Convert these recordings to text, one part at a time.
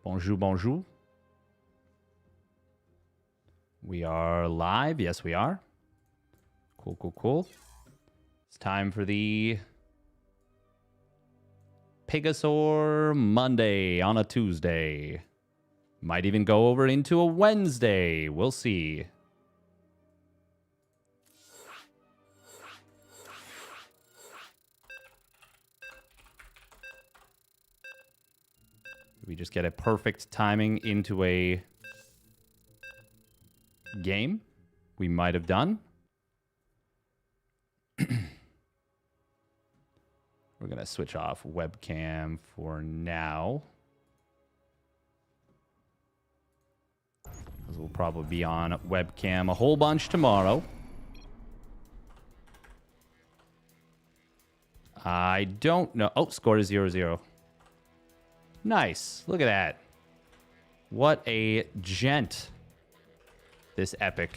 Bonjour, bonjour. We are live. Yes, we are. Cool, cool, cool. It's time for the PiGosaur Monday on a Tuesday. Might even go over into a Wednesday. We'll see. We just get a perfect timing into a game we might have done. We're going to switch off webcam for now. Because we'll probably be on webcam a whole bunch tomorrow. I don't know. Oh, score is 0-0. Nice. Look at that. What a gent. This epic.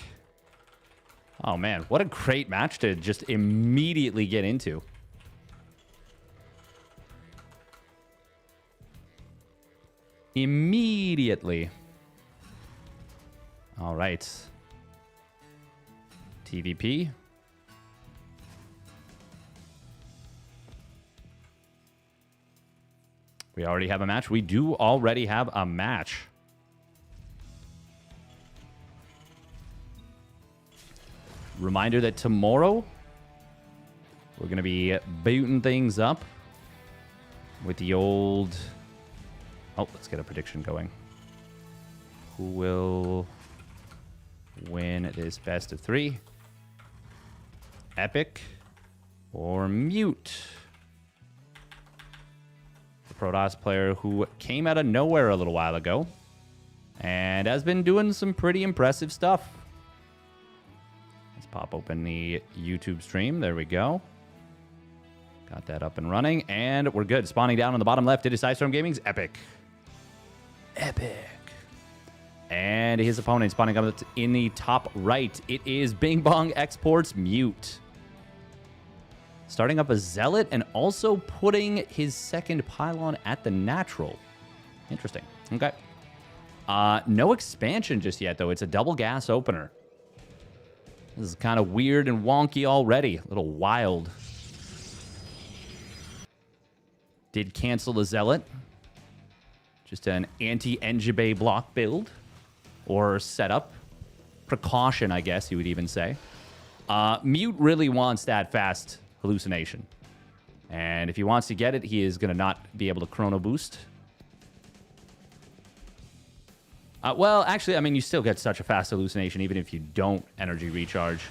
Oh, man. What a great match to just immediately get into. Immediately. All right. TVP. We already have a match. We do already have a match. Reminder that tomorrow we're going to be booting things up with the old... Oh, let's get a prediction going. Who will win this best of 3? Epic or Mute? The Protoss player who came out of nowhere a little while ago and has been doing some pretty impressive stuff. Let's pop open the YouTube stream. There we go. Got that up and running, and we're good. Spawning down on the bottom left, it is Sidestorm Gaming's Epic. Epic. And his opponent spawning up in the top right. It is Bing Bong Exports Mute. Starting up a Zealot and also putting his second pylon at the natural. Interesting. Okay. No expansion just yet, though. It's a double gas opener. This is kind of weird and wonky already. A little wild. Did cancel the Zealot. Just an anti-Enjebe block build. Or setup. Precaution, I guess you would even say. Mute really wants that fast hallucination. And if he wants to get it, he is going to not be able to chrono boost. Well, actually, I mean, you still get such a fast hallucination even if you don't energy recharge.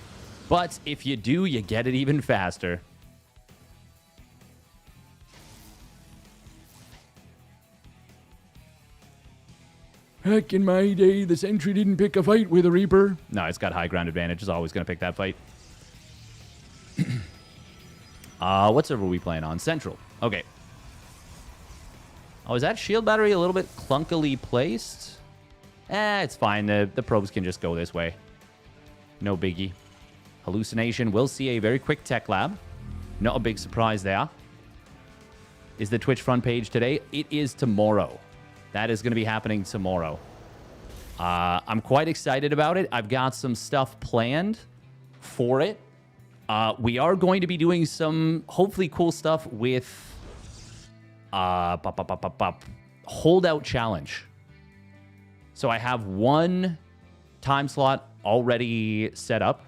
But if you do, you get it even faster. Heck, in my day, the Sentry didn't pick a fight with a Reaper. No, it's got high ground advantage. It's always going to pick that fight. What server are we playing on? Central. Okay. Oh, is that shield battery a little bit clunkily placed? It's fine. The probes can just go this way. No biggie. Hallucination. We'll see a very quick tech lab. Not a big surprise there. Is the Twitch front page today? It is tomorrow. That is going to be happening tomorrow. I'm quite excited about it. I've got some stuff planned for it. We are going to be doing some hopefully cool stuff with Holdout Challenge. So I have one time slot already set up.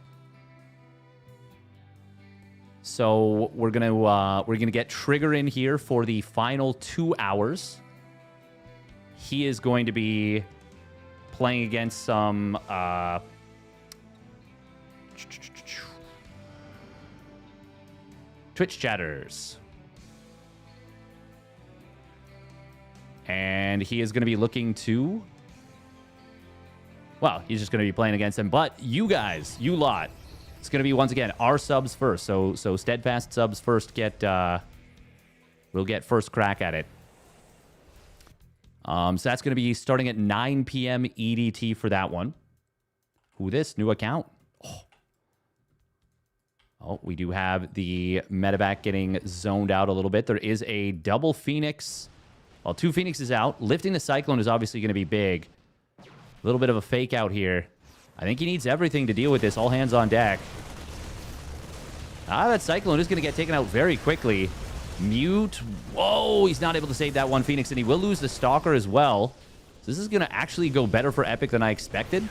So we're gonna get Trigger in here for the final 2 hours. He is going to be playing against some Twitch chatters. And he is going to be looking to... Well, he's just going to be playing against them. But you guys, you lot, it's going to be, once again, our subs first. So Steadfast subs first we'll get first crack at it. So that's going to be starting at 9 p.m. EDT for that one. Who this? New account? Oh, we do have the medevac getting zoned out a little bit. There is a double Phoenix Well, 2 Phoenixes out. Lifting the Cyclone is obviously going to be big. A little bit of a fake out here. I think he needs everything to deal with this. All hands on deck. That Cyclone is going to get taken out very quickly. Mute. Whoa, he's not able to save that 1 Phoenix, and he will lose the Stalker as well. So this is going to actually go better for Epic than I expected.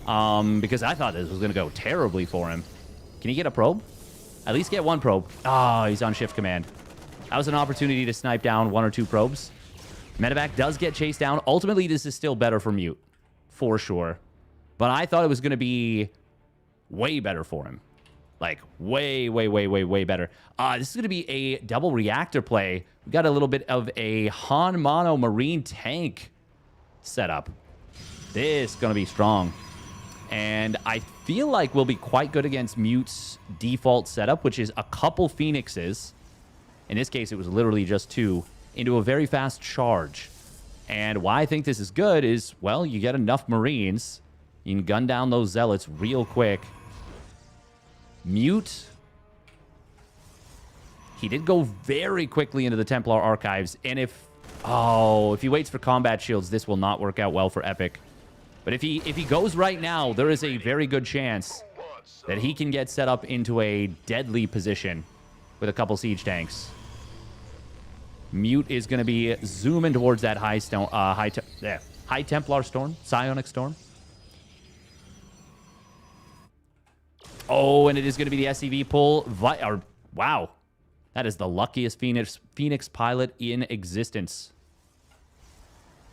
Because I thought this was going to go terribly for him. Can he get a probe? At least get 1 probe. Oh, he's on shift command. That was an opportunity to snipe down 1 or 2 probes. Medevac does get chased down. Ultimately, this is still better for Mute. For sure. But I thought it was going to be way better for him. Like, way, way, way, way, way better. This is going to be a double reactor play. We got a little bit of a Han Mono Marine tank setup. This is going to be strong. And I feel like we'll be quite good against Mute's default setup, which is a couple Phoenixes. In this case, it was literally just 2 into a very fast charge. And why I think this is good is, well, you get enough Marines. You can gun down those Zealots real quick. Mute. He did go very quickly into the Templar Archives. And if he waits for combat shields, this will not work out well for Epic. But if he goes right now, there is a very good chance that he can get set up into a deadly position with a couple siege tanks. Mute is going to be zooming towards that high Templar Storm, Psionic Storm. Oh, and it is going to be the SCV pull. Wow. That is the luckiest Phoenix pilot in existence.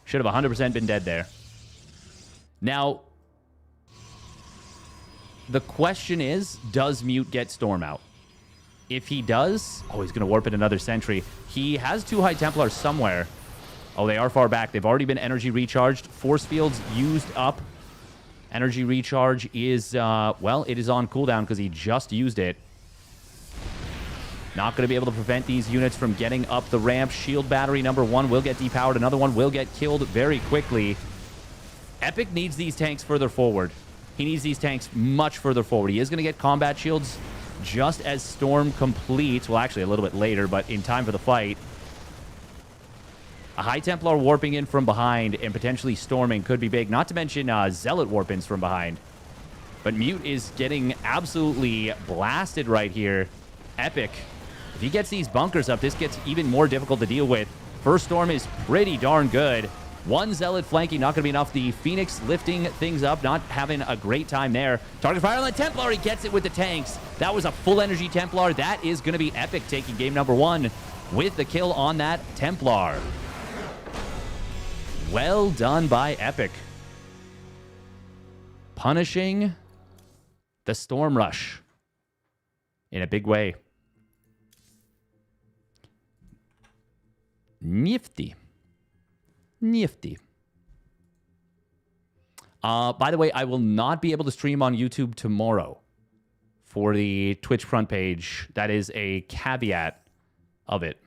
Should have 100% been dead there. Now, the question is, does Mute get Storm out? If he does, he's going to warp in another sentry. He has 2 High Templars somewhere. Oh, they are far back. They've already been energy recharged. Force fields used up. Energy recharge is, it is on cooldown because he just used it. Not going to be able to prevent these units from getting up the ramp. Shield battery number 1 will get depowered. Another one will get killed very quickly. Epic needs these tanks further forward. He needs these tanks much further forward. He is going to get combat shields just as Storm completes. Well, actually, a little bit later, but in time for the fight. A High Templar warping in from behind and potentially storming could be big. Not to mention Zealot warp-ins from behind. But Mute is getting absolutely blasted right here. Epic. If he gets these bunkers up, this gets even more difficult to deal with. First Storm is pretty darn good. 1 Zealot flanking, not going to be enough. The Phoenix lifting things up, not having a great time there. Target fire on the Templar. He gets it with the tanks. That was a full energy Templar. That is going to be Epic taking game number 1 with the kill on that Templar. Well done by Epic. Punishing the Storm Rush in a big way. Nifty. Nifty. By the way, I will not be able to stream on YouTube tomorrow for the Twitch front page. That is a caveat of it.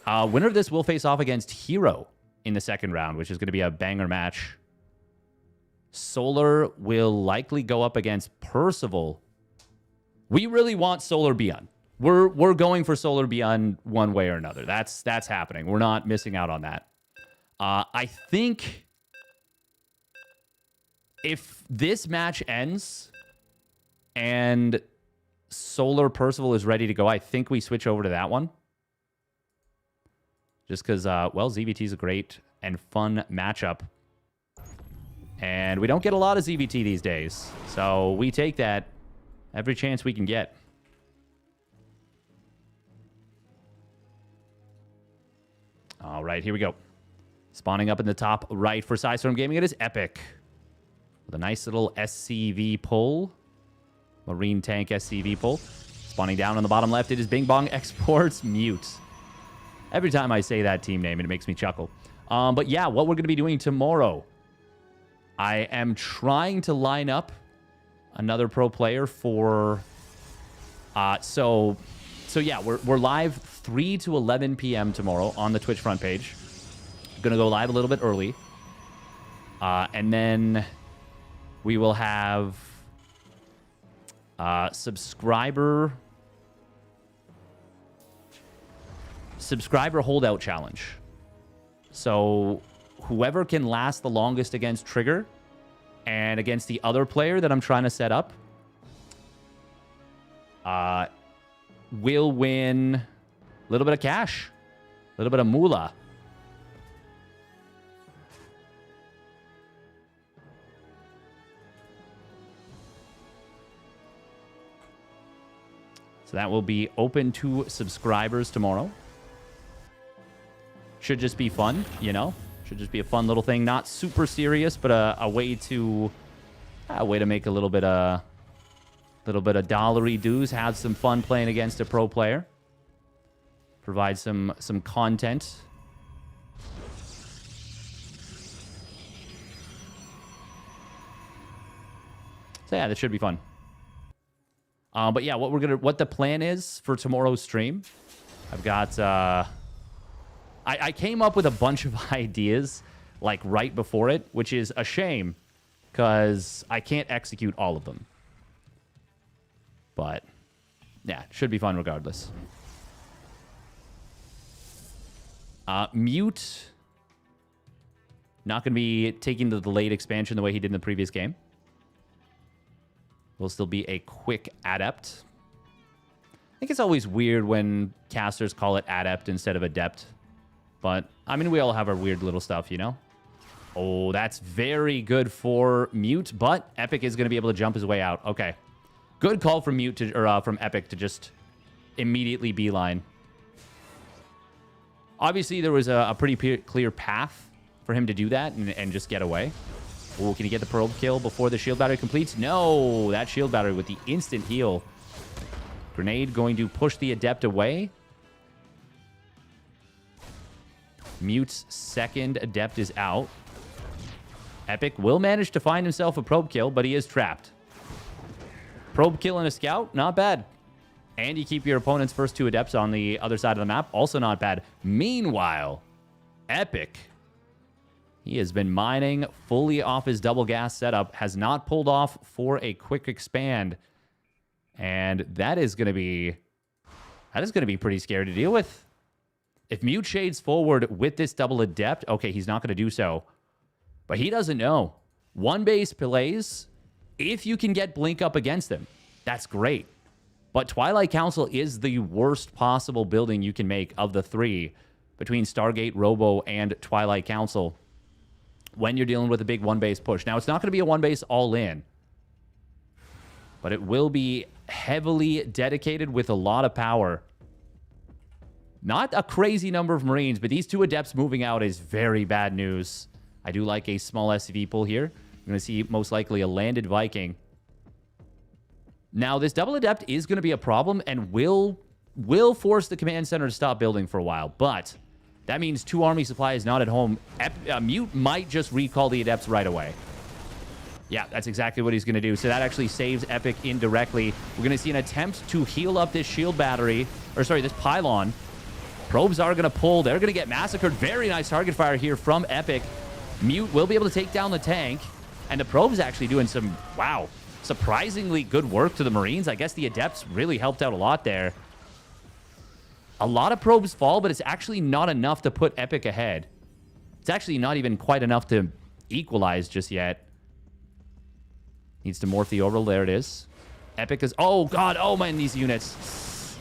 Winner of this will face off against Hero in the second round, which is going to be a banger match. Solar will likely go up against Percival. We really want Solar Beyond. We're going for Solar Beyond one way or another. That's happening. We're not missing out on that. I think if this match ends and Solar Percival is ready to go, I think we switch over to that one. Just because, ZvT is a great and fun matchup. And we don't get a lot of ZvT these days. So we take that every chance we can get. All right, here we go. Spawning up in the top right for Psystorm Gaming, it is Epic. With a nice little SCV pull. Marine Tank SCV pull. Spawning down on the bottom left, it is Bing Bong Exports Mute. Every time I say that team name, it makes me chuckle. But yeah, what we're going to be doing tomorrow. I am trying to line up another pro player for... So yeah, we're live 3 to 11 p.m. tomorrow on the Twitch front page. Going to go live a little bit early. And then we will have subscriber subscriber holdout challenge. So whoever can last the longest against Trigger and against the other player that I'm trying to set up will win a little bit of cash, a little bit of moolah. So that will be open to subscribers tomorrow. Should just be fun, you know? Should just be a fun little thing. Not super serious, but a way to make a little bit of dollary dues. Have some fun playing against a pro player. Provide some content. So yeah, that should be fun. But yeah, what the plan is for tomorrow's stream, I've got, I came up with a bunch of ideas, like, right before it, which is a shame, because I can't execute all of them. But, yeah, should be fun regardless. Mute, not going to be taking the delayed expansion the way he did in the previous game. Will still be a quick adept. I think it's always weird when casters call it adept instead of adept. But, I mean, we all have our weird little stuff, you know? Oh, that's very good for Mute, but Epic is going to be able to jump his way out. Okay. Good call from Mute from Epic to just immediately beeline. Obviously, there was a pretty clear path for him to do that and just get away. Oh, can he get the probe kill before the shield battery completes? No, that shield battery with the instant heal. Grenade going to push the adept away. Mute's second adept is out. Epic will manage to find himself a probe kill, but he is trapped. Probe kill and a scout, not bad. And you keep your opponent's first two adepts on the other side of the map, also not bad. Meanwhile, Epic, he has been mining fully off his double gas setup, has not pulled off for a quick expand. And that is going to be pretty scary to deal with. If Mute shades forward with this double adept, okay, he's not going to do so. But he doesn't know. One base plays, if you can get Blink up against them, that's great. But Twilight Council is the worst possible building you can make of the three between Stargate, Robo, and Twilight Council when you're dealing with a big one-base push. Now, it's not going to be a one-base all-in, but it will be heavily dedicated with a lot of power. Not a crazy number of Marines, but these two Adepts moving out is very bad news. I do like a small SCV pull here. I'm going to see most likely a landed Viking. Now, this double Adept is going to be a problem and will force the command center to stop building for a while, but that means 2 army supply is not at home. Mute might just recall the Adepts right away. Yeah, that's exactly what he's going to do. So that actually saves Epic indirectly. We're going to see an attempt to heal up this shield battery, or sorry, this pylon. Probes are going to pull. They're going to get massacred. Very nice target fire here from Epic. Mute will be able to take down the tank. And the probes actually doing some, wow, surprisingly good work to the Marines. I guess the Adepts really helped out a lot there. A lot of probes fall, but it's actually not enough to put Epic ahead. It's actually not even quite enough to equalize just yet. Needs to morph the orbital. There it is. Epic is... Oh, God. Oh, man, these units.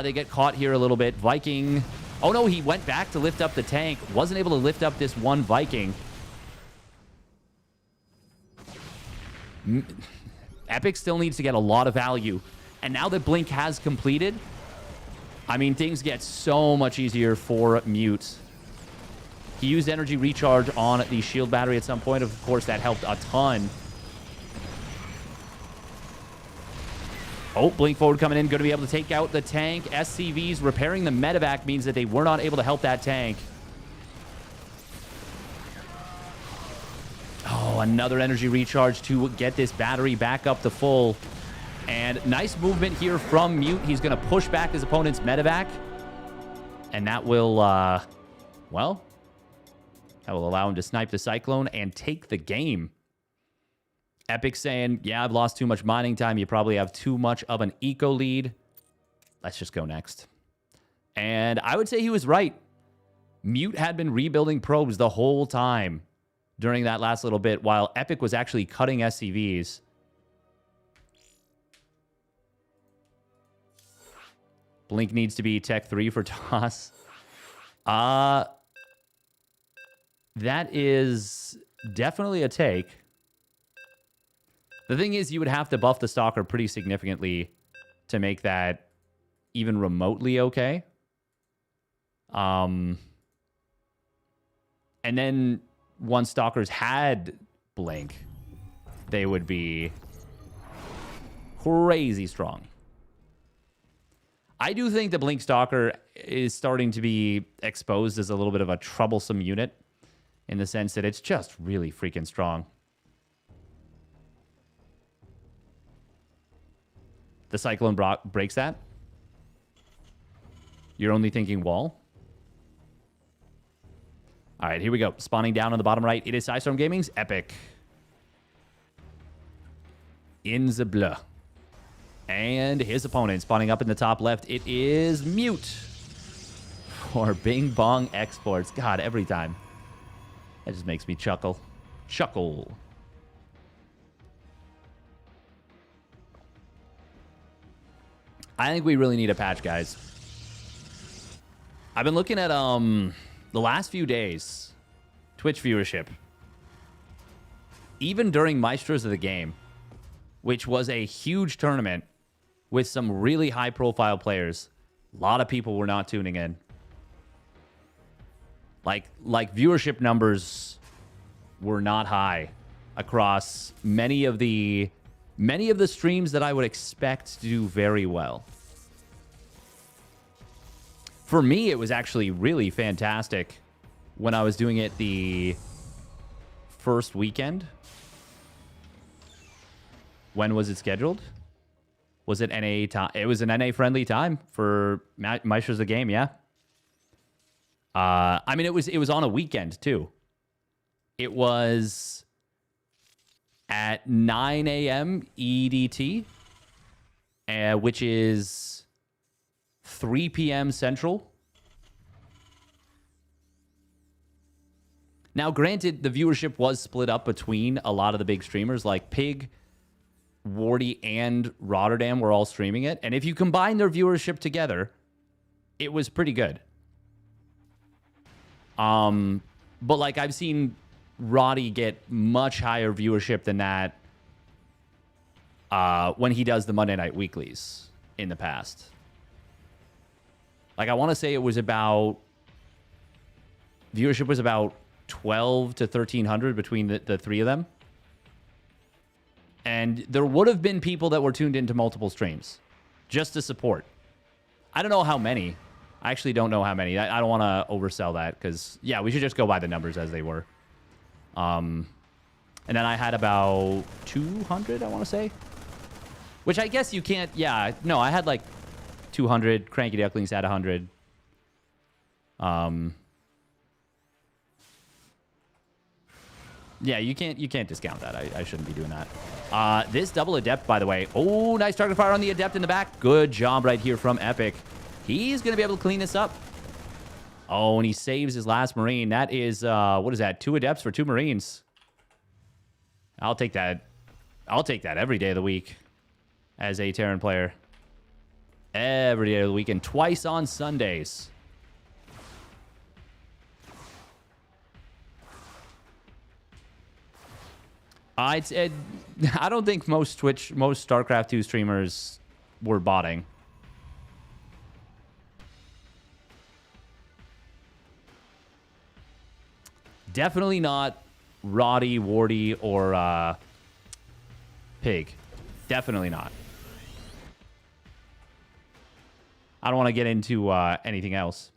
They get caught here a little bit. Viking... Oh, no, he went back to lift up the tank. Wasn't able to lift up this one Viking. Epic still needs to get a lot of value. And now that Blink has completed, I mean, things get so much easier for Mute. He used energy recharge on the shield battery at some point. Of course, that helped a ton. Oh, Blink forward coming in. Going to be able to take out the tank. SCVs repairing the medevac means that they were not able to help that tank. Oh, another energy recharge to get this battery back up to full. And nice movement here from Mute. He's going to push back his opponent's medevac. And that will, well, that will allow him to snipe the Cyclone and take the game. Epic saying, yeah, I've lost too much mining time. You probably have too much of an eco lead. Let's just go next. And I would say he was right. Mute had been rebuilding probes the whole time during that last little bit, while Epic was actually cutting SCVs. Blink needs to be Tech 3 for toss. That is definitely a take. The thing is, you would have to buff the Stalker pretty significantly to make that even remotely okay. And then once Stalkers had Blink, they would be crazy strong. I do think the Blink Stalker is starting to be exposed as a little bit of a troublesome unit in the sense that it's just really freaking strong. The Cyclone breaks that. You're only thinking wall. All right, here we go. Spawning down on the bottom right. It is Psystorm Gaming's Epic. In the bleu. And his opponent spawning up in the top left. It is Mute. For Bing Bong Exports. God, every time. That just makes me chuckle. Chuckle. I think we really need a patch, guys. I've been looking at the last few days, Twitch viewership. Even during Maestros of the Game, which was a huge tournament with some really high-profile players, a lot of people were not tuning in. Like viewership numbers were not high across many of the streams that I would expect to do very well. For me, it was actually really fantastic when I was doing it the first weekend. When was it scheduled? Was it NA time? It was an NA-friendly time for Maestros of the Game, yeah. I mean, it was on a weekend, too. It was at 9 a.m. EDT, which is 3 p.m. Central. Now, granted, the viewership was split up between a lot of the big streamers, like Pig, Wardy, and Rotterdam were all streaming it. And if you combine their viewership together, it was pretty good. But like I've seen Roddy get much higher viewership than that when he does the Monday Night Weeklies in the past. Like I want to say it was about viewership was about 12 to 1300 between the three of them. And there would have been people that were tuned into multiple streams just to support. I don't know how many. I actually don't know how many. I don't want to oversell that because, yeah, we should just go by the numbers as they were. And then I had about 200, I want to say. Which I guess you can't... Yeah, no, I had like 200. Cranky Ducklings had 100. Yeah, you can't discount that. I shouldn't be doing that. This double Adept, by the way. Oh, nice target fire on the Adept in the back. Good job right here from Epic. He's going to be able to clean this up. Oh, and he saves his last Marine. That is, what is that? 2 Adepts for 2 Marines. I'll take that. I'll take that every day of the week as a Terran player. Every day of the week and twice on Sundays. I don't think most StarCraft 2 streamers were botting. Definitely not Roddy, Wardy, or Pig. Definitely not. I don't want to get into anything else.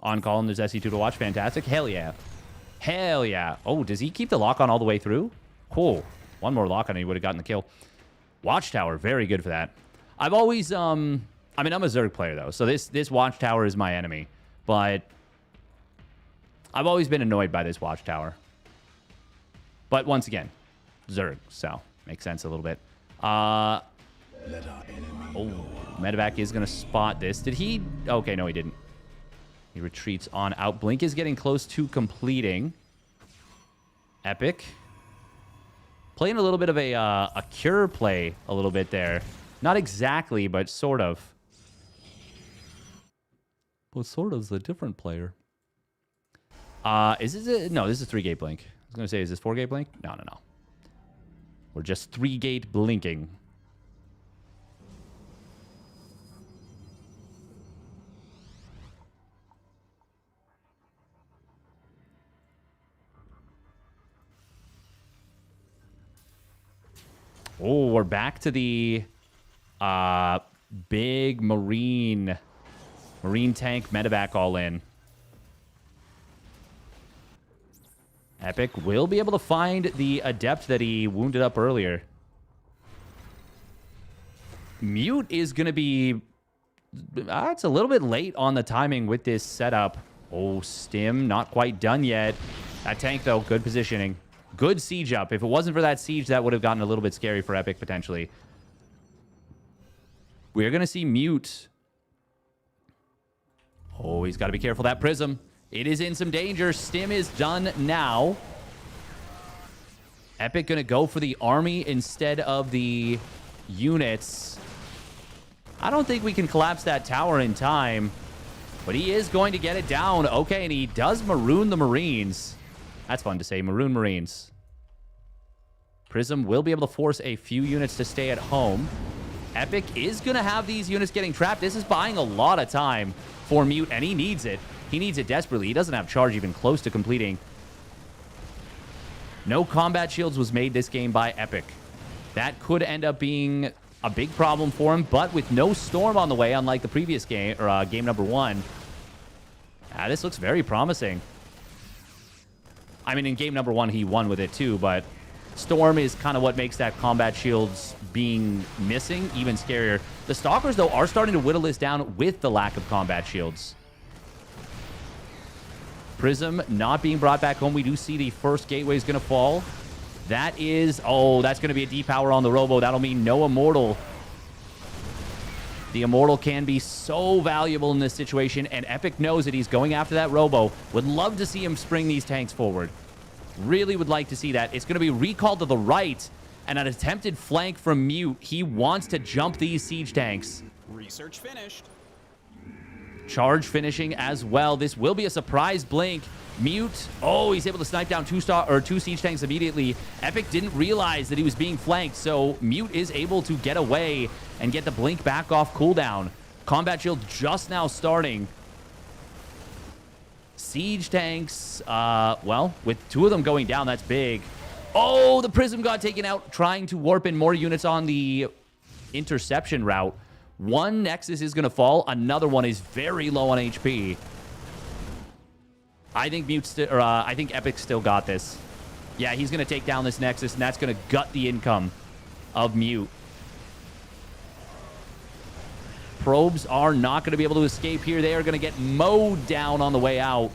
On call and there's SE2 to watch. Fantastic. Hell yeah. Hell yeah. Oh, does he keep the lock on all the way through? Cool. One more lock on and he would have gotten the kill. Watchtower. Very good for that. I've always... I mean, I'm a Zerg player, though. So this Watchtower is my enemy. But... I've always been annoyed by this Watchtower. But once again, Zerg, so makes sense a little bit. Oh, medevac is going to spot this. Did he? Okay, no, he didn't. He retreats on out. Blink is getting close to completing. Epic. Playing a little bit of a cure play a little bit there. Not exactly, but sort of. But sort of is a different player. Is this no, this is 3-gate blink. I was going to say, is this 4-gate blink? No. We're just 3-gate blinking. Oh, we're back to the big marine tank medevac all in. Epic will be able to find the adept that he wounded up earlier. Mute is going to be... it's a little bit late on the timing with this setup. Oh, Stim, not quite done yet. That tank, though, good positioning. Good siege up. If it wasn't for that siege, that would have gotten a little bit scary for Epic, potentially. We're going to see Mute. Oh, he's got to be careful. That Prism. It is in some danger. Stim is done now. Epic going to go for the army instead of the units. I don't think we can collapse that tower in time. But he is going to get it down. Okay, and he does maroon the Marines. That's fun to say. Maroon Marines. Prism will be able to force a few units to stay at home. Epic is going to have these units getting trapped. This is buying a lot of time for Mute, and he needs it. He needs it desperately. He doesn't have charge even close to completing. No combat shields was made this game by Epic. That could end up being a big problem for him, but with no storm on the way, unlike the previous game, or game number 1, this looks very promising. I mean, in game number 1, he won with it too, but storm is kind of what makes that combat shields being missing even scarier. The Stalkers, though, are starting to whittle this down with the lack of combat shields. Prism not being brought back home. We do see the first gateway is going to fall. That is... oh, that's going to be a depower on the Robo. That'll mean no Immortal. The Immortal can be so valuable in this situation, and Epic knows that he's going after that Robo. Would love to see him spring these tanks forward. Really would like to see that. It's going to be recalled to the right, and an attempted flank from Mute. He wants to jump these siege tanks. Research finished. Charge finishing as well. This will be a surprise blink. Mute, oh, he's able to snipe down two siege tanks immediately. Epic didn't realize that he was being flanked, so Mute is able to get away and get the blink back off cooldown. Combat shield just now starting. Siege tanks, well, with 2 of them going down, that's big. Oh, the Prism got taken out, trying to warp in more units on the interception route. 1 Nexus is going to fall. Another one is very low on HP. I think I think Epic still got this. Yeah, he's going to take down this Nexus, and that's going to gut the income of Mute. Probes are not going to be able to escape here. They are going to get mowed down on the way out.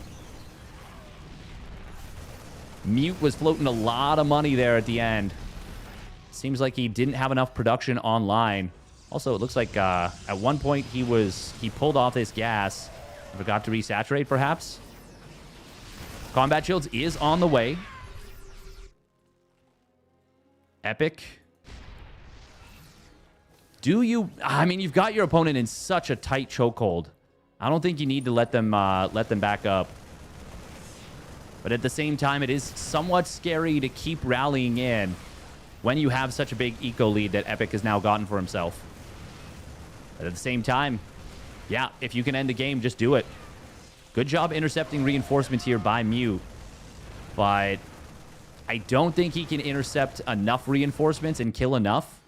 Mute was floating a lot of money there at the end. Seems like he didn't have enough production online. Also, it looks like at one point he pulled off this gas. Forgot to resaturate, perhaps. Combat shields is on the way. Epic. Do you... I mean, you've got your opponent in such a tight chokehold. I don't think you need to let them back up. But at the same time, it is somewhat scary to keep rallying in when you have such a big eco lead that Epic has now gotten for himself. But at the same time, yeah, if you can end the game, just do it. Good job intercepting reinforcements here by Mute. But I don't think he can intercept enough reinforcements and kill enough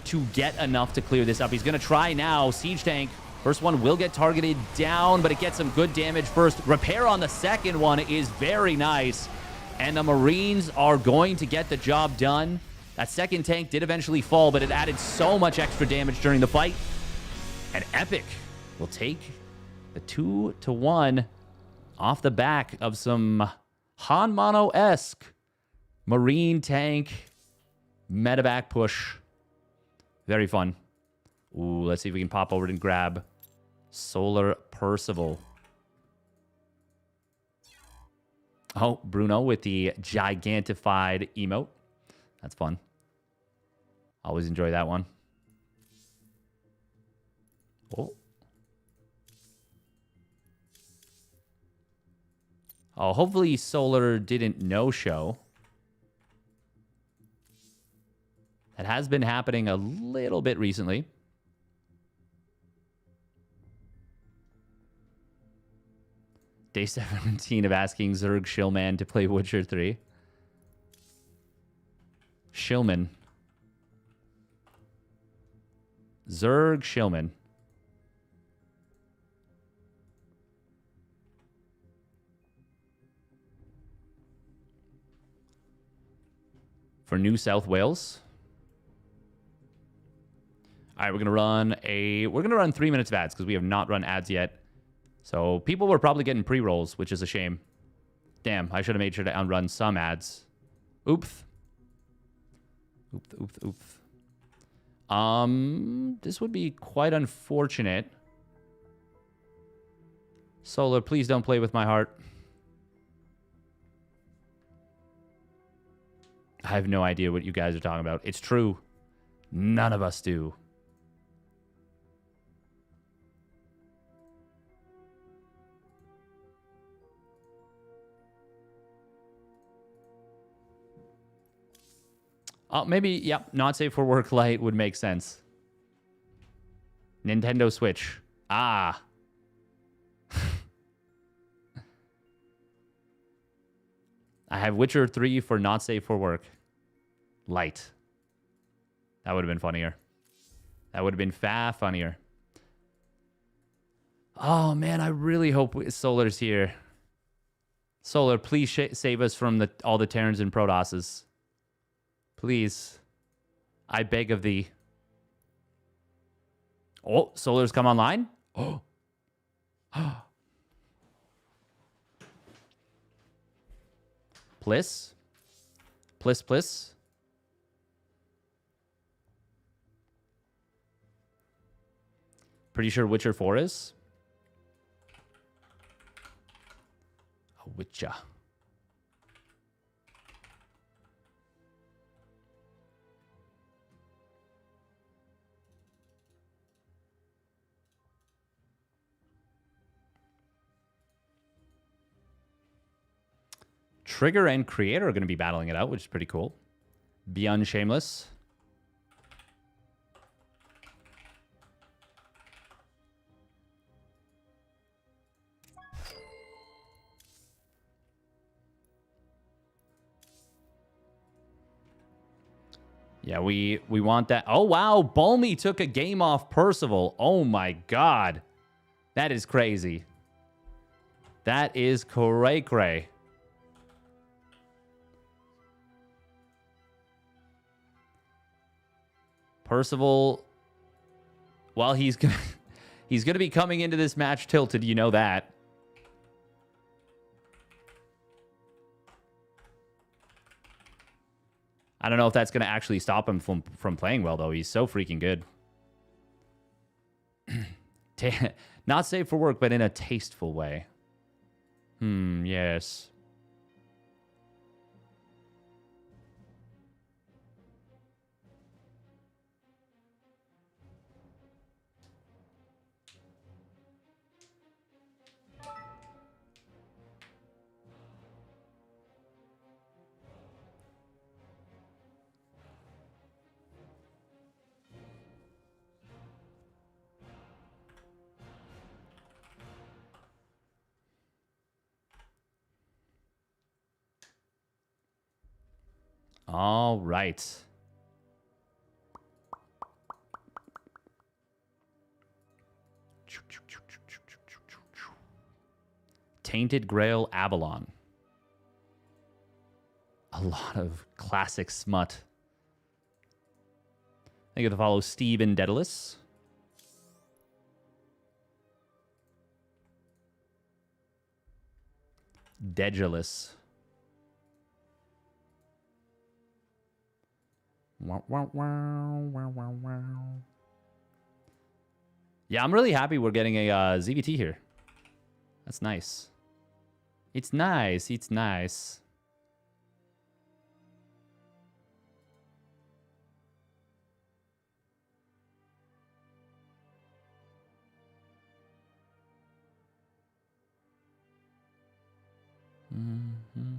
to get enough to clear this up. He's going to try now. Siege tank. First one will get targeted down, but it gets some good damage first. Repair on the second one is very nice. And the Marines are going to get the job done. That second tank did eventually fall, but it added so much extra damage during the fight. And Epic will take the 2-1 off the back of some Han Mono-esque Marine tank medevac push. Very fun. Ooh, let's see if we can pop over and grab Solar Percival. Oh, Bruno with the gigantified emote. That's fun. Always enjoy that one. Oh. Oh, hopefully Solar didn't no-show. That has been happening a little bit recently. Day 17 of asking Zerg Shillman to play Witcher 3. Shillman. Zerg Shillman. For New South Wales. All right, we're gonna run 3 minutes of ads because we have not run ads yet. So people were probably getting pre-rolls, which is a shame. Damn, I should have made sure to unrun some ads. Oops. Oops. This would be quite unfortunate. Solar, please don't play with my heart. I have no idea what you guys are talking about. It's true. None of us do. Maybe, yep, not safe for work light would make sense. Nintendo Switch. Ah. I have Witcher 3 for not safe for work. Light. That would have been funnier. That would have been funnier. Oh, man, I really hope Solar's here. Solar, please save us from all the Terrans and Protosses. Please. I beg of thee. Oh, Solar's come online? Oh. Pliss? Pliss? Pretty sure Witcher 4 is. A Witcher. Trigger and Creator are going to be battling it out, which is pretty cool. Beyond Shameless. Yeah, we want that. Oh, wow. Balmy took a game off Percival. Oh, my God. That is crazy. That is cray-cray. Percival, well, he's gonna be coming into this match tilted. You know that. I don't know if that's going to actually stop him from playing well, though. He's so freaking good. Not safe for work, but in a tasteful way. Yes. All right. Tainted Grail Avalon. A lot of classic smut. I get to follow Steve and Daedalus. Daedalus. Yeah, I'm really happy we're getting a ZvT here. That's nice. It's nice. It's nice. Mm-hmm.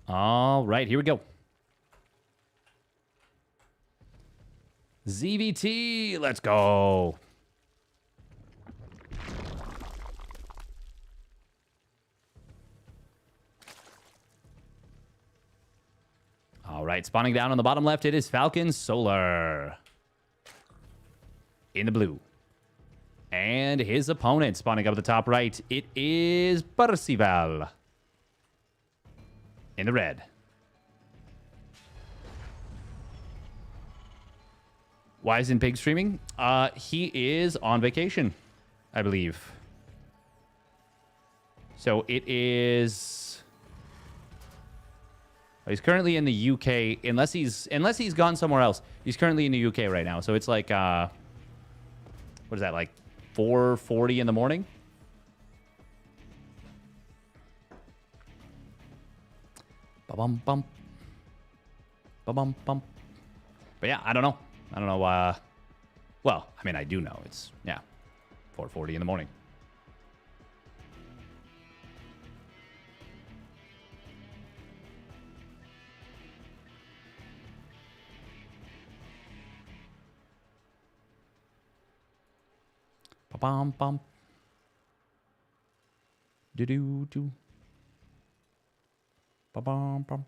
All right, here we go. ZvT, let's go. All right, spawning down on the bottom left, it is Falcon Solar. In the blue. And his opponent spawning up at the top right, it is Percival. In the red. Why isn't Pig streaming? He is on vacation, I believe. So it is... He's currently in the UK, unless he's gone somewhere else. He's currently in the UK right now. So it's like, what is that, like 4:40 in the morning? Ba-bum bump. Ba-bum bump. But yeah, I don't know. I don't know. Well, I mean, I do know. It's, yeah, 4:40 in the morning. Ba-bum bump. Do-do-do. Ba-bum bump.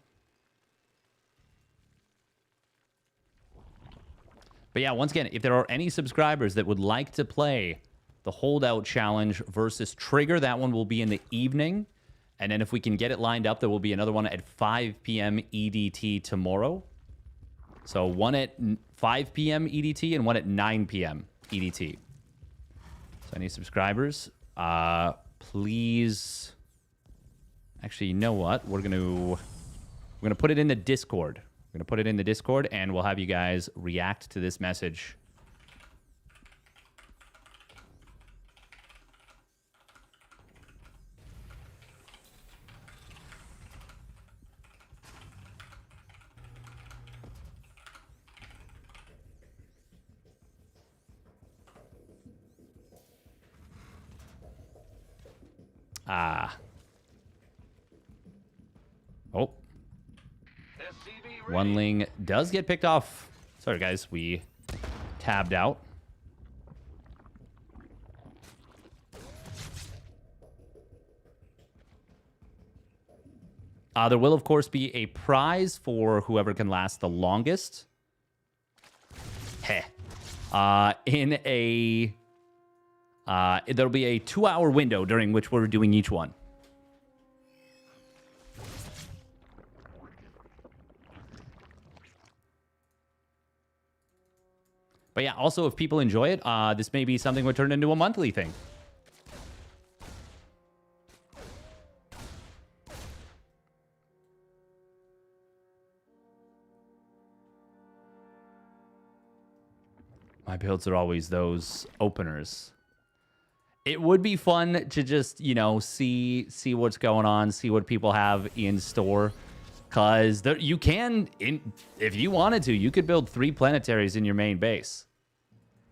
But yeah, once again, if there are any subscribers that would like to play the Holdout Challenge versus Trigger, that one will be in the evening. And then if we can get it lined up, there will be another one at 5 p.m. EDT tomorrow. So one at 5 p.m. EDT and one at 9 p.m. EDT. So any subscribers, please... Actually, you know what? We're gonna put it in the Discord. We're going to put it in the Discord, and we'll have you guys react to this message. Oh. One Ling does get picked off. Sorry, guys. We tabbed out. There will, of course, be a prize for whoever can last the longest. Heh. In a... there'll be a 2-hour window during which we're doing each one. But yeah, also, if people enjoy it, this may be something we turn into a monthly thing. My builds are always those openers. It would be fun to just, you know, see what's going on, see what people have in store. Because you can, if you wanted to, you could build 3 planetaries in your main base.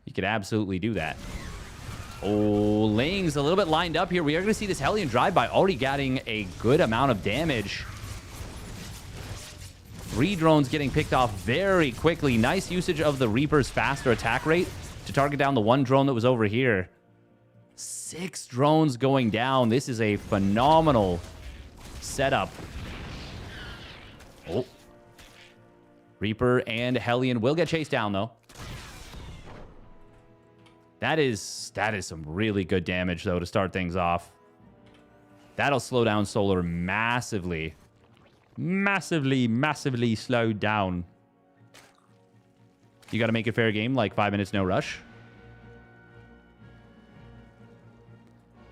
You could absolutely do that. Oh, Ling's a little bit lined up here. We are going to see this Hellion drive-by already getting a good amount of damage. 3 drones getting picked off very quickly. Nice usage of the Reaper's faster attack rate to target down the 1 drone that was over here. 6 drones going down. This is a phenomenal setup. Oh. Reaper and Hellion will get chased down, though. That is some really good damage, though, to start things off. That'll slow down Solar massively. Massively slowed down. You got to make it fair game, like 5 minutes, no rush.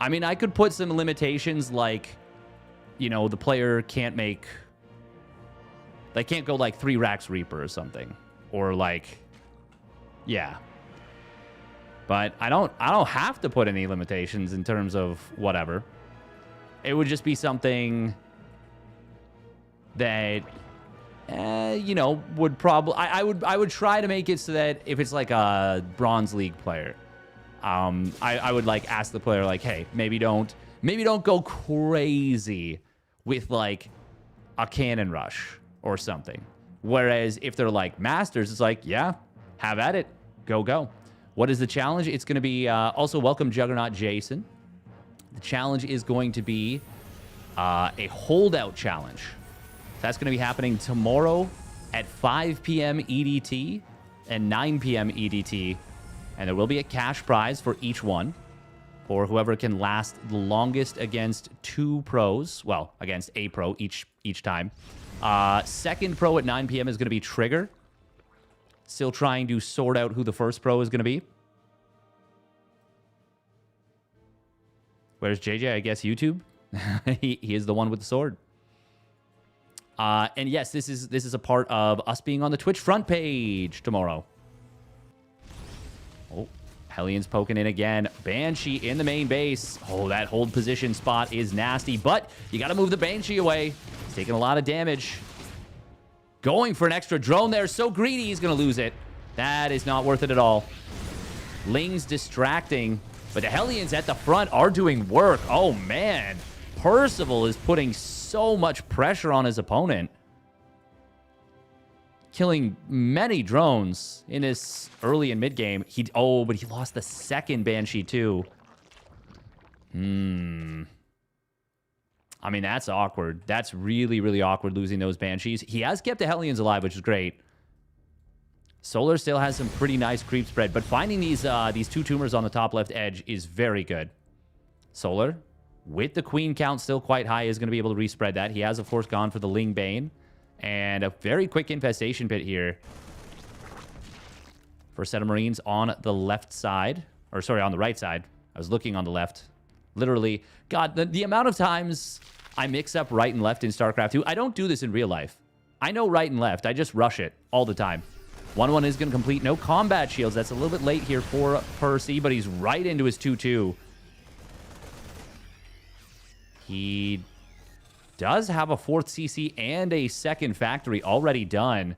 I mean, I could put some limitations like, you know, the player can't make... They can't go like 3 racks Reaper or something. Or like... Yeah. But I don't have to put any limitations in terms of whatever. It would just be something that, you know, would probably... I would try to make it so that if it's like a Bronze League player... I would like ask the player like, hey, maybe don't go crazy with like a cannon rush or something. Whereas if they're like masters, it's like, yeah, have at it, go. What is the challenge? It's going to be also welcome Juggernaut Jason. The challenge is going to be a holdout challenge. That's going to be happening tomorrow at 5 p.m. EDT and 9 p.m. EDT. And there will be a cash prize for each one, for whoever can last the longest against 2 pros. Well, against a pro each time. Second pro at 9 p.m. is going to be Trigger. Still trying to sort out who the first pro is going to be. Where's JJ? I guess YouTube. he is the one with the sword. And yes, this is a part of us being on the Twitch front page tomorrow. Oh, Hellion's poking in again. Banshee in the main base. Oh, that hold position spot is nasty, but you got to move the Banshee away. He's taking a lot of damage. Going for an extra drone there. So greedy, he's going to lose it. That is not worth it at all. Ling's distracting, but the Hellions at the front are doing work. Oh, man. Percival is putting so much pressure on his opponent. Killing many drones in this early and mid game. But he lost the second Banshee too. I mean, that's awkward. That's really awkward losing those Banshees. He has kept the Hellions alive, which is great. Solar still has some pretty nice creep spread, but finding these 2 tumors on the top left edge is very good. Solar, with the Queen count still quite high, is going to be able to respread that. He has, of course, gone for the Ling Bane. And a very quick infestation pit here. First set of Marines on the left side. Or, sorry, on the right side. I was looking on the left. Literally. God, the amount of times I mix up right and left in StarCraft 2. I don't do this in real life. I know right and left. I just rush it all the time. 1-1 is going to complete. No combat shields. That's a little bit late here for Percy, but he's right into his 2-2. He does have a 4th CC and a 2nd factory already done.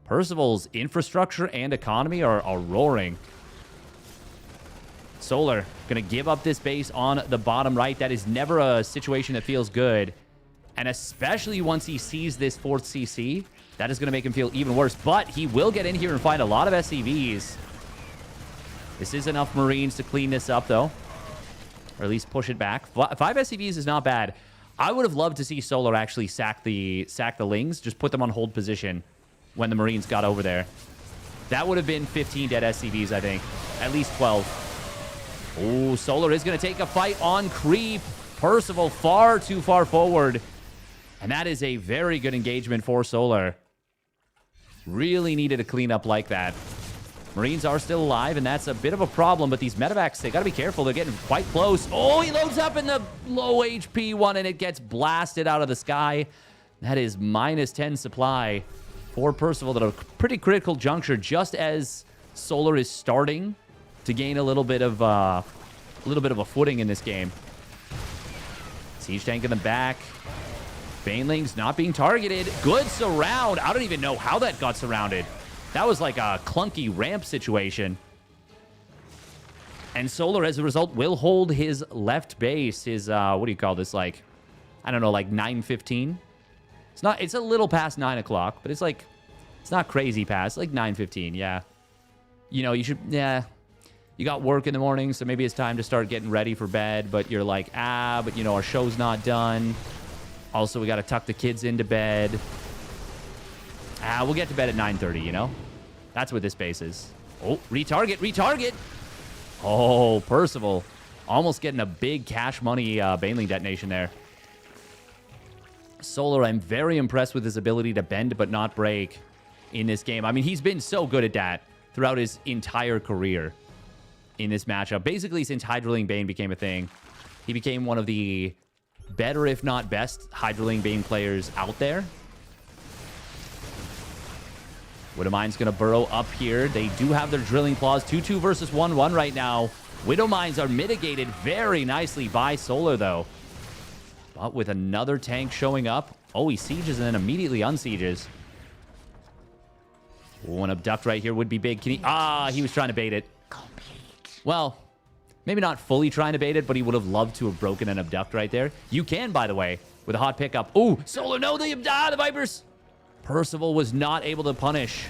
Percival's infrastructure and economy are roaring. Solar going to give up this base on the bottom right. That is never a situation that feels good. And especially once he sees this 4th CC, that is going to make him feel even worse. But he will get in here and find a lot of SCVs. This is enough Marines to clean this up, though. Or at least push it back. 5 SCVs is not bad. I would have loved to see Solar actually sack the Lings. Just put them on hold position when the Marines got over there. That would have been 15 dead SCVs, I think. At least 12. Oh, Solar is going to take a fight on creep. Percival far too far forward. And that is a very good engagement for Solar. Really needed a cleanup like that. Marines are still alive, and that's a bit of a problem, but these medevacs, they got to be careful. They're getting quite close. Oh, he loads up in the low HP one, and it gets blasted out of the sky. That is -10 supply for Percival at a pretty critical juncture, just as Solar is starting to gain a little bit of a footing in this game. Siege tank in the back. Banelings not being targeted. Good surround. I don't even know how that got surrounded. That was like a clunky ramp situation. And Solar, as a result, will hold his left base. His, what do you call this? Like, I don't know, like 9:15? It's a little past 9 o'clock, but it's like, it's not crazy past. Like 9:15, yeah. You know, you got work in the morning, so maybe it's time to start getting ready for bed, but you're like, but you know, our show's not done. Also, we got to tuck the kids into bed. We'll get to bed at 9:30, you know? That's what this base is. Oh, retarget. Oh, Percival. Almost getting a big cash money Baneling detonation there. Solar, I'm very impressed with his ability to bend but not break in this game. I mean, he's been so good at that throughout his entire career in this matchup. Basically, since Hydraling Bane became a thing, he became one of the better, if not best, Hydraling Bane players out there. Widowmine's going to burrow up here. They do have their drilling claws. 2-2 versus 1-1 right now. Widowmines are mitigated very nicely by Solar, though. But with another tank showing up. Oh, he sieges and then immediately unsieges. One abduct right here would be big. Can he... he was trying to bait it. Well, maybe not fully trying to bait it, but he would have loved to have broken an abduct right there. You can, by the way, with a hot pickup. Oh, Solar, no, the Vipers. Percival was not able to punish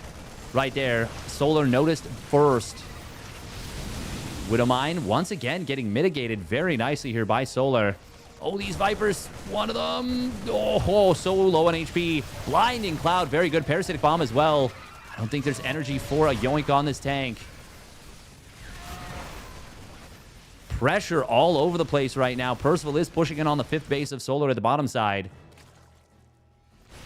right there. Solar noticed first. Widowmine, once again, getting mitigated very nicely here by Solar. Oh, these Vipers, one of them. Oh, so low on HP. Blinding Cloud, very good. Parasitic Bomb as well. I don't think there's energy for a yoink on this tank. Pressure all over the place right now. Percival is pushing in on the 5th base of Solar at the bottom side.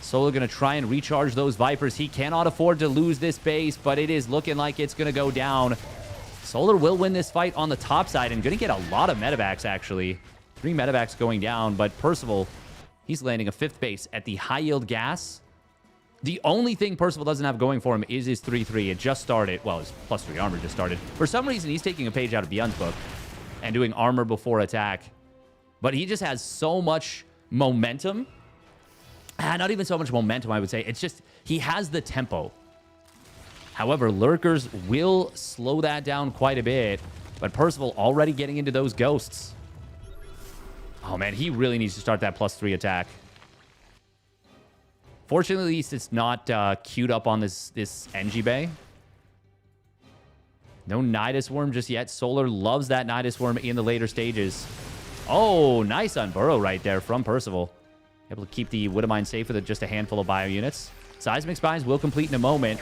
Solar going to try and recharge those Vipers. He cannot afford to lose this base, but it is looking like it's going to go down. Solar will win this fight on the top side and going to get a lot of medevacs, actually. 3 medevacs going down, but Percival, he's landing a 5th base at the high-yield gas. The only thing Percival doesn't have going for him is his 3-3. It just started. Well, his +3 armor just started. For some reason, he's taking a page out of Beyond's book and doing armor before attack. But he just has so much momentum. Not even so much momentum, I would say. It's just, he has the tempo. However, Lurkers will slow that down quite a bit. But Percival already getting into those ghosts. Oh, man, he really needs to start that +3 attack. Fortunately, at least it's not queued up on this NG Bay. No Nidus Worm just yet. Solar loves that Nidus Worm in the later stages. Oh, nice unburrow right there from Percival. Able to keep the Widowmine safe with just a handful of bio units. Seismic Spines will complete in a moment.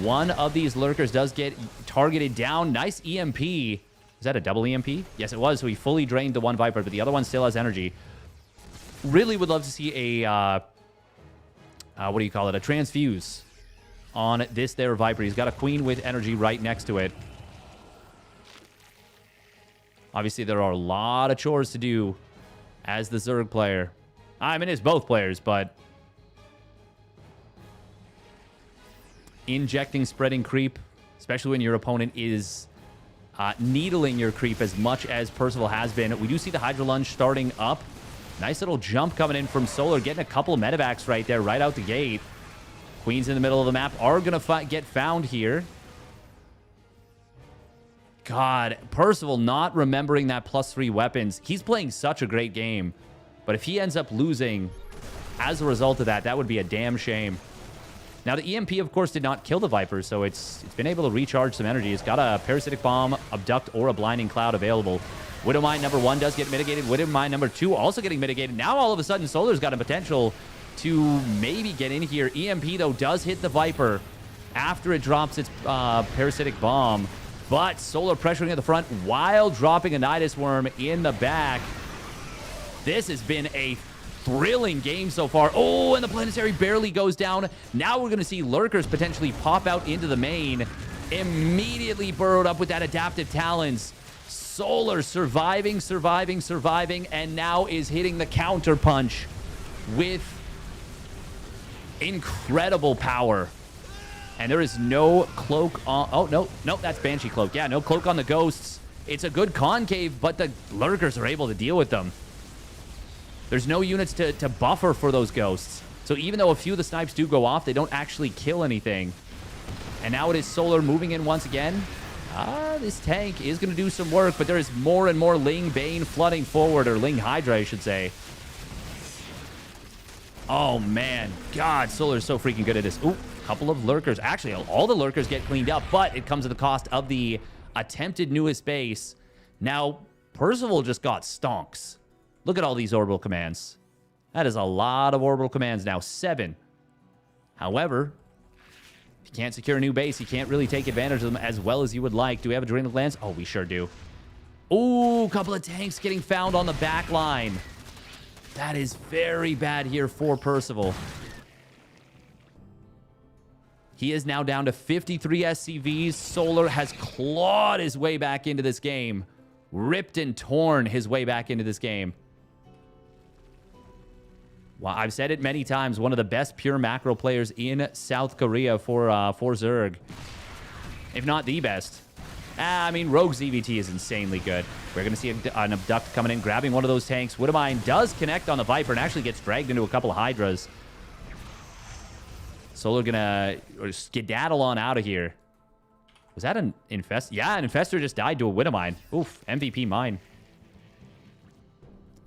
One of these Lurkers does get targeted down. Nice EMP. Is that a double EMP? Yes, it was. So he fully drained the one Viper, but the other one still has energy. Really would love to see a, what do you call it? A transfuse on this there Viper. He's got a Queen with energy right next to it. Obviously, there are a lot of chores to do as the Zerg player. I mean, it's both players, but injecting, spreading creep, especially when your opponent is needling your creep as much as Percival has been. We do see the Hydra Lunge starting up. Nice little jump coming in from Solar, getting a couple of medevacs right there, right out the gate. Queens in the middle of the map are going to get found here. God, Percival not remembering that +3 weapons. He's playing such a great game. But if he ends up losing as a result of that, that would be a damn shame. Now, the EMP, of course, did not kill the Viper, so it's been able to recharge some energy. It's got a Parasitic Bomb, Abduct, or a Blinding Cloud available. Widowmine number 1 does get mitigated. Widowmine number 2 also getting mitigated. Now, all of a sudden, Solar's got a potential to maybe get in here. EMP, though, does hit the Viper after it drops its Parasitic Bomb. But Solar pressuring at the front while dropping a Nidus Worm in the back. This has been a thrilling game so far. Oh, and the Planetary barely goes down. Now we're going to see Lurkers potentially pop out into the main. Immediately burrowed up with that Adaptive Talons. Solar surviving, and now is hitting the counter punch with incredible power. And there is no cloak on... Oh, no, that's Banshee Cloak. Yeah, no cloak on the ghosts. It's a good concave, but the lurkers are able to deal with them. There's no units to buffer for those ghosts. So even though a few of the snipes do go off, they don't actually kill anything. And now it is Solar moving in once again. This tank is going to do some work, but there is more and more Ling Bane flooding forward, or Ling Hydra, I should say. Oh, man. God, Solar is so freaking good at this. Ooh, a couple of lurkers. Actually, all the lurkers get cleaned up, but it comes at the cost of the attempted newest base. Now, Percival just got stonks. Look at all these orbital commands. That is a lot of orbital commands now. 7. However, if you can't secure a new base, you can't really take advantage of them as well as you would like. Do we have adrenal glands? Oh, we sure do. Ooh, a couple of tanks getting found on the back line. That is very bad here for Percival. He is now down to 53 SCVs. Solar has clawed his way back into this game. Ripped and torn his way back into this game. Well, I've said it many times. One of the best pure macro players in South Korea for Zerg. If not the best. I mean, Rogue ZvT is insanely good. We're going to see an Abduct coming in, grabbing one of those tanks. Widowmine does connect on the Viper and actually gets dragged into a couple of Hydras. Solar going to skedaddle on out of here. Was that an Infestor? Yeah, an Infestor just died to a Widowmine. Oof, MVP mine.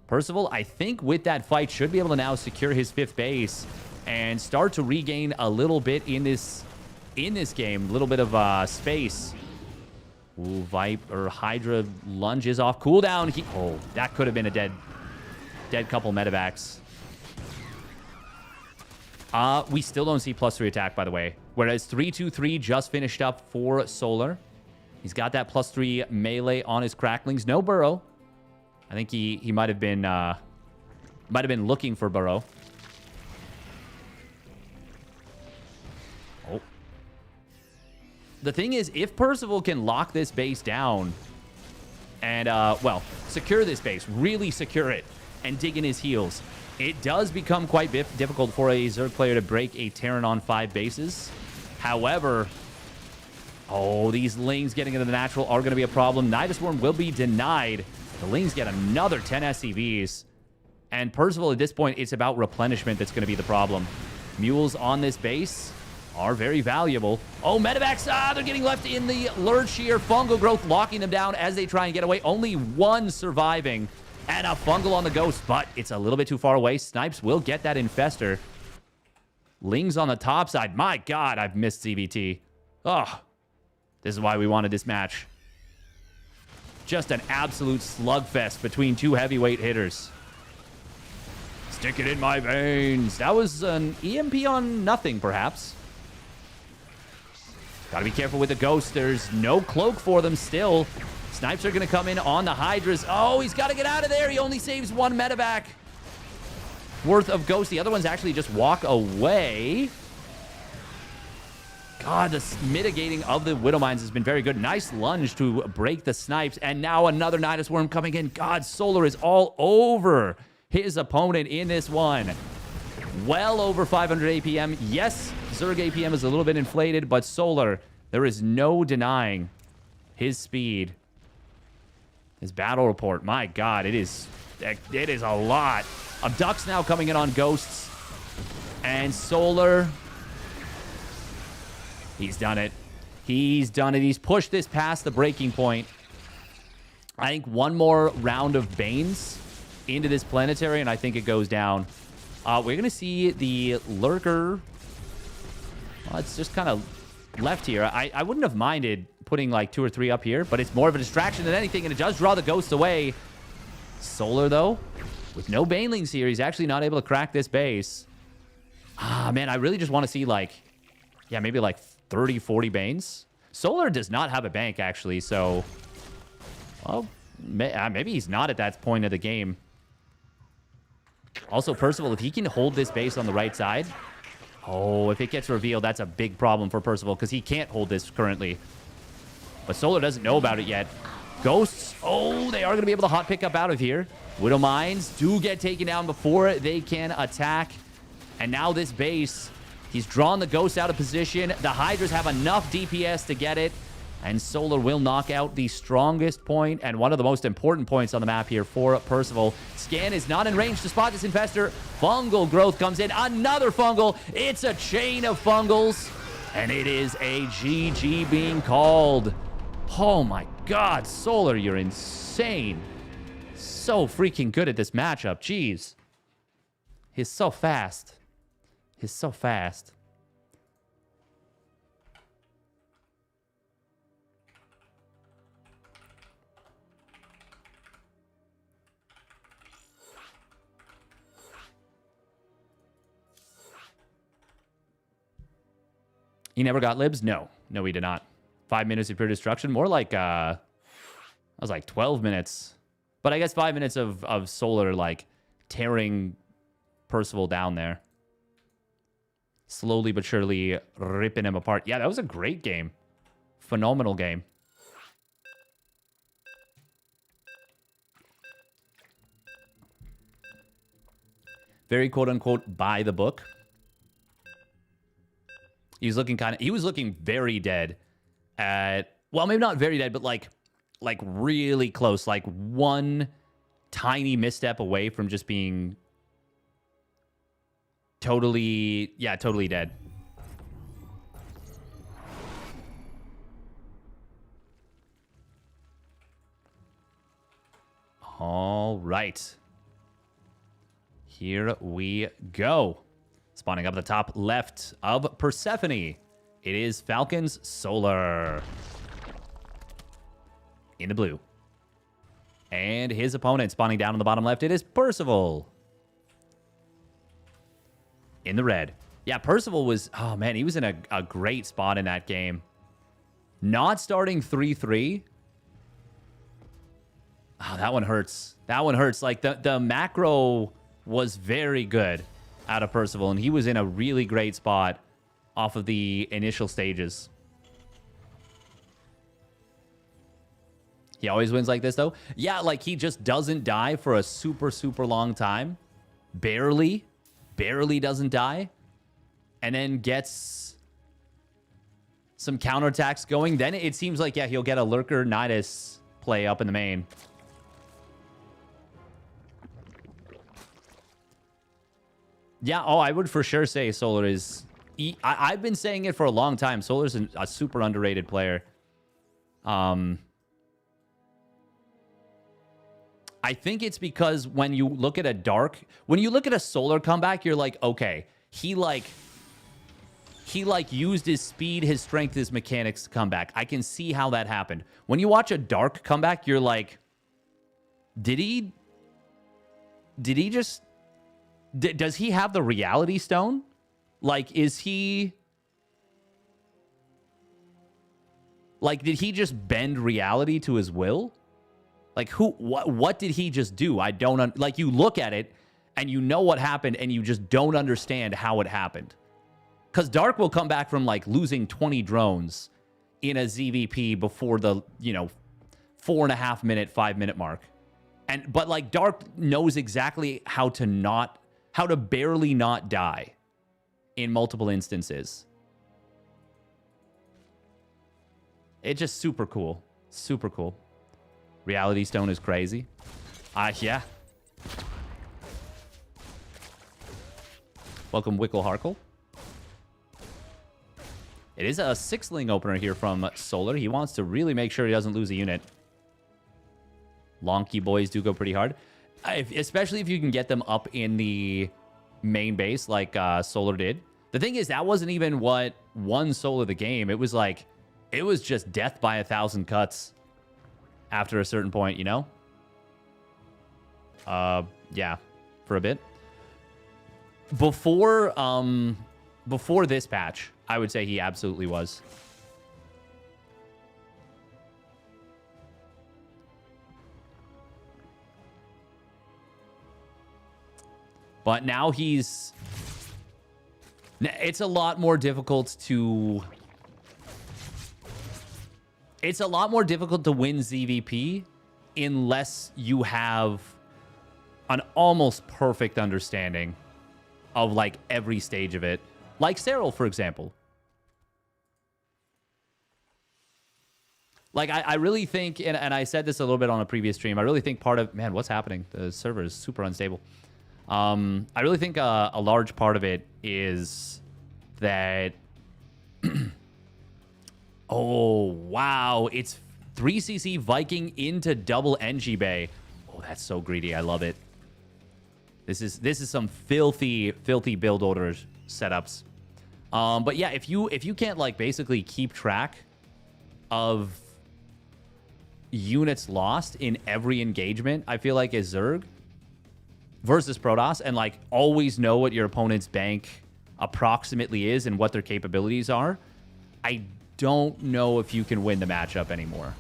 Percival, I think with that fight, should be able to now secure his 5th base and start to regain a little bit in this game. A little bit of space. Ooh, Viper, Hydra lunges off cooldown. Oh, that could have been a dead couple medevacs. We still don't see +3 attack, by the way. Whereas 3-2-3 just finished up for Solar. He's got that +3 melee on his cracklings. No burrow. I think he might have been looking for burrow. Oh. The thing is, if Percival can lock this base down and, well, secure this base, really secure it, and dig in his heals, it does become quite difficult for a Zerg player to break a Terran on 5 bases. However, oh, these Lings getting into the natural are going to be a problem. Nidus Worm will be denied. The Lings get another 10 SCVs. And Percival, at this point, it's about replenishment that's going to be the problem. Mules on this base are very valuable. Oh, medevacs, they're getting left in the lurch here. Fungal growth locking them down as they try and get away. Only one surviving. And a fungal on the ghost, but it's a little bit too far away. Snipes will get that Infestor. Lings on the top side. My God, I've missed ZvT. Oh, this is why we wanted this match. Just an absolute slugfest between two heavyweight hitters. Stick it in my veins. That was an EMP on nothing, perhaps. Gotta be careful with the ghost. There's no cloak for them still. Snipes are gonna come in on the Hydras. Oh, he's gotta get out of there. He only saves one medevac worth of ghost. The other ones actually just walk away. God, the mitigating of the Widowmines has been very good. Nice lunge to break the snipes. And now another Nidus Worm coming in. God, Solar is all over his opponent in this one. Well over 500 APM. Yes, Zerg APM is a little bit inflated, but Solar, there is no denying his speed. His battle report, my God, it is a lot. Abducts now coming in on ghosts. And Solar, he's done it. He's done it. He's pushed this past the breaking point. I think one more round of Banes into this planetary, and I think it goes down. We're going to see the Lurker. Well, it's just kind of left here. I wouldn't have minded putting like 2 or 3 up here, but it's more of a distraction than anything, and it does draw the ghosts away. Solar, though, with no Banelings here, he's actually not able to crack this base. Ah, man, I really just want to see like, yeah, maybe like 30, 40 Banes. Solar does not have a bank, actually, so... Well, maybe he's not at that point of the game. Also, Percival, if he can hold this base on the right side... Oh, if it gets revealed, that's a big problem for Percival, because he can't hold this currently. But Solar doesn't know about it yet. Ghosts, oh, they are going to be able to hot pick up out of here. Widowmines do get taken down before they can attack. And now this base... He's drawn the Ghost out of position. The Hydras have enough DPS to get it. And Solar will knock out the strongest point and one of the most important points on the map here for Percival. Scan is not in range to spot this Infestor. Fungal growth comes in. Another fungal. It's a chain of fungals. And it is a GG being called. Oh my god, Solar, you're insane. So freaking good at this matchup. Jeez. He's so fast. He's so fast. He never got libs? No. No, he did not. 5 minutes of pure destruction. More like, I was like 12 minutes. But I guess 5 minutes of Solar, like, tearing Percival down there. Slowly but surely ripping him apart. Yeah, that was a great game. Phenomenal game. Very quote-unquote by the book. He was looking very dead at, well, maybe not very dead, but like really close, like one tiny misstep away from just being totally dead. All right. Here we go. Spawning up at the top left of Persephone. It is Falcon's Solar. In the blue. And his opponent spawning down on the bottom left. It is Percival. In the red. Yeah, Percival was... Oh, man, he was in a great spot in that game. Not starting 3-3. Oh, that one hurts. That one hurts. Like, the macro was very good out of Percival, and he was in a really great spot off of the initial stages. He always wins like this, though. Yeah, like, he just doesn't die for a super, super long time. Barely doesn't die. And then gets some counterattacks going. Then it seems like, yeah, he'll get a Lurker Nidus play up in the main. Yeah, oh, I would for sure say Solar is... I've been saying it for a long time. Solar's a super underrated player. I think it's because when you look at a Solar comeback, you're like, okay, he used his speed, his strength, his mechanics to come back. I can see how that happened. When you watch a Dark comeback, you're like, did he just... Does he have the Reality Stone? Like, is he... Like, did he just bend reality to his will? Like, what did he just do? I don't... Like, you look at it, and you know what happened, and you just don't understand how it happened. Because Dark will come back from, like, losing 20 drones in a ZvP before the, 4.5 minute, 5 minute mark. But, like, Dark knows exactly how to barely not die in multiple instances. It's just super cool. Super cool. Reality Stone is crazy. Yeah. Welcome, Wickle Harkle. It is a 6-ling opener here from Solar. He wants to really make sure he doesn't lose a unit. Lonky boys do go pretty hard. Especially if you can get them up in the main base like Solar did. The thing is, that wasn't even what won Solar the game. It was like, it was just death by 1,000 cuts after a certain point, you know? Yeah, for a bit. Before this patch, I would say he absolutely was. But now it's a lot more difficult to... It's a lot more difficult to win ZvP unless you have an almost perfect understanding of, like, every stage of it. Like Serral, for example. Like, I really think, and I said this a little bit on a previous stream, I really think part of... Man, what's happening? The server is super unstable. I really think a large part of it is that... Oh, wow. It's 3cc Viking into double NG Bay. Oh, that's so greedy. I love it. This is some filthy build orders setups. But yeah, if you can't, like, basically keep track of units lost in every engagement, I feel like, as Zerg versus Protoss, and, like, always know what your opponent's bank approximately is and what their capabilities are, I don't know if you can win the matchup anymore.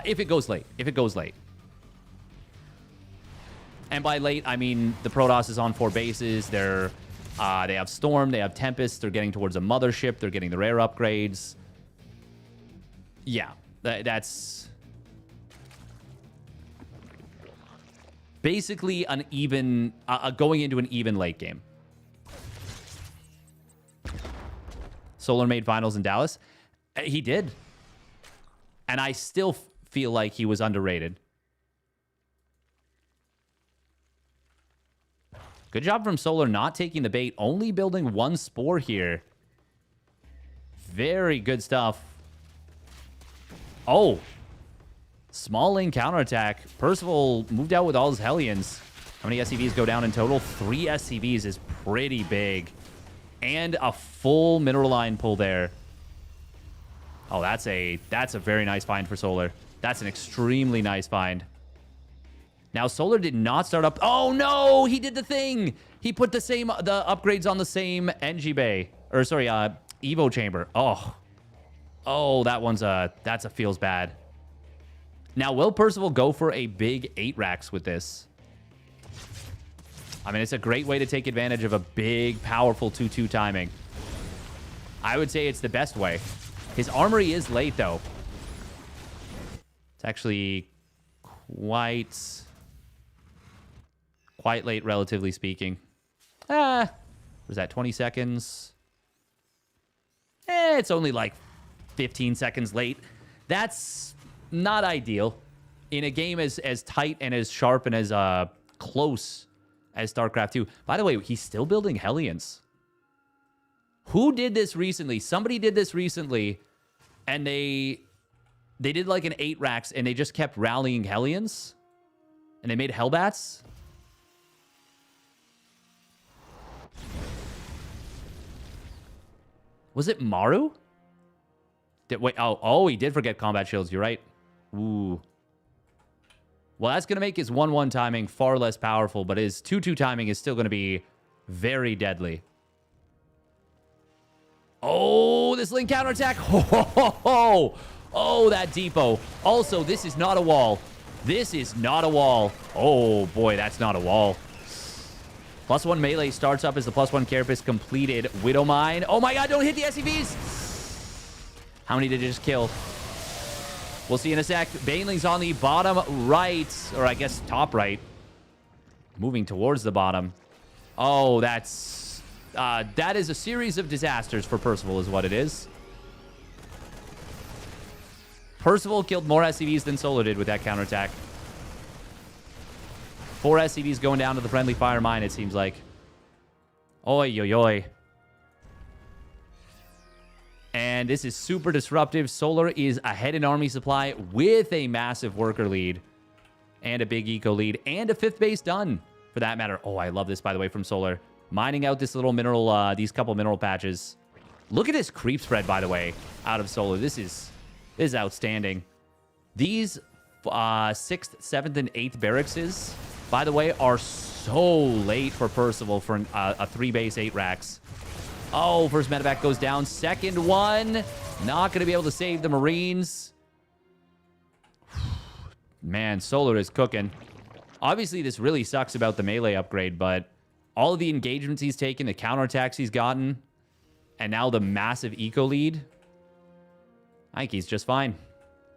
If it goes late. If it goes late. And by late, I mean the Protoss is on 4 bases. They have Storm, they have Tempest, they're getting towards a mothership, they're getting the rare upgrades. Yeah, that's basically an even, going into an even late game. Solar made finals in Dallas. He did. And I still feel like he was underrated. Good job from Solar not taking the bait, only building 1 spore here. Very good stuff. Oh. Small lane counterattack. Percival moved out with all his Hellions. How many SCVs go down in total? 3 SCVs is pretty big. And a full mineral line pull there. Oh, that's a very nice find for Solar. That's an extremely nice find. Now, Solar did not start up. Oh, no! He did the thing! He put the upgrades on the same NG Bay. Or, sorry, Evo chamber. Oh. Oh, that's a feels bad. Now, will Percival go for a big 8 racks with this? I mean, it's a great way to take advantage of a big, powerful 2-2 timing. I would say it's the best way. His armory is late, though. It's actually quite late, relatively speaking. Was that 20 seconds? It's only like 15 seconds late. That's not ideal. In a game as tight and as sharp and as close as StarCraft 2. By the way, he's still building Hellions. Who did this recently? Somebody did this recently, and they did like an 8 racks, and they just kept rallying Hellions, and they made Hellbats. Was it Maru? Oh, he did forget combat shields. You're right. Ooh. Well, that's going to make his 1-1 timing far less powerful, but his 2-2 timing is still going to be very deadly. Oh, this link counterattack. Oh, that depot. Also, this is not a wall. This is not a wall. Oh, boy, that's not a wall. +1 melee starts up as the +1 carapace completed. Widow Mine. Oh, my God, don't hit the SCVs. How many did it just kill? We'll see in a sec. Baneling's on the bottom right, or I guess top right. Moving towards the bottom. Oh, that is a series of disasters for Percival is what it is. Percival killed more SCVs than Solar did with that counterattack. 4 SCVs going down to the friendly fire mine, it seems like. Oi, oi, oi. And this is super disruptive. Solar is ahead in army supply with a massive worker lead and a big eco lead and a 5th base done, for that matter. Oh, I love this, by the way, from Solar. Mining out this little mineral, these couple mineral patches. Look at this creep spread, by the way, out of Solar. This is outstanding. These 6th, 7th, and 8th barracks, by the way, are so late for Percival for a 3-base 8 racks. Oh, first medevac goes down. Second one, not going to be able to save the Marines. Man, Solar is cooking. Obviously, this really sucks about the melee upgrade, but all of the engagements he's taken, the counterattacks he's gotten, and now the massive eco lead, I think he's just fine.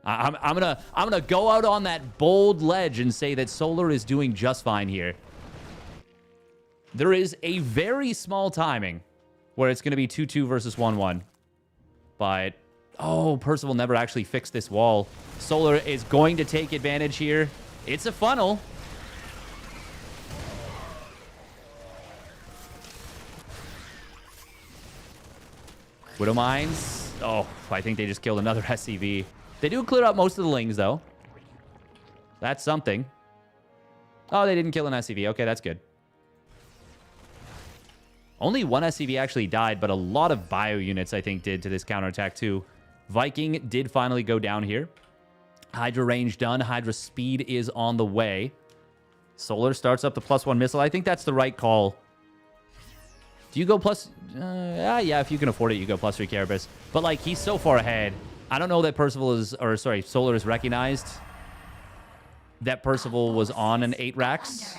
I'm gonna go out on that bold ledge and say that Solar is doing just fine here. There is a very small timing where it's going to be 2-2 versus 1-1. But, oh, Percival never actually fixed this wall. Solar is going to take advantage here. It's a funnel. Widow Mines. Oh, I think they just killed another SCV. They do clear up most of the lings, though. That's something. Oh, they didn't kill an SCV. Okay, that's good. Only one SCV actually died, but a lot of bio units, I think, did to this counterattack, too. Viking did finally go down here. Hydra range done. Hydra speed is on the way. Solar starts up the +1 missile. I think that's the right call. Do you go plus... yeah, if you can afford it, you go +3 Carapace. But, like, he's so far ahead. I don't know that Percival is... Or, sorry, Solar is recognized that Percival was on an 8 racks.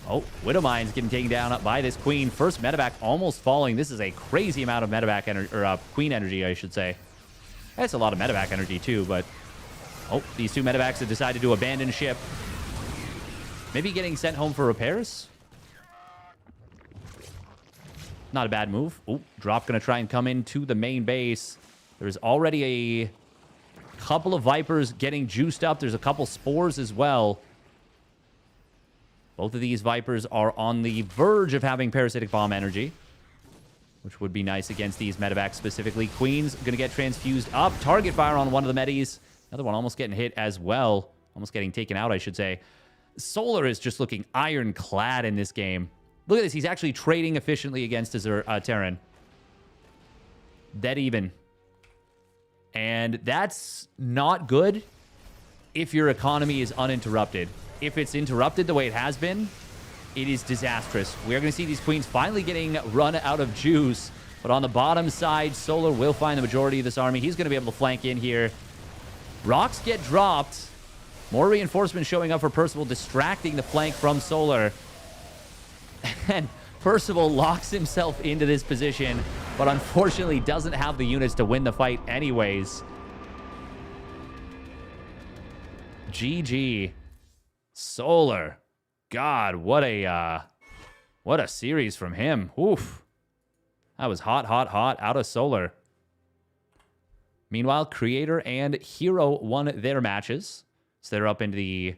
Oh, Widow Mine's getting taken down by this Queen. First medevac almost falling. This is a crazy amount of medevac energy... Or, Queen energy, I should say. That's a lot of medevac energy, too, but... Oh, these 2 medevacs have decided to abandon ship. Maybe getting sent home for repairs? Not a bad move. Oh, drop going to try and come into the main base. There's already a couple of Vipers getting juiced up. There's a couple Spores as well. Both of these Vipers are on the verge of having Parasitic Bomb energy, which would be nice against these medevacs specifically. Queen's going to get transfused up. Target fire on one of the medis. Another one almost getting hit as well. Almost getting taken out, I should say. Solar is just looking ironclad in this game. Look at this. He's actually trading efficiently against his Terran. Dead even. And that's not good if your economy is uninterrupted. If it's interrupted the way it has been, it is disastrous. We're going to see these Queens finally getting run out of juice. But on the bottom side, Solar will find the majority of this army. He's going to be able to flank in here. Rocks get dropped. More reinforcements showing up for Percival, distracting the flank from Solar. And Percival locks himself into this position, but unfortunately doesn't have the units to win the fight anyways. GG. Solar. God, what a series from him. Oof. That was hot, hot, hot out of Solar. Meanwhile, Creator and Hero won their matches. So they're up into the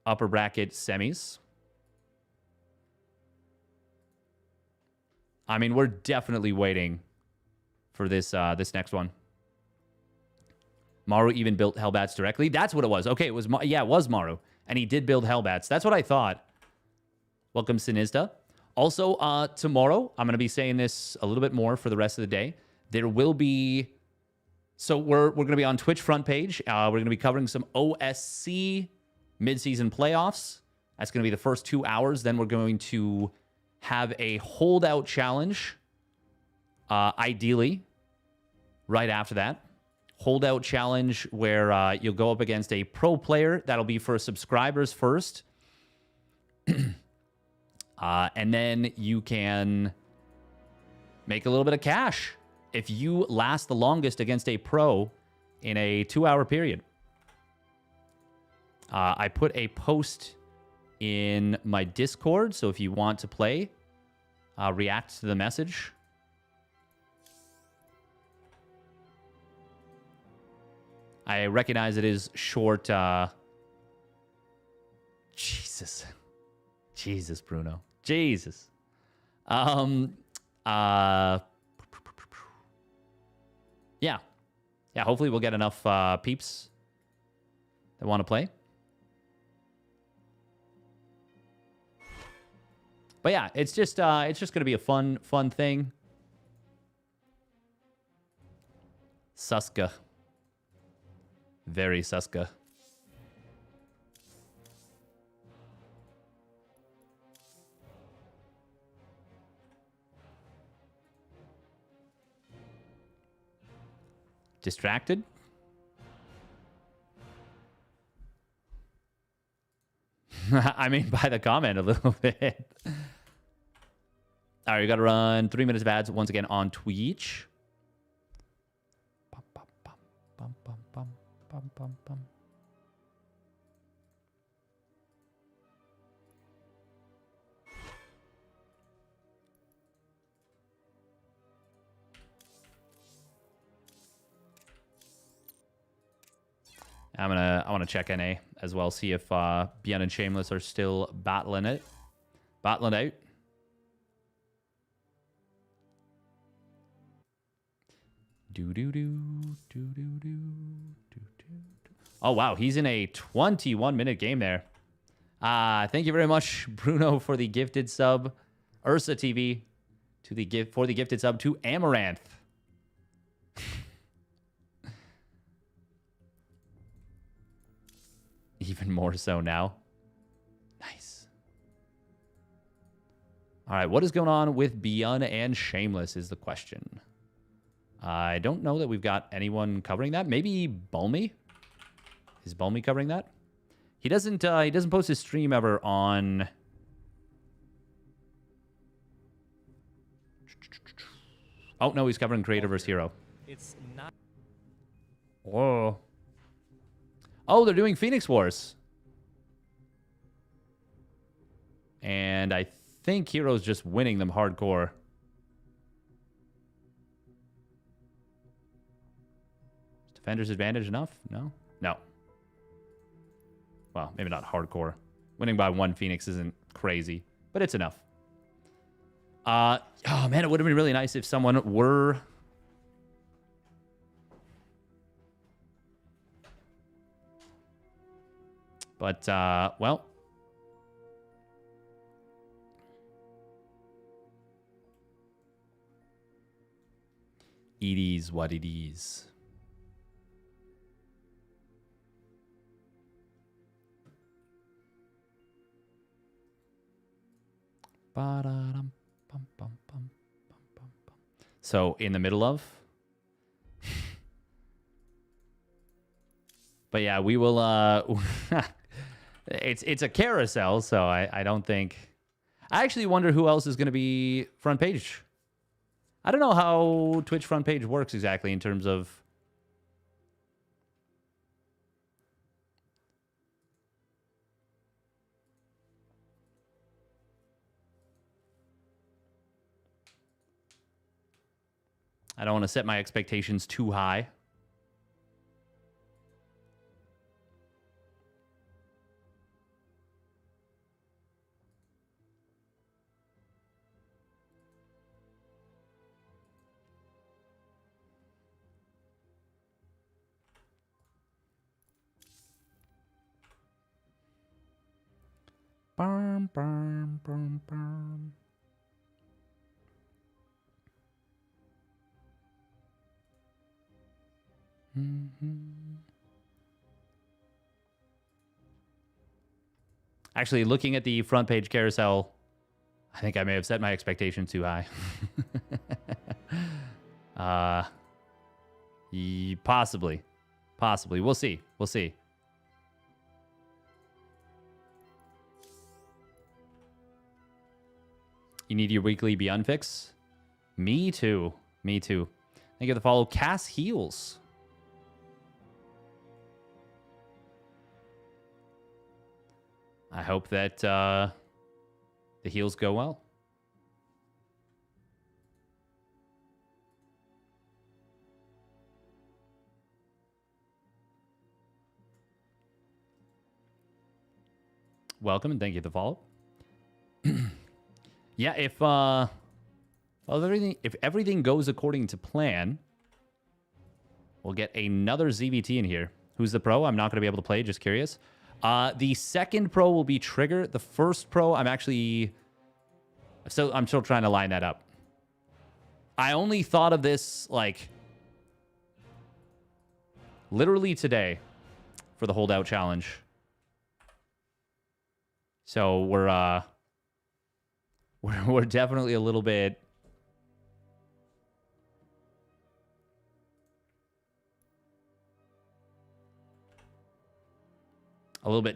upper bracket semis. I mean, we're definitely waiting for this this next one. Maru even built Hellbats directly. That's what it was. Okay, it was it was Maru, and he did build Hellbats. That's what I thought. Welcome, Sinista. Also, tomorrow I'm going to be saying this a little bit more for the rest of the day. There will be. So we're going to be on Twitch front page. We're going to be covering some OSC midseason playoffs. That's going to be the first 2 hours. Then we're going to have a holdout challenge, ideally, right after that. Holdout challenge where you'll go up against a pro player. That'll be for subscribers first. And then you can make a little bit of cash if you last the longest against a pro in a 2-hour period. I put a post in my Discord, so if you want to play, react to the message. I recognize it is short. Jesus, Bruno. Jesus. Yeah. Hopefully we'll get enough peeps that want to play. But yeah, it's just going to be a fun thing. Suska. Very Suska. Distracted? I mean, by the comment a little bit. All right, we got to run 3 minutes of ads once again on Twitch. I want to check NA as well, see if Bien and Shameless are still battling out. Oh wow, he's in a 21-minute game there. Thank you very much, Bruno, for the gifted sub. Ursa TV for the gifted sub to Amaranth. Even more so now. Nice. All right, what is going on with Beyond and Shameless is the question. I don't know that we've got anyone covering that. Maybe Balmy? Is Balmy covering that? He doesn't post his stream ever on... Oh, no, he's covering Creator vs. Hero. It's not... Whoa. Oh, they're doing Phoenix Wars. And I think Hero's just winning them hardcore. Is Defender's advantage enough? No? No. Well, maybe not hardcore. Winning by 1 Phoenix isn't crazy, but it's enough. Oh, man, it would have been really nice if someone were... But, well... It is what it is. So, in the middle of... But yeah, we will... It's a carousel, so I don't think... I actually wonder who else is going to be front page. I don't know how Twitch front page works exactly in terms of... I don't want to set my expectations too high. Bum, bum, bum, bum. Actually, looking at the front page carousel, I think I may have set my expectations too high. Possibly. We'll see. You need your weekly Beyond fix? Me too. Thank you for the follow. Cass Heals. I hope that the heals go well. Welcome and thank you for the follow. Yeah, if everything goes according to plan, we'll get another ZvT in here. Who's the pro? I'm not going to be able to play. Just curious. The second pro will be Trigger. The first pro, I'm still trying to line that up. I only thought of this like literally today for the holdout challenge. So we're definitely a little bit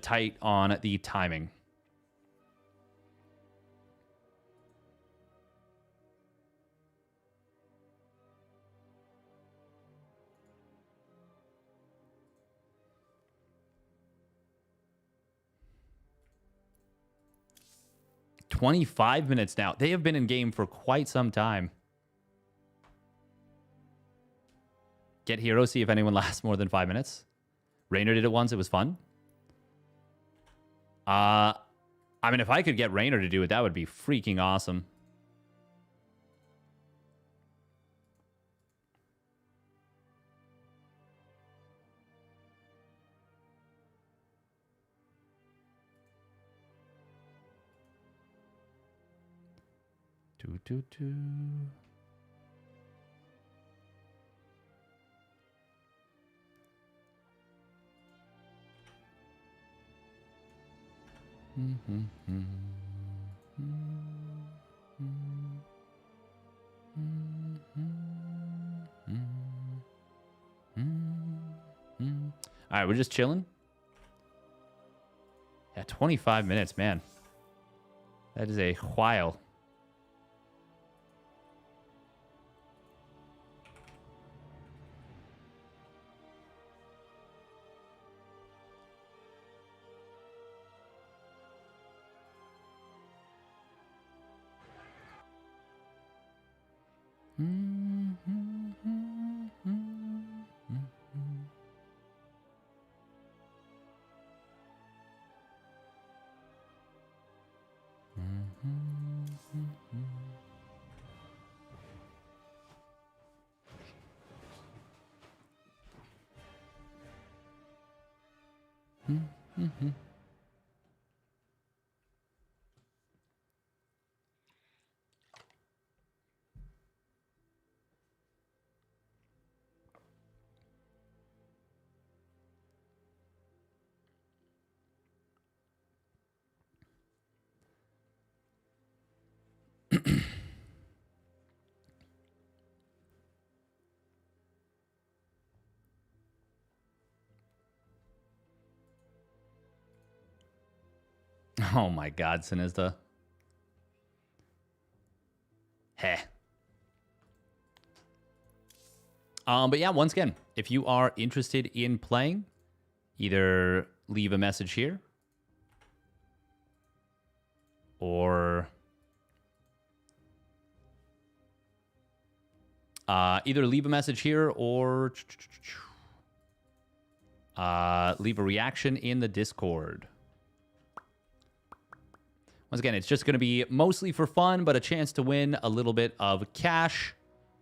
tight on the timing. "25 minutes now." They have been in game for quite some time. Get hero, see if anyone lasts more than 5 minutes. Raynor did it once. It was fun. I mean, if I could get Raynor to do it, that would be freaking awesome. Do. All right, we're just chilling. Yeah, 25 minutes, man. That is a while. Oh my God, Sinista. Heh. But yeah, once again, if you are interested in playing, either leave a message here or either leave a message here or leave a reaction in the Discord. Once again, it's just going to be mostly for fun, but a chance to win a little bit of cash.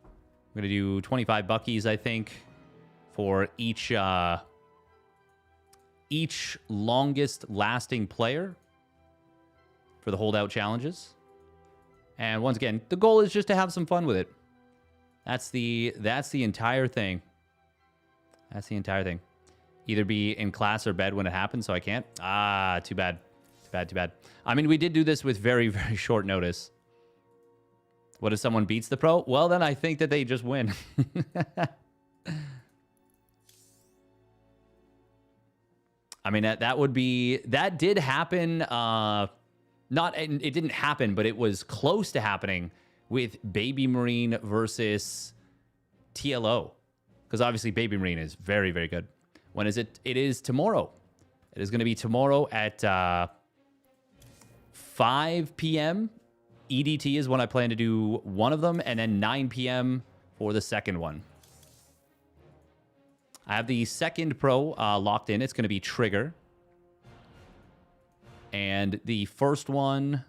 I'm going to do 25 buckies, I think, for each longest lasting player for the holdout challenges. And once again, the goal is just to have some fun with it. That's the entire thing. That's the entire thing. Either be in class or bed when it happens, so I can't. Ah, too bad. Too bad. I mean, we did do this with very, very short notice. What if someone beats the pro? Well, then I think that they just win. I mean, that did happen. It didn't happen, but it was close to happening with Baby Marine versus TLO. Because obviously Baby Marine is very, very good. When is it? It is tomorrow. It is going to be tomorrow at 5 p.m. EDT is when I plan to do one of them, and then 9 p.m. for the second one. I have the second pro locked in. It's going to be Trigger. And the first one,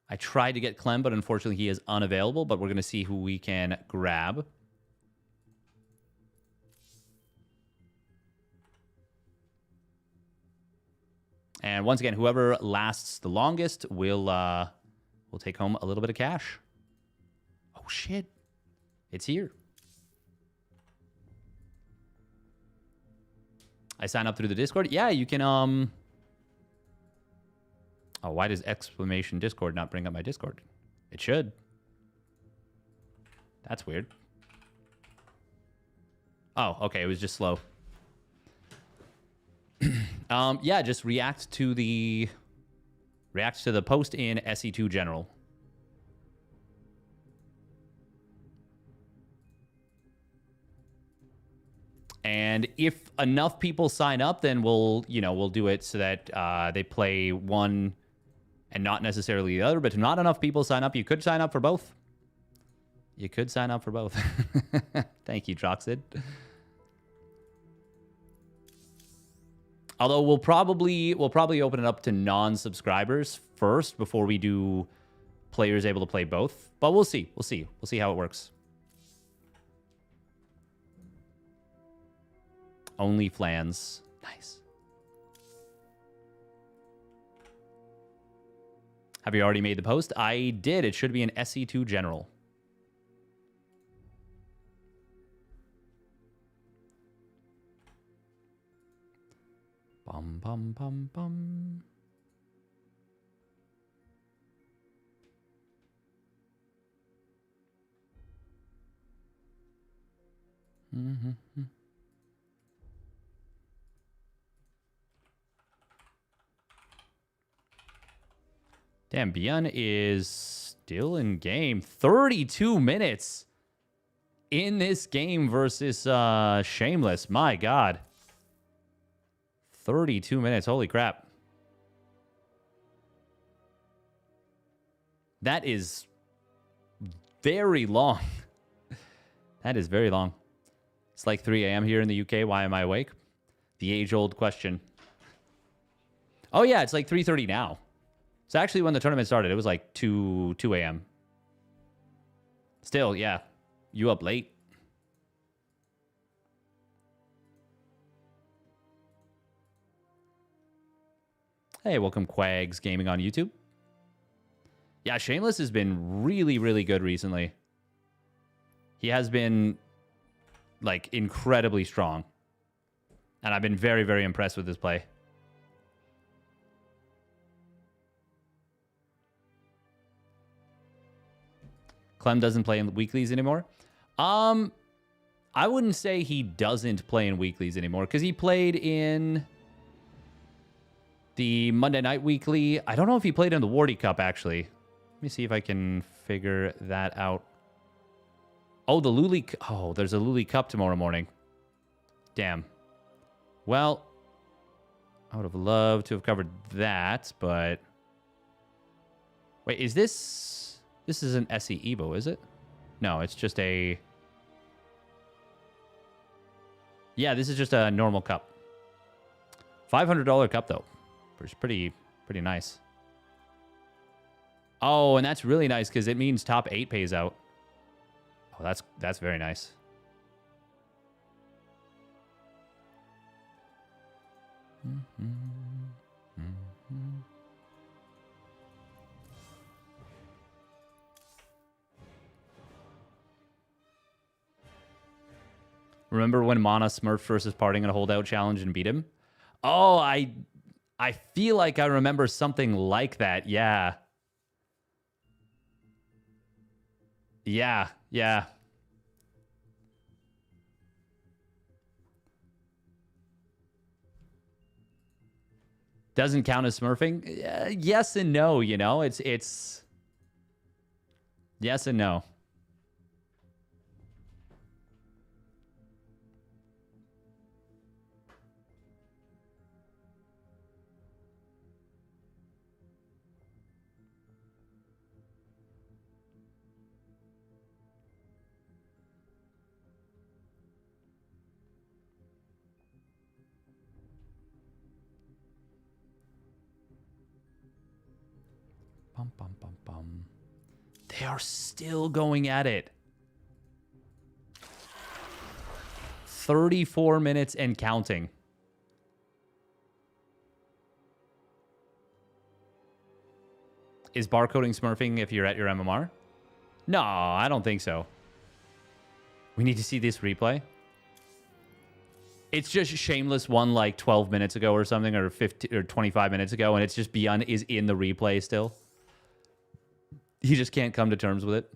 I tried to get Clem, but unfortunately he is unavailable, but we're going to see who we can grab. And once again, whoever lasts the longest will take home a little bit of cash. Oh, shit. It's here. I sign up through the Discord. Yeah, you can... Oh, why does exclamation Discord not bring up my Discord? It should. That's weird. Oh, okay. It was just slow. Yeah, just react to the post in SE2 General. And if enough people sign up, then we'll do it so that they play one and not necessarily the other. But if not enough people sign up, you could sign up for both. You could sign up for both. Thank you, Droxid. Although we'll probably open it up to non-subscribers first before we do players able to play both. But we'll see. We'll see. We'll see how it works. Only flans. Nice. Have you already made the post? I did. It should be an SE2 General. Bum, bum, bum, bum. Mm-hmm. Damn, Bian is still in game. 32 minutes in this game versus Shameless. My God. 32 minutes. Holy crap. That is very long. That is very long. It's like 3 a.m. here in the UK. Why am I awake? The age-old question. Oh, yeah, it's like 3:30 now. So actually, when the tournament started, it was like 2 a.m. Still, yeah. You up late. Hey, welcome Quags Gaming on YouTube. Yeah, Shameless has been really, really good recently. He has been, like, incredibly strong. And I've been very, very impressed with his play. Clem doesn't play in weeklies anymore. I wouldn't say he doesn't play in weeklies anymore, because he played in the Monday Night Weekly. I don't know if he played in the Wardy Cup, actually. Let me see if I can figure that out. Oh, the Luli... Oh, there's a Luli Cup tomorrow morning. Damn. Well, I would have loved to have covered that, but... Wait, is this... This is an SE Evo, is it? No, it's just a... Yeah, this is just a normal cup. $500 cup, though. Which is pretty nice. Oh, and that's really nice because it means top 8 pays out. Oh, that's very nice. Remember when Mana smurfed versus Parting in a holdout challenge and beat him? Oh, I feel like I remember something like that. Yeah. Yeah. Doesn't count as smurfing? Yes and no, you know? It's yes and no. Bum, bum, bum. They are still going at it. 34 minutes and counting. Is barcoding smurfing if you're at your MMR? No, I don't think so. We need to see this replay. It's just Shameless won like 12 minutes ago or something, or 50 or 25 minutes ago, and it's just Beyond is in the replay still. He just can't come to terms with it.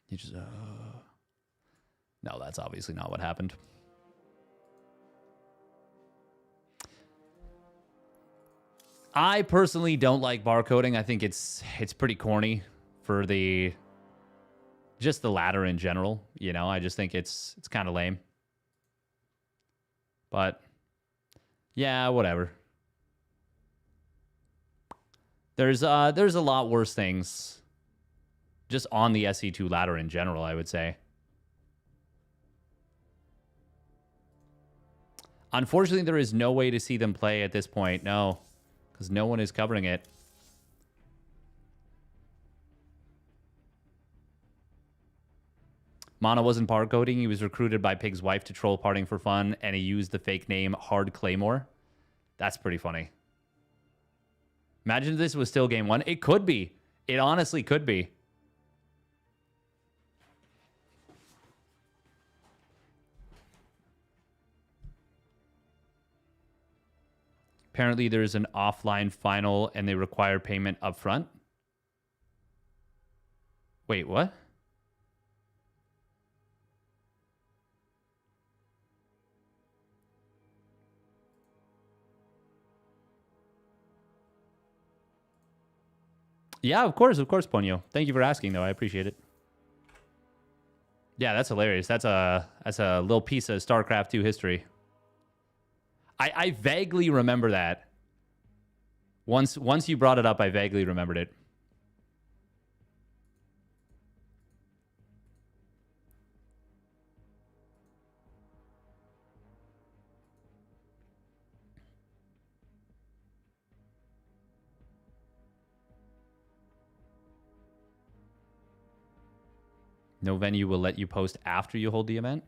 He just... No, that's obviously not what happened. I personally don't like barcoding. I think it's pretty corny for the... Just the ladder in general, you know? I just think it's kind of lame. But, yeah, whatever. There's a lot worse things just on the SE2 ladder in general, I would say. Unfortunately, there is no way to see them play at this point. No, because no one is covering it. Mana wasn't barcoding. He was recruited by Pig's wife to troll partying for fun, and he used the fake name Hard Claymore. That's pretty funny. Imagine if this was still game one. It could be. It honestly could be. Apparently, there's an offline final, and they require payment up front. Wait, what? Yeah, of course, Ponyo. Thank you for asking, though. I appreciate it. Yeah, that's hilarious. That's a little piece of StarCraft 2 history. I vaguely remember that. Once you brought it up, I vaguely remembered it. No venue will let you post after you hold the event.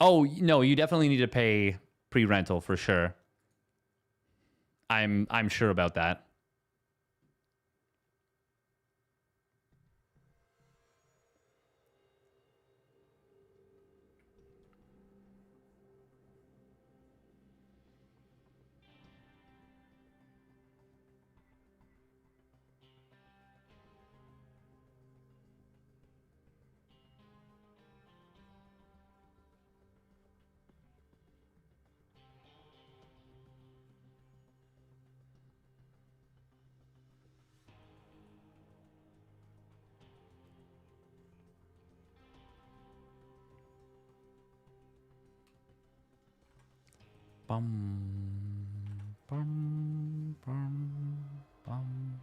Oh, no, you definitely need to pay pre-rental for sure. I'm sure about that. Bum, bum, bum, bum.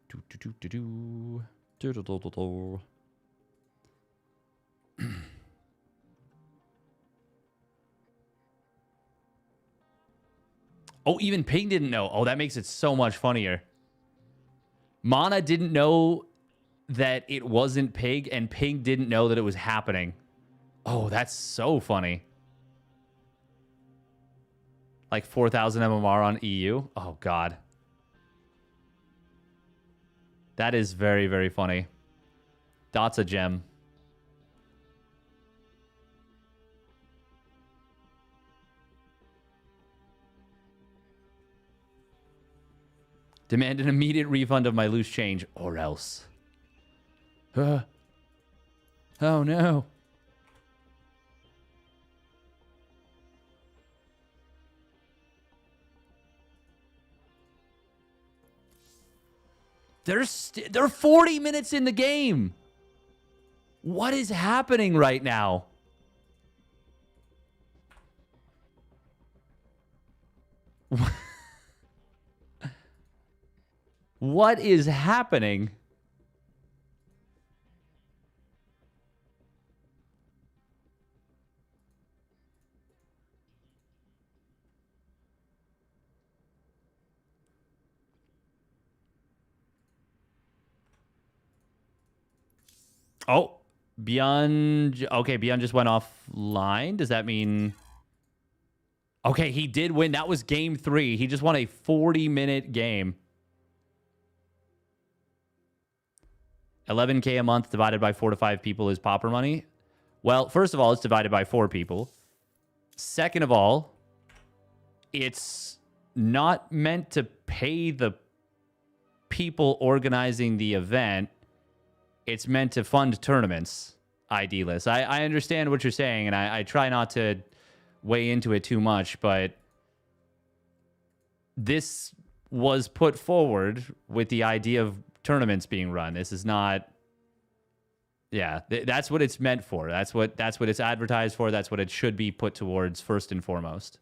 Do, do, do, do, do. Do, do, do, do, do. Oh, even Pig didn't know. Oh, that makes it so much funnier. Mana didn't know that it wasn't Pig, and Pig didn't know that it was happening. Oh, that's so funny. Like 4,000 MMR on EU? Oh, God. That is very, very funny. Dot's a gem. Demand an immediate refund of my loose change, or else. Oh, no. They're 40 minutes in the game. What is happening right now? What is happening? Oh, Beyond. Okay, Beyond just went offline. Does that mean... Okay, he did win. That was game 3. He just won a 40-minute game. 11K a month divided by 4 to 5 people is pauper money. Well, first of all, it's divided by 4 people. Second of all, it's not meant to pay the people organizing the event. It's meant to fund tournaments, ID-less. I understand what you're saying, and I try not to weigh into it too much, but this was put forward with the idea of tournaments being run. This is not. Yeah, that's what it's meant for. That's what it's advertised for. That's what it should be put towards first and foremost.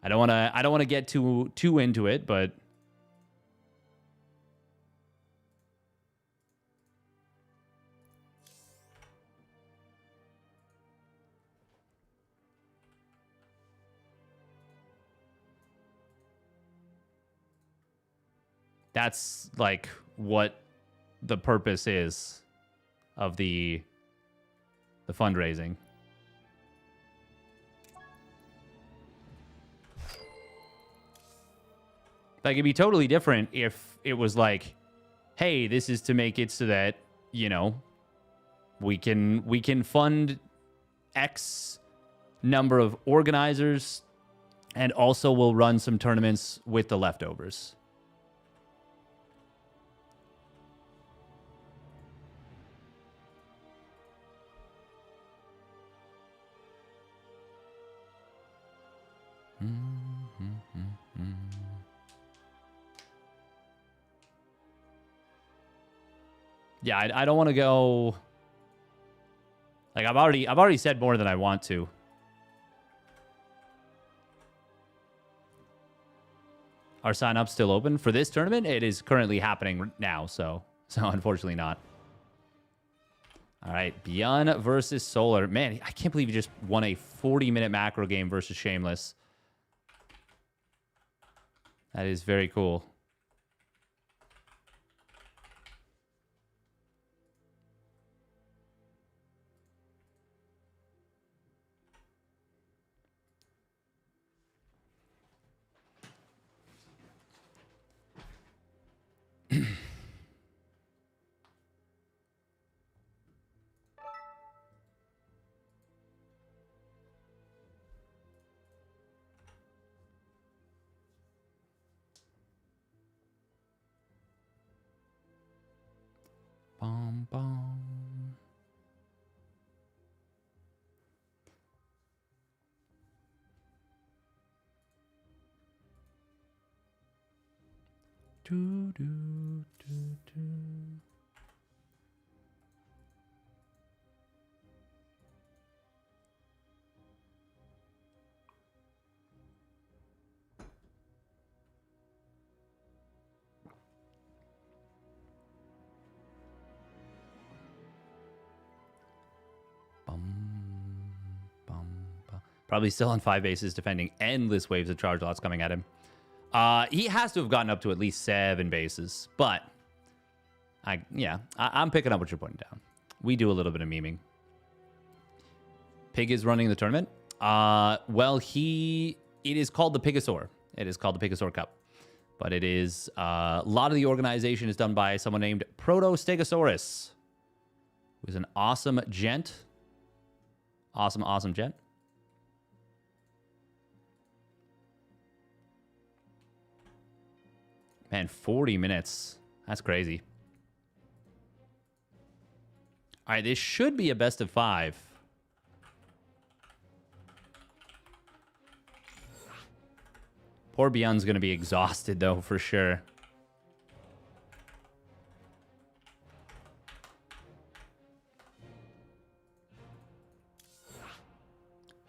I don't want to get too into it, but that's like what the purpose is of the fundraising. Like, it'd be totally different if it was like, hey, this is to make it so that, you know, we can fund X number of organizers and also we'll run some tournaments with the leftovers. Yeah, I don't want to go. Like, I've already said more than I want to. Are sign-ups still open for this tournament? It is currently happening now, so unfortunately not. All right, Beyond versus Solar. Man, I can't believe he just won a 40-minute macro game versus Shameless. That is very cool. Bum, bum. Do, do, do, do. Probably still on 5 bases, defending endless waves of charge lots coming at him. He has to have gotten up to at least 7 bases, but I'm picking up what you're putting down. We do a little bit of memeing. Pig is running the tournament. Well, it is called the PiGosaur. It is called the PiGosaur Cup, but it is a lot of the organization is done by someone named Proto-Stegosaurus, who's an awesome gent. Awesome gent. Man, 40 minutes. That's crazy. All right, this should be a best of 5. Poor Beyond's going to be exhausted, though, for sure.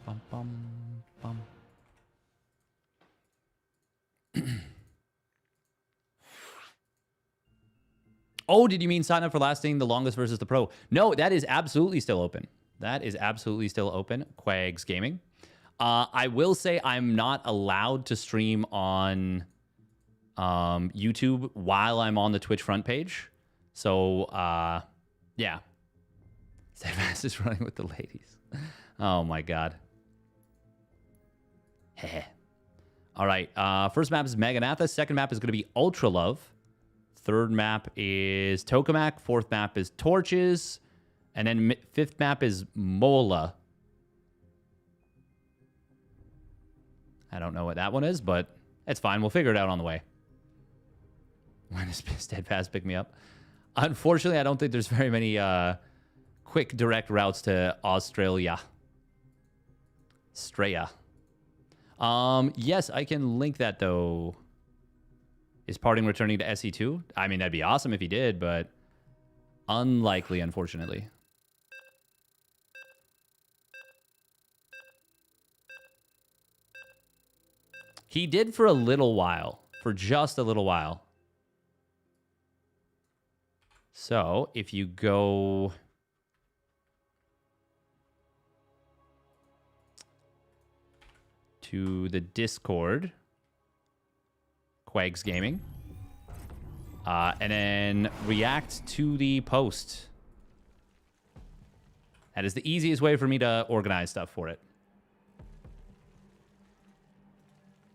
Bum, bum, bum. Oh, did you mean sign up for lasting the longest versus the pro? No, that is absolutely still open. That is absolutely still open. Quags Gaming. I will say I'm not allowed to stream on YouTube while I'm on the Twitch front page. So, yeah. Steadfast is running with the ladies. Oh, my God. Heh. All right. First map is Meganatha. Second map is going to be Ultra Love. Third map is Tokamak. Fourth map is Torches. And then fifth map is Mola. I don't know what that one is, but it's fine. We'll figure it out on the way. When does Steadfast pick me up? Unfortunately, I don't think there's very many quick, direct routes to Australia. Straya. Yes, I can link that, though. Is Parting returning to SE2? I mean, that'd be awesome if he did, but unlikely, unfortunately. He did for a little while. For just a little while. So, if you go... to the Discord... Quags Gaming. And then react to the post. That is the easiest way for me to organize stuff for it.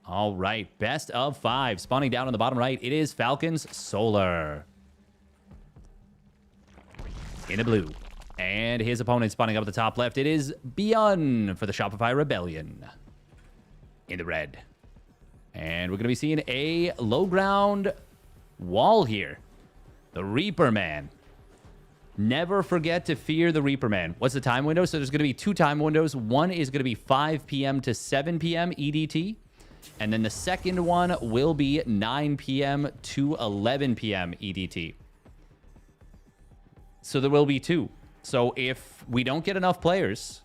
All right, best of 5. Spawning down on the bottom right, it is Falcons Solar. In the blue. And his opponent spawning up at the top left, it is Beyond for the Shopify Rebellion. In the red. And we're going to be seeing a low ground wall here. The Reaper Man. Never forget to fear the Reaper Man. What's the time window? So there's going to be 2 time windows. One is going to be 5 p.m. to 7 p.m. EDT. And then the second one will be 9 p.m. to 11 p.m. EDT. So there will be 2. So if we don't get enough players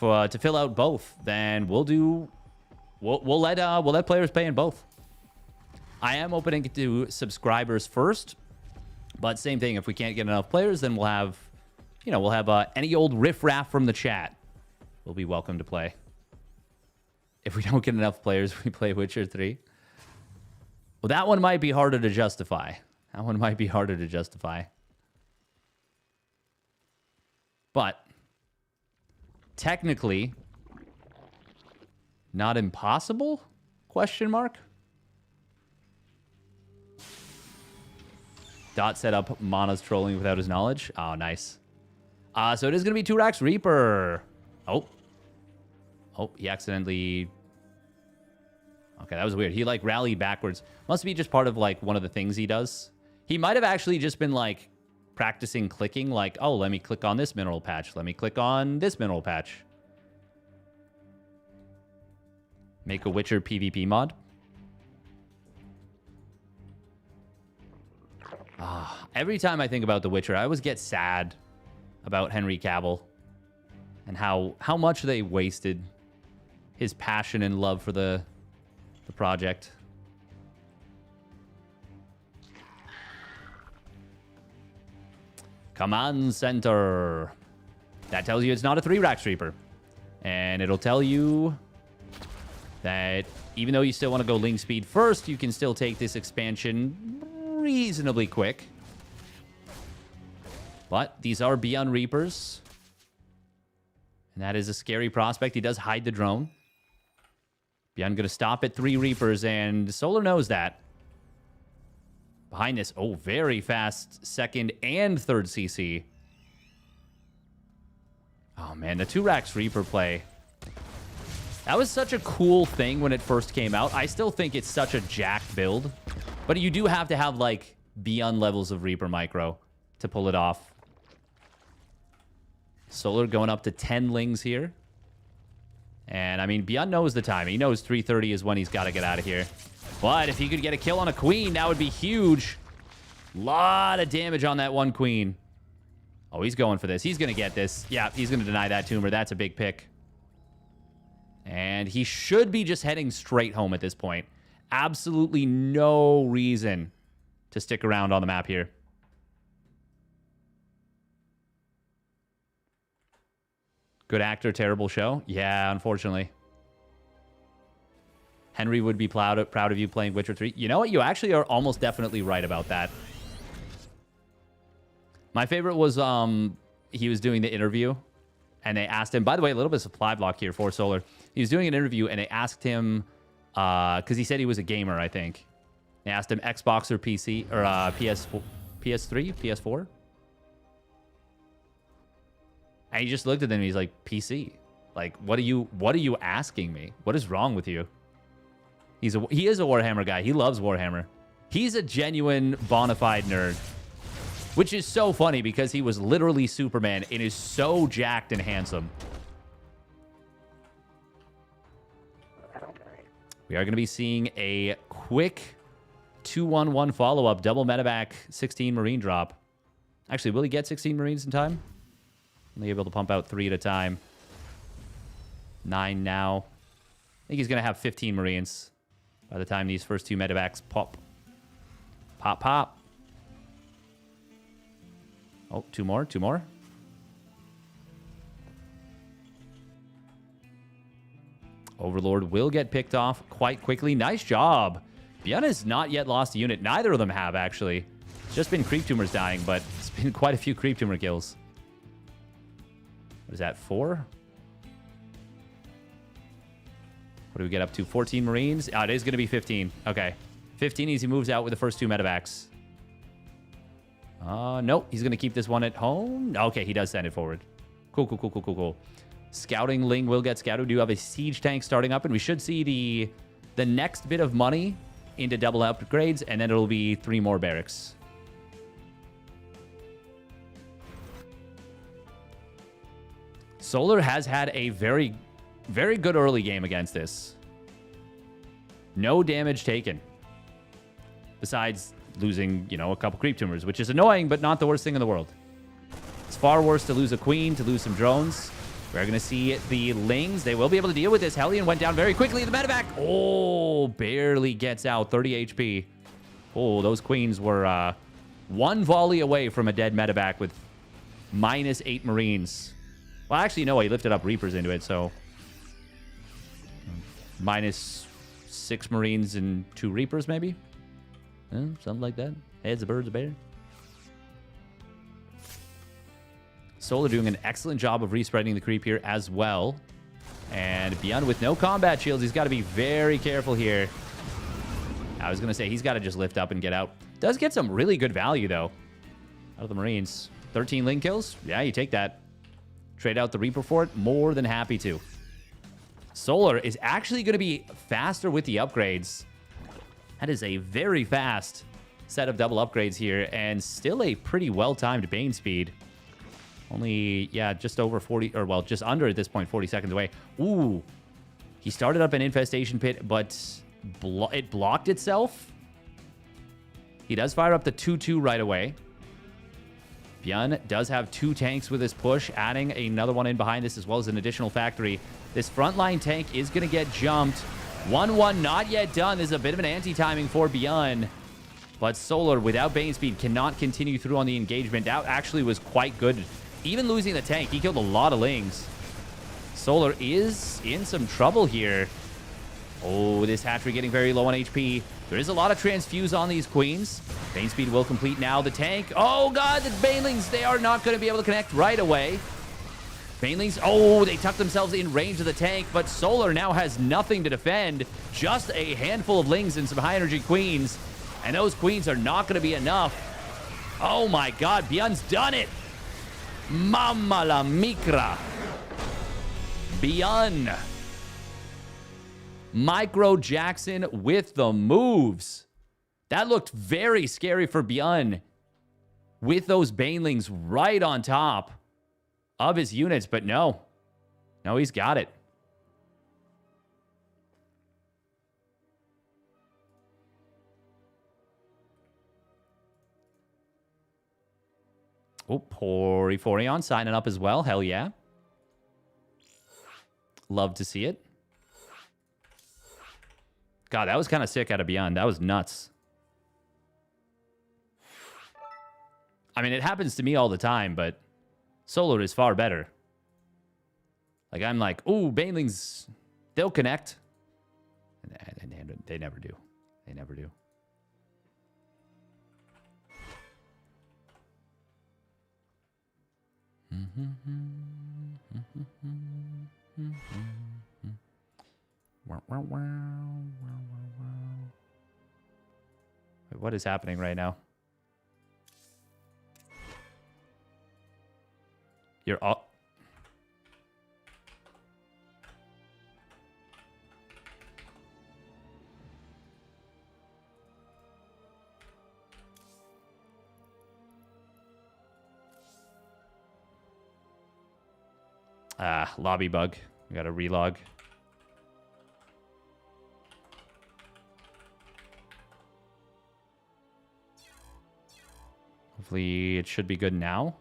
to fill out both, then we'll let players pay in both. I am opening to subscribers first, but same thing. If we can't get enough players, then we'll have any old riffraff from the chat will be welcome to play. If we don't get enough players, we play Witcher 3. Well, that one might be harder to justify. But technically, not impossible? Question mark. Dot set up Mana's trolling without his knowledge. Oh, nice. So it is going to be 2 racks Reaper. Oh, he accidentally... Okay, that was weird. He, like, rallied backwards. Must be just part of, like, one of the things he does. He might have actually just been, like, practicing clicking. Like, oh, let me click on this mineral patch. Let me click on this mineral patch. Make a Witcher PvP mod. Every time I think about The Witcher, I always get sad about Henry Cavill and how much they wasted his passion and love for the project. Command Center. That tells you it's not a 3-rack Reaper. And it'll tell you that even though you still want to go Ling Speed first, you can still take this expansion reasonably quick. But these are Beyond Reapers. And that is a scary prospect. He does hide the drone. Beyond going to stop at 3 Reapers, and Solar knows that. Behind this, oh, very fast 2nd and 3rd CC. Oh, man, the 2 racks Reaper play. That was such a cool thing when it first came out. I still think it's such a jacked build. But you do have to have, like, Beyond levels of Reaper Micro to pull it off. Solar going up to 10 Lings here. And, I mean, Beyond knows the time. He knows 3:30 is when he's got to get out of here. But if he could get a kill on a Queen, that would be huge. Lot of damage on that one Queen. Oh, he's going for this. He's going to get this. Yeah, he's going to deny that tumor. That's a big pick. And he should be just heading straight home at this point. Absolutely no reason to stick around on the map here. Good actor, terrible show? Yeah, unfortunately. Henry would be proud of you playing Witcher 3. You know what? You actually are almost definitely right about that. My favorite was he was doing the interview, and they asked him, by the way, a little bit of supply block here for Solar. He was doing an interview, and they asked him, because he said he was a gamer, I think. They asked him Xbox or PC, or PS3, PS4. And he just looked at them and he's like, PC. Like, what are you asking me? What is wrong with you? He is a Warhammer guy. He loves Warhammer. He's a genuine bona fide nerd. Which is so funny because he was literally Superman and is so jacked and handsome. We are going to be seeing a quick 2-1-1 follow-up. Double medevac, 16 Marine drop. Actually, will he get 16 Marines in time? Only able to pump out 3 at a time. 9 now. I think he's going to have 15 Marines by the time these first 2 medevacs pop. Pop, pop. Oh, 2 more, 2 more. Overlord will get picked off quite quickly. Nice job. Bian has not yet lost a unit. Neither of them have, actually. It's just been creep tumors dying, but it's been quite a few creep tumor kills. What is that, 4? What do we get up to? 14 Marines? Oh, it is going to be 15. Okay. 15 as he moves out with the first 2 medevacs. Nope. He's going to keep this one at home. Okay, he does send it forward. Cool, cool, cool, cool, cool, cool. Scouting Ling will get scouted. We do have a siege tank starting up, and we should see the next bit of money into double upgrades, and then it'll be 3 more barracks. Solar has had a very, very good early game against this. No damage taken. Besides losing, you know, a couple creep tumors, which is annoying, but not the worst thing in the world. It's far worse to lose a queen, to lose some drones. We're going to see the Lings. They will be able to deal with this. Hellion went down very quickly. The medevac, oh, barely gets out. 30 HP. Oh, those queens were 1 volley away from a dead medevac with minus 8 Marines. Well, actually, no, he lifted up Reapers into it, so minus 6 Marines and 2 Reapers, maybe? Something like that. Heads of birds, a bear. Solar doing an excellent job of respreading the creep here as well. And Bian with no combat shields. He's got to be very careful here. I was going to say, he's got to just lift up and get out. Does get some really good value, though, out of the Marines. 13 Ling kills? Yeah, you take that. Trade out the Reaper for it? More than happy to. Solar is actually going to be faster with the upgrades. That is a very fast set of double upgrades here, and still a pretty well-timed Bane speed. Only, yeah, just over 40, or well, just under at this point, 40 seconds away. Ooh. He started up an infestation pit, but it blocked itself. He does fire up the 2-2 right away. Bian does have 2 tanks with his push, adding another one in behind this as well as an additional factory. This frontline tank is going to get jumped. 1-1 not yet done. This is a bit of an anti-timing for Bian. But Solar, without Bane speed, cannot continue through on the engagement. That actually was quite good. Even losing the tank, he killed a lot of Lings. Solar is in some trouble here. Oh, this hatchery getting very low on HP. There is a lot of transfuse on these queens. Bane speed will complete now. The tank. Oh, God, the Banelings, they are not going to be able to connect right away. Banelings, oh, they tuck themselves in range of the tank, but Solar now has nothing to defend. Just a handful of Lings and some high-energy queens. And those queens are not going to be enough. Oh, my God, Bian's done it. Mama la micra. Bian. Micro Jackson with the moves. That looked very scary for Bian with those Banelings right on top of his units, but no. No, he's got it. Oh, Forion signing up as well. Hell yeah. Love to see it. God, that was kind of sick out of Beyond. That was nuts. I mean, it happens to me all the time, but Solar is far better. Like, I'm like, ooh, Banelings, they'll connect. And they never do. They never do. Wait, what is happening right now? You're all... lobby bug. We got to relog. Hopefully it should be good now.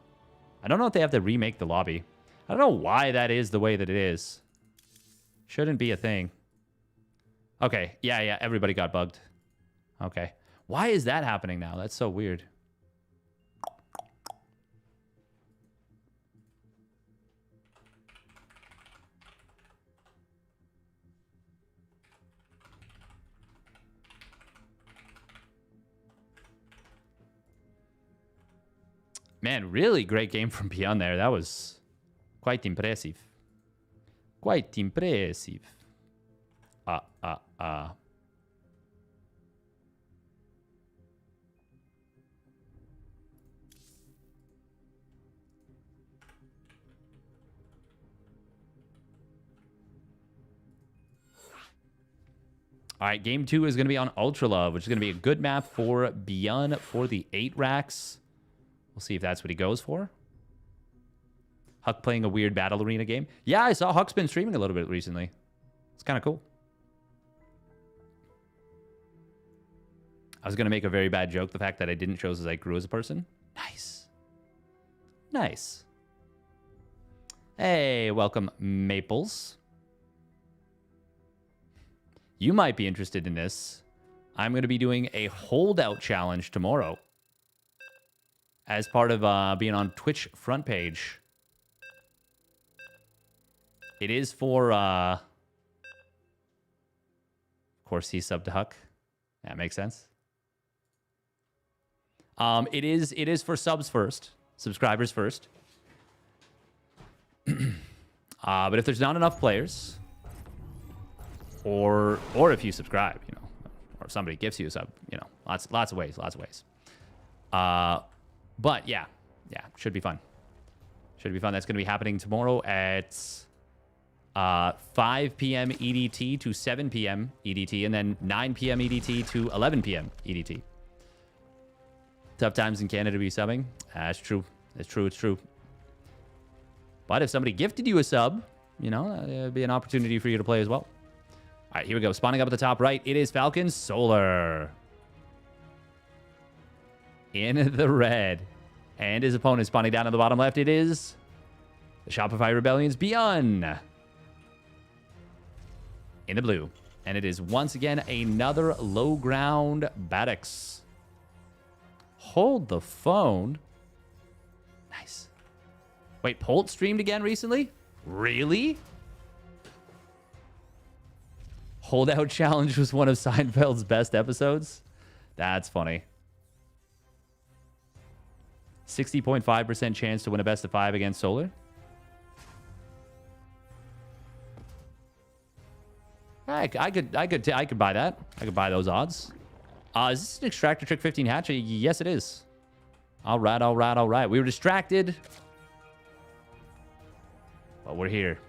I don't know if they have to remake the lobby. I don't know why that is the way that it is. Shouldn't be a thing. Okay. Yeah. Everybody got bugged. Okay. Why is that happening now? That's so weird. Man, really great game from Beyond there. That was quite impressive. Quite impressive. All right, game 2 is going to be on Ultra Love, which is going to be a good map for Beyond for the 8 racks. We'll see if that's what he goes for. Huck playing a weird battle arena game. Yeah, I saw Huck's been streaming a little bit recently. It's kind of cool. I was going to make a very bad joke, the fact that I didn't show as I grew as a person. Nice. Nice. Hey, welcome, Maples. You might be interested in this. I'm going to be doing a holdout challenge tomorrow as part of being on Twitch front page. It is for, of course, he's subbed to Huck. That makes sense. It is for subs first, subscribers first. But if there's not enough players, or if you subscribe, you know, or somebody gives you a sub, you know, lots of ways. But yeah, should be fun. Should be fun. That's going to be happening tomorrow at 5 p.m. EDT to 7 p.m. EDT, and then 9 p.m. EDT to 11 p.m. EDT. Tough times in Canada to be subbing. That's true. It's true. But if somebody gifted you a sub, you know, it'd be an opportunity for you to play as well. All right, here we go. Spawning up at the top right, it is Falcon Solar. In the red. And his opponent spawning down at the bottom left, it is the Shopify Rebellion's Beyond. In the blue. And it is once again another low ground Battix. Hold the phone. Nice. Wait, Polt streamed again recently? Really? Holdout Challenge was one of Seinfeld's best episodes? That's funny. 60.5% chance to win a best of 5 against Solar. I could buy that. I could buy those odds. Is this an Extractor Trick 15 hatch? Yes, it is. All right. We were distracted, but we're here.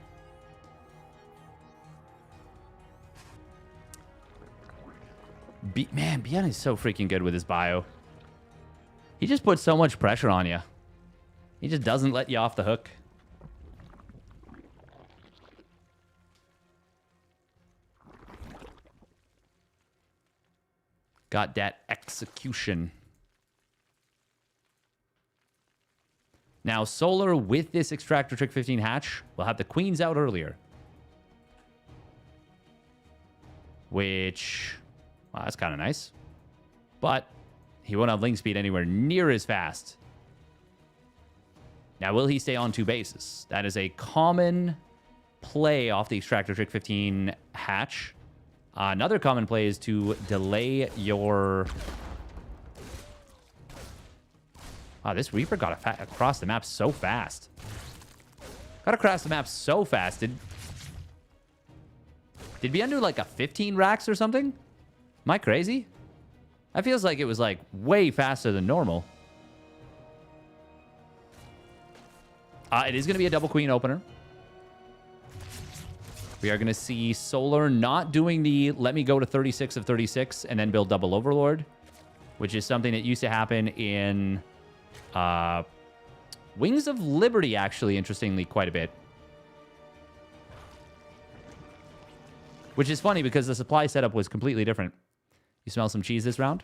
Man, Beyond is so freaking good with his bio. He just puts so much pressure on you. He just doesn't let you off the hook. Got that execution. Now, Solar with this Extractor Trick 15 hatch will have the queens out earlier. Which, well, that's kind of nice. But he won't have link speed anywhere near as fast. Now, will he stay on 2 bases? That is a common play off the Extractor Trick 15 hatch. Another common play is to delay your... Wow, this Reaper got across the map so fast. Got across the map so fast. Did Beyond do like a 15 racks or something? Am I crazy? That feels like it was like way faster than normal. It is going to be a double queen opener. We are going to see Solar not doing the let me go to 36 of 36 and then build double Overlord, which is something that used to happen in Wings of Liberty, actually, interestingly, quite a bit. Which is funny because the supply setup was completely different. You smell some cheese this round?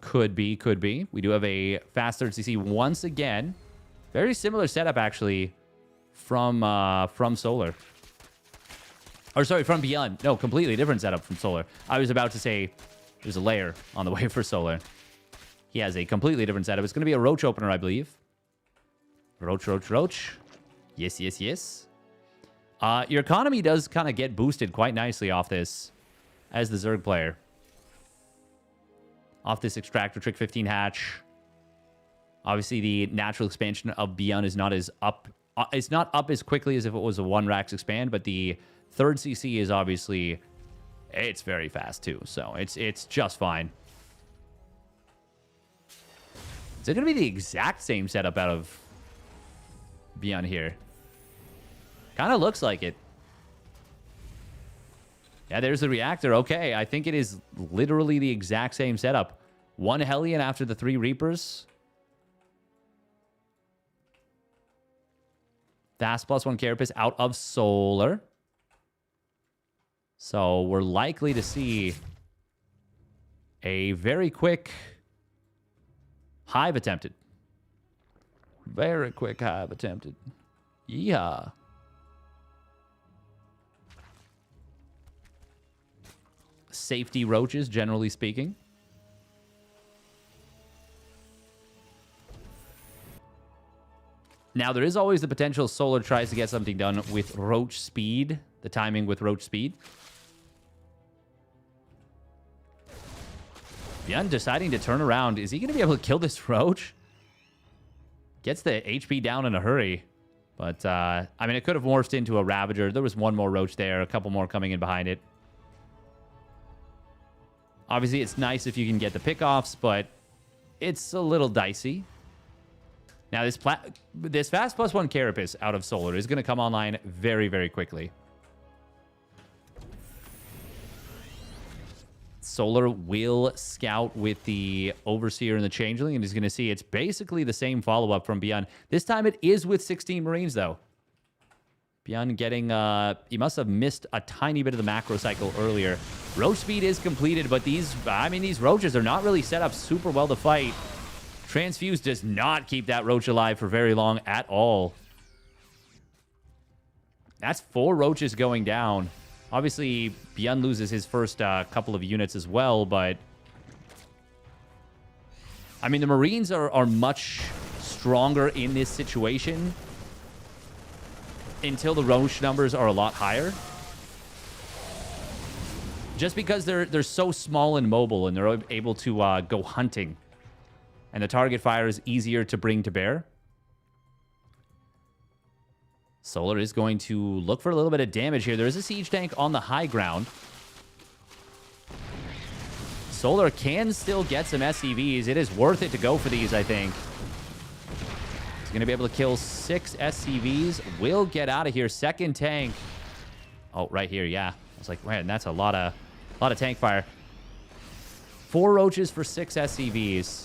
Could be, could be. We do have a fast third CC once again. Very similar setup, actually, from Solar. Or, sorry, from Beyond. No, completely different setup from Solar. I was about to say there's a layer on the way for Solar. He has a completely different setup. It's going to be a Roach opener, I believe. Roach, Roach, Roach. Yes, yes, yes. Your economy does kind of get boosted quite nicely off this as the Zerg player. Off this Extractor Trick 15 hatch. Obviously, the natural expansion of Beyond is not as up. It's not up as quickly as if it was a 1 Rax expand, but the third CC is obviously, it's very fast too. So it's just fine. Is it going to be the exact same setup out of Beyond here? Kind of looks like it. Yeah, there's the reactor. Okay, I think it is literally the exact same setup. 1 Hellion after the 3 Reapers. Fast +1 Carapace out of Solar. So we're likely to see a very quick Hive attempted. Very quick Hive attempted. Yeah. Safety roaches, generally speaking. Now, there is always the potential Solar tries to get something done with Roach speed. The timing with Roach speed. Beyond deciding to turn around. Is he going to be able to kill this Roach? Gets the HP down in a hurry. But, I mean, it could have morphed into a Ravager. There was 1 more Roach there. A couple more coming in behind it. Obviously, it's nice if you can get the pickoffs, but it's a little dicey. Now, this fast +1 Carapace out of Solar is going to come online very, very quickly. Solar will scout with the Overseer and the Changeling, and he's going to see it's basically the same follow-up from Beyond. This time it is with 16 Marines, though. Beyond getting, he must have missed a tiny bit of the macro cycle earlier. Roach speed is completed, but these Roaches are not really set up super well to fight. Transfuse does not keep that Roach alive for very long at all. That's 4 Roaches going down. Obviously, Beyond loses his first couple of units as well, but I mean, the Marines are much stronger in this situation until the Roach numbers are a lot higher. Just because they're so small and mobile and they're able to go hunting. And the target fire is easier to bring to bear. Solar is going to look for a little bit of damage here. There is a siege tank on the high ground. Solar can still get some SCVs. It is worth it to go for these, I think. He's going to be able to kill 6 SCVs. Will get out of here. Second tank. Oh, right here, yeah. I was like, man, that's a lot of tank fire. 4 Roaches for 6 SCVs.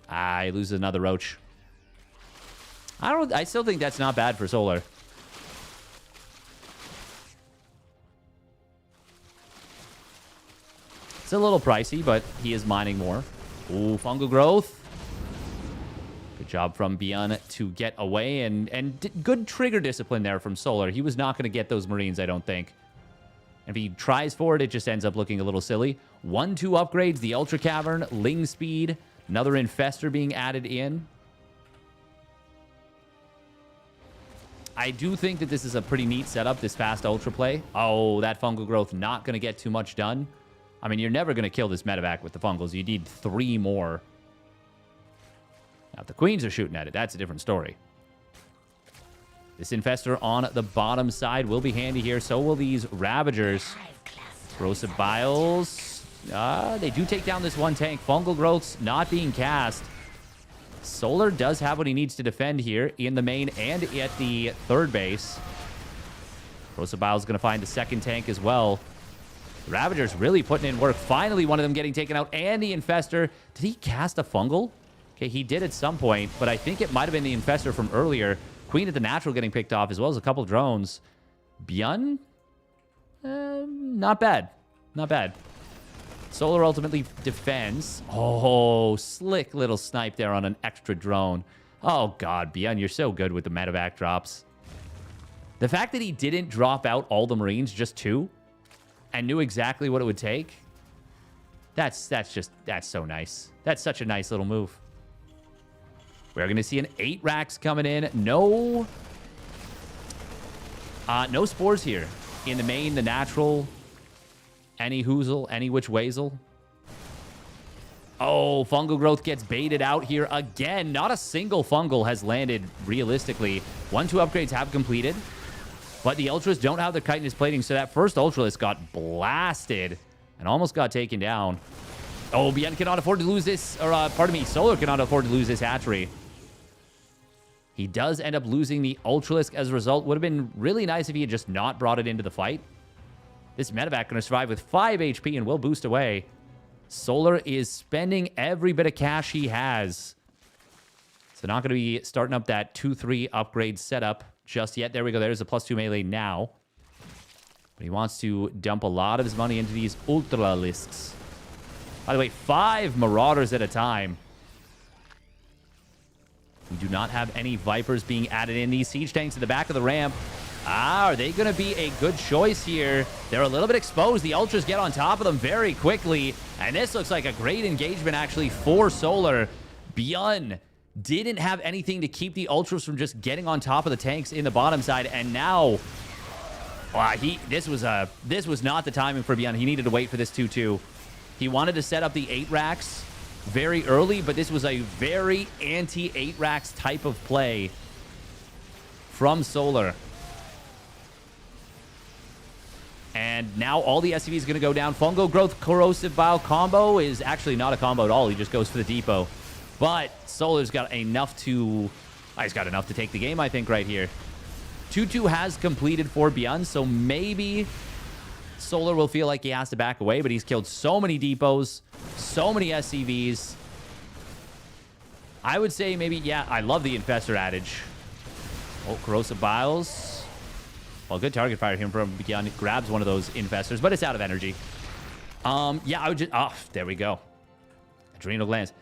Ah, he loses another Roach. I still think that's not bad for Solar. It's a little pricey, but he is mining more. Ooh, fungal growth. Good job from Beyond to get away, and good trigger discipline there from Solar. He was not going to get those Marines, I don't think. If he tries for it, it just ends up looking a little silly. 1-2 upgrades, the Ultra Cavern, Ling Speed, another Infestor being added in. I do think that this is a pretty neat setup, this fast Ultra play. Oh, that fungal growth not going to get too much done. I mean, you're never going to kill this medevac with the fungals. You need 3 more. Now, if the Queens are shooting at it, that's a different story. This Infestor on the bottom side will be handy here. So will these Ravagers. Corrosive Biles. They do take down this 1 tank. Fungal growths not being cast. Solar does have what he needs to defend here in the main and at the third base. Corrosive Biles is going to find the second tank as well. The Ravagers really putting in work. Finally, one of them getting taken out. And the Infestor. Did he cast a fungal? Okay, he did at some point, but I think it might have been the Infestor from earlier. Queen at the natural getting picked off, as well as a couple drones. Beyond? Not bad. Not bad. Solar ultimately defends. Oh, slick little snipe there on an extra drone. Oh, God, Beyond, you're so good with the medevac drops. The fact that he didn't drop out all the Marines, just 2, and knew exactly what it would take, that's so nice. That's such a nice little move. We're going to see an 8 racks coming in. No spores here. In the main, the natural, any hoozle, any which waysel. Oh, fungal growth gets baited out here again. Not a single fungal has landed realistically. 1-2 upgrades have completed, but the Ultras don't have the chitinous plating, so that first Ultralist got blasted and almost got taken down. Oh, Bien cannot afford to lose this, or pardon me, Solar cannot afford to lose this hatchery. He does end up losing the Ultralisk as a result. Would have been really nice if he had just not brought it into the fight. This medevac going to survive with 5 HP and will boost away. Solar is spending every bit of cash he has. So not going to be starting up that 2-3 upgrade setup just yet. There we go. There's a +2 melee now. But he wants to dump a lot of his money into these Ultralisks. By the way, 5 Marauders at a time. We do not have any Vipers being added in. These siege tanks at the back of the ramp. Are they going to be a good choice here? They're a little bit exposed. The Ultras get on top of them very quickly. And this looks like a great engagement, actually, for Solar. Byun didn't have anything to keep the Ultras from just getting on top of the tanks in the bottom side. And now, this was not the timing for Byun. He needed to wait for this 2-2. He wanted to set up the 8 racks very early, but this was a very anti-8 racks type of play from Solar. And now all the SCV is going to go down. Fungal Growth Corrosive Bile combo is actually not a combo at all. He just goes for the depot. But Solar's got enough to... he's got enough to take the game, I think, right here. 2-2 has completed for Byun, so maybe Solar will feel like he has to back away, but he's killed so many depots, so many SCVs. I would say maybe, yeah, I love the Infestor adage. Oh, Corrosive Biles. Well, good target fire here from Byun. Grabs one of those Infestors, but it's out of energy. Yeah, I would just... oh, there we go. Adrenal glands.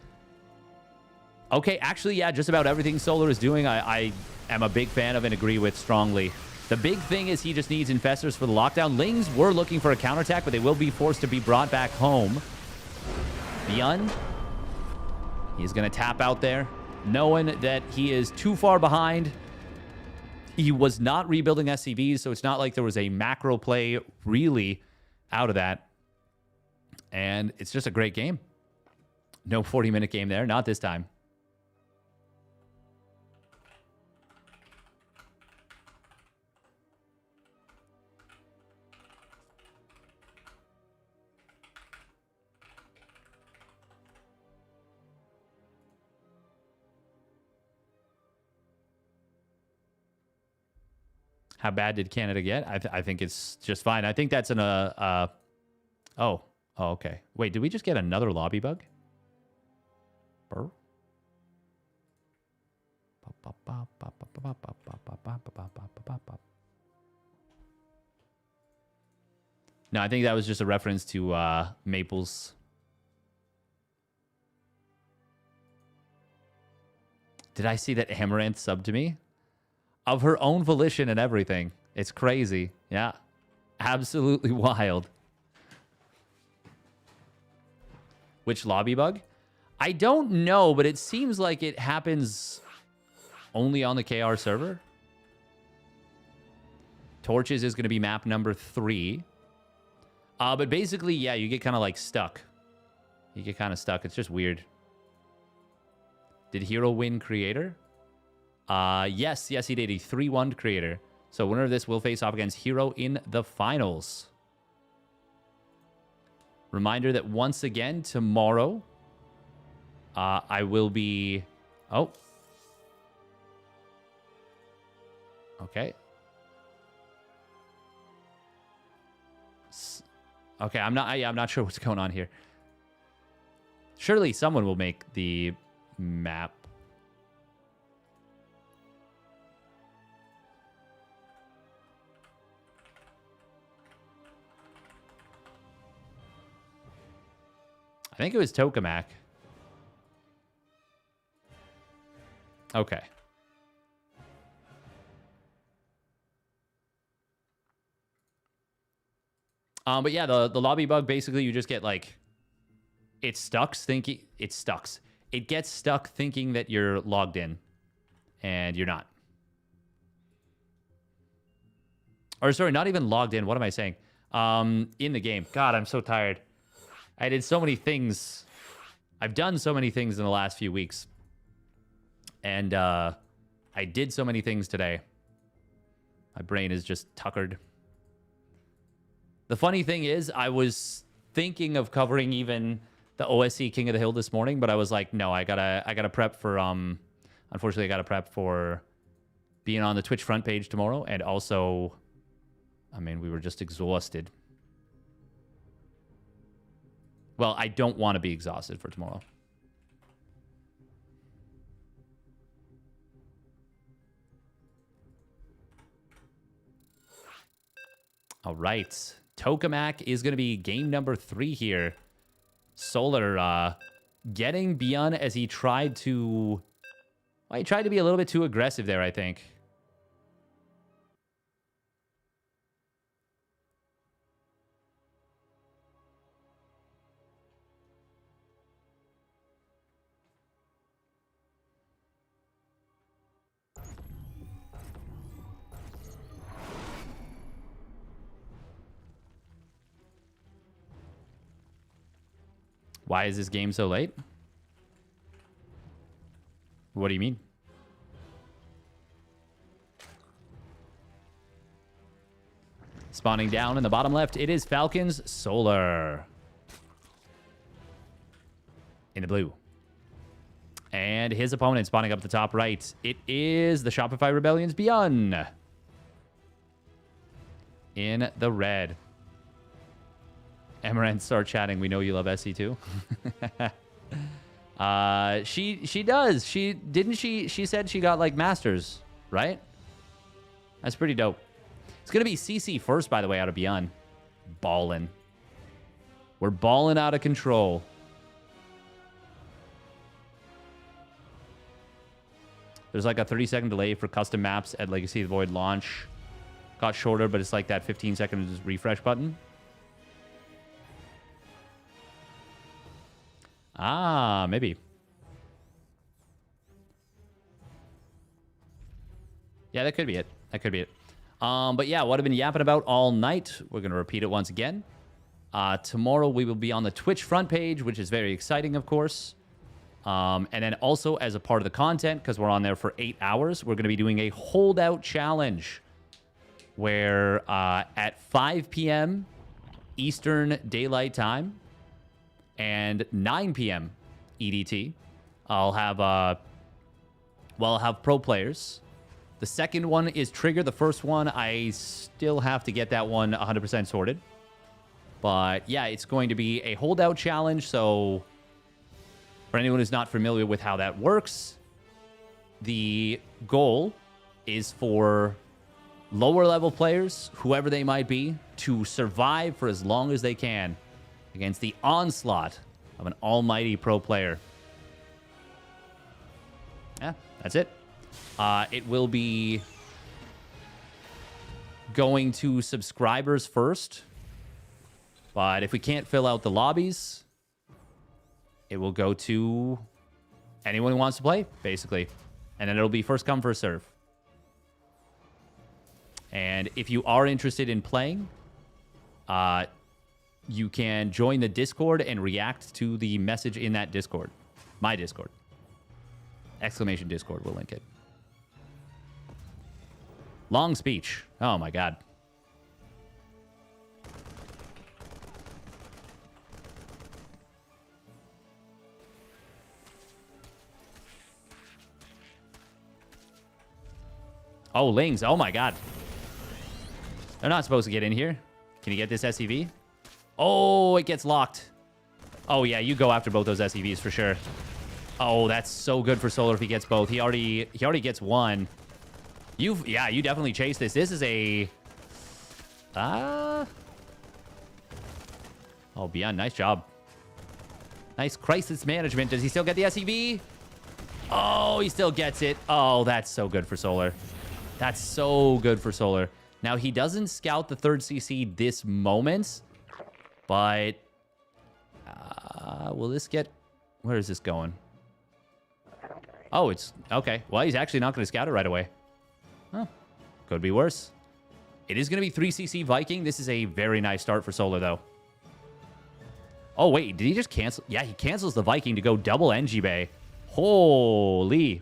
Okay, actually, yeah, just about everything Solar is doing, I am a big fan of and agree with strongly. The big thing is he just needs Infestors for the lockdown. Lings were looking for a counterattack, but they will be forced to be brought back home. Byun, he's going to tap out there, knowing that he is too far behind. He was not rebuilding SCVs, so it's not like there was a macro play really out of that. And it's just a great game. No 40-minute game there, not this time. How bad did Canada get? I think it's just fine. I think that's an oh, okay. Wait, did we just get another lobby bug? Burr? No, I think that was just a reference to Maples. Did I see that Amaranth subbed to me? Of her own volition and everything. It's crazy. Yeah. Absolutely wild. Which lobby bug? I don't know, but it seems like it happens only on the KR server. Torches is going to be map number 3. But basically, yeah, you get kind of like stuck. You get kind of stuck. It's just weird. Did Hero win creator? Yes, he did. A 3-1 creator. So winner of this will face off against Hero in the finals. Reminder that once again, tomorrow, I will be... oh. Okay. Okay, I'm not sure what's going on here. Surely someone will make the map. I think it was Tokamak. Okay. But yeah, the lobby bug, basically you just get like, it gets stuck thinking that you're logged in and you're not. Or sorry, not even logged in. What am I saying? In the game. God, I'm so tired. I did so many things. I've done so many things in the last few weeks. And I did so many things today. My brain is just tuckered. The funny thing is, I was thinking of covering even the OSC King of the Hill this morning, but I was like, no, I gotta prep for unfortunately I gotta prep for being on the Twitch front page tomorrow, and also, I mean, we were just exhausted. Well, I don't want to be exhausted for tomorrow. All right. Tokamak is going to be game number 3 here. Solar getting Beyond as he tried to... Well, he tried to be a little bit too aggressive there, I think. Why is this game so late? What do you mean? Spawning down in the bottom left, it is Falcons Solar. In the blue. And his opponent spawning up the top right. It is the Shopify Rebellion's Beyond. In the red. Amaranth, start chatting. We know you love SE too. She does. She said she got like masters, right? That's pretty dope. It's gonna be CC first, by the way, out of Beyond. Ballin'. We're balling out of control. There's like a 30-second delay for custom maps at Legacy of the Void launch. Got shorter, but it's like that 15-second refresh button. Ah, maybe. Yeah, that could be it. That could be it. But yeah, what I've been yapping about all night, we're going to repeat it once again. Tomorrow we will be on the Twitch front page, which is very exciting, of course. And then also as a part of the content, because we're on there for 8 hours, we're going to be doing a holdout challenge where at 5 p.m. Eastern Daylight Time and 9 p.m. EDT, I'll have pro players. The second one is Trigger. The first one, I still have to get that one 100% sorted. But yeah, it's going to be a holdout challenge. So for anyone who's not familiar with how that works, the goal is for lower level players, whoever they might be, to survive for as long as they can against the onslaught of an almighty pro player. Yeah, that's it. It will be going to subscribers first. But if we can't fill out the lobbies, it will go to anyone who wants to play, basically. And then it'll be first come, first serve. And if you are interested in playing, you can join the Discord and react to the message in that Discord. My Discord. Exclamation Discord, we'll link it. Long speech. Oh my god. Oh, Lings. Oh my god. They're not supposed to get in here. Can you get this SCV? Oh, it gets locked. Oh yeah, you go after both those SCVs for sure. Oh, that's so good for Solar if he gets both. He already gets one. You definitely chase this. This is a oh, Beyond, nice job. Nice crisis management. Does he still get the SEV? Oh, he still gets it. Oh, that's so good for Solar. That's so good for Solar. Now, he doesn't scout the third CC this moment, but will this get... Where is this going? Oh, it's... Okay. Well, he's actually not going to scout it right away. Huh. Could be worse. It is going to be 3cc Viking. This is a very nice start for Solar, though. Oh, wait. Did he just cancel? Yeah, he cancels the Viking to go double NG Bay. Holy.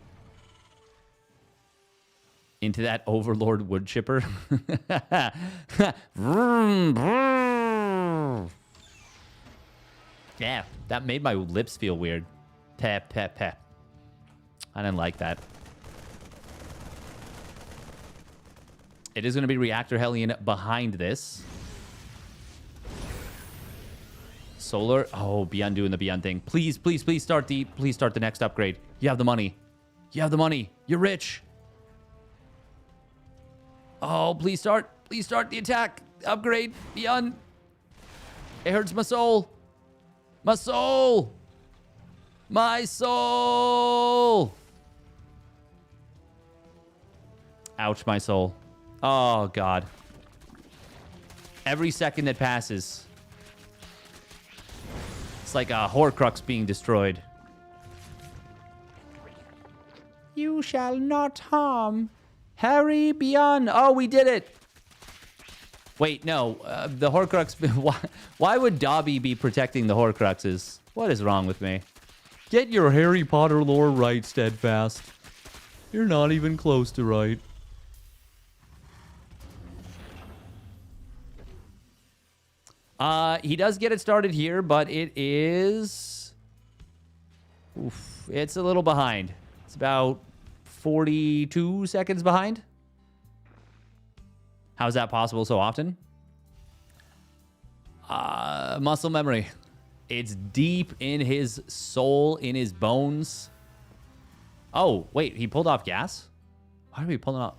Into that Overlord wood chipper. Yeah, that made my lips feel weird. Pep, pep, pep. I didn't like that. It is going to be Reactor Hellion behind this. Solar. Oh, Beyond doing the Beyond thing. Please, please, please start the next upgrade. You have the money. You have the money. You're rich. Oh, please start. Please start the attack. Upgrade. Beyond. It hurts my soul. My soul. My soul. Ouch, my soul. Oh, God. Every second that passes, it's like a Horcrux being destroyed. You shall not harm Harry Beyond. Oh, we did it. Wait, no. The Horcrux... Why would Dobby be protecting the Horcruxes? What is wrong with me? Get your Harry Potter lore right, Steadfast. You're not even close to right. He does get it started here, but it is... Oof, it's a little behind. It's about 42 seconds behind. How is that possible so often? Muscle memory. It's deep in his soul, in his bones. Oh, wait, he pulled off gas? Why are we pulling off?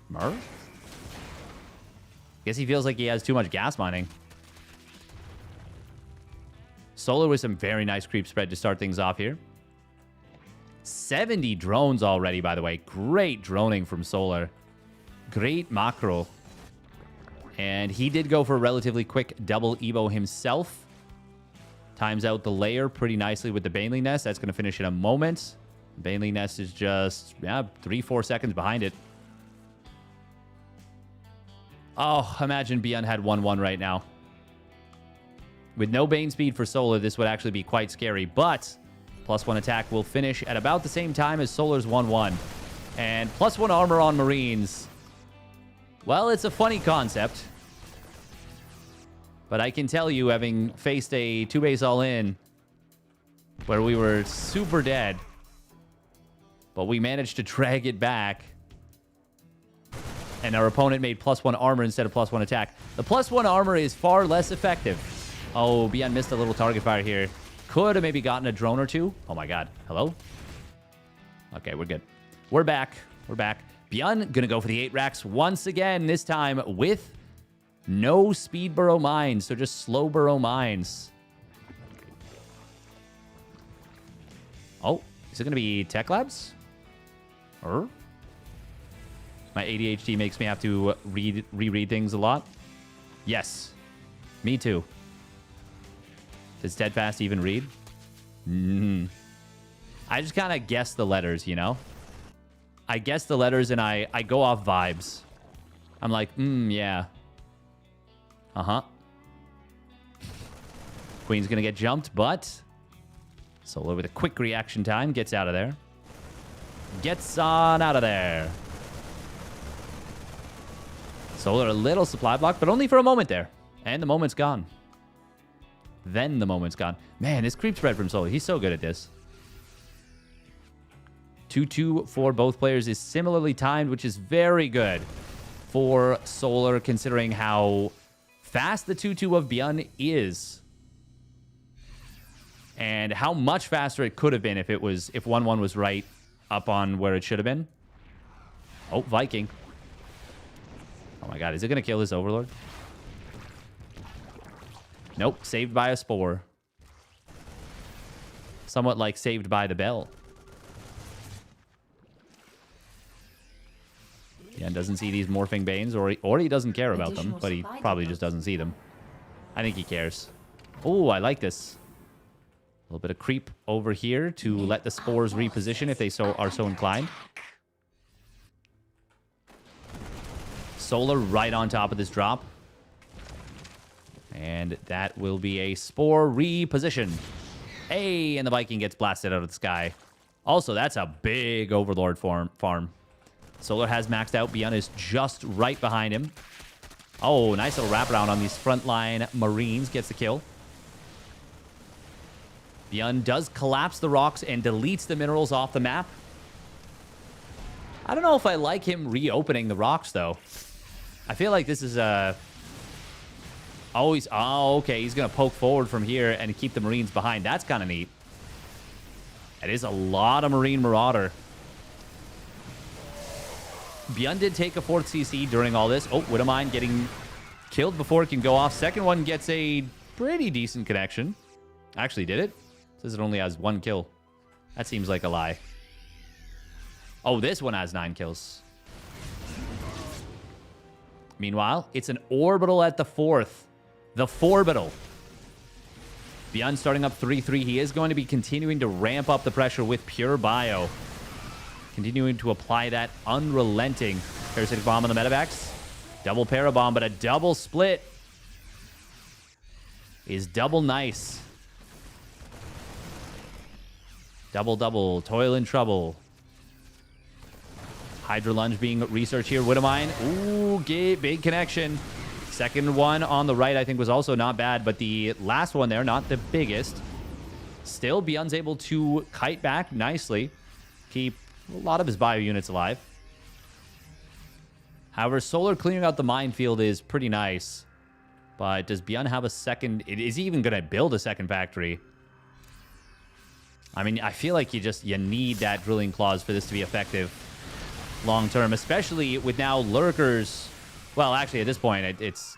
Murph? Guess he feels like he has too much gas mining. Solar with some very nice creep spread to start things off here. 70 drones already, by the way. Great droning from Solar. Great macro. And he did go for a relatively quick double Evo himself. Times out the layer pretty nicely with the Baneling Nest. That's going to finish in a moment. Baneling Nest is just, 3-4 seconds behind it. Oh, imagine Beyond had 1-1 right now. With no Bane speed for Solar, this would actually be quite scary. But +1 attack will finish at about the same time as Solar's 1-1. And +1 armor on Marines. Well, it's a funny concept. But I can tell you, having faced a 2-base all-in where we were super dead, but we managed to drag it back, and our opponent made +1 armor instead of +1 attack. The +1 armor is far less effective. Oh, Beyond missed a little target fire here. Could have maybe gotten a drone or two. Oh my God. Hello? Okay, we're good. We're back. We're back. Beyond gonna go for the 8 racks once again, this time with no speed burrow mines, so just slow burrow mines. Oh, is it gonna be Tech Labs? Or? My ADHD makes me have to reread things a lot. Yes. Me too. Does Steadfast even read? I just kind of guess the letters, you know? I guess the letters and I go off vibes. I'm like, yeah. Uh-huh. Queen's going to get jumped, but Solar with a quick reaction time gets out of there. Gets on out of there. Solar a little supply block, but only for a moment there. And the moment's gone. Then the moment's gone. Man, this creep spread from Solar. He's so good at this. 2-2 for both players is similarly timed, which is very good for Solar, considering how fast the 2-2 of Beyond is. And how much faster it could have been if 1-1 was right up on where it should have been. Oh, Viking. Oh my God, is it going to kill this Overlord? Nope, saved by a Spore. somewhat like Saved by the Bell. Yeah, doesn't see these morphing Banes, or he doesn't care about them, but he probably just doesn't see them. I think he cares. Oh, I like this. A little bit of creep over here to let the spores reposition if they are so inclined. Solar right on top of this drop. And that will be a spore reposition. Hey, and the Viking gets blasted out of the sky. Also, that's a big Overlord farm. Solar has maxed out. Beyond is just right behind him. Oh, nice little wraparound on these frontline Marines. Gets the kill. Beyond does collapse the rocks and deletes the minerals off the map. I don't know if I like him reopening the rocks, though. I feel like this is a... Oh, okay. He's going to poke forward from here and keep the Marines behind. That's kind of neat. That is a lot of Marine Marauder. Beyond did take a 4th CC during all this. Oh, Widowmine getting killed before it can go off. Second one gets a pretty decent connection. Actually did it. Says it only has 1 kill. That seems like a lie. Oh, this one has 9 kills. Meanwhile, it's an orbital at the 4th. The Forbital. Beyond starting up 3-3. He is going to be continuing to ramp up the pressure with pure bio. Continuing to apply that unrelenting parasitic bomb on the medevacs. Double parabomb, but a double split is double nice. Double. Toil and trouble. Hydra Lunge being researched here. Widowmine. Ooh, big connection. Second one on the right, I think, was also not bad, but the last one there, not the biggest. Still, Beyond's able to kite back nicely. Keep a lot of his bio units alive. However, Solar clearing out the minefield is pretty nice. But does Beyond have a second... Is he even going to build a second factory? I mean, I feel like you need that drilling clause for this to be effective long term, especially with now lurkers. Well, actually, at this point, it's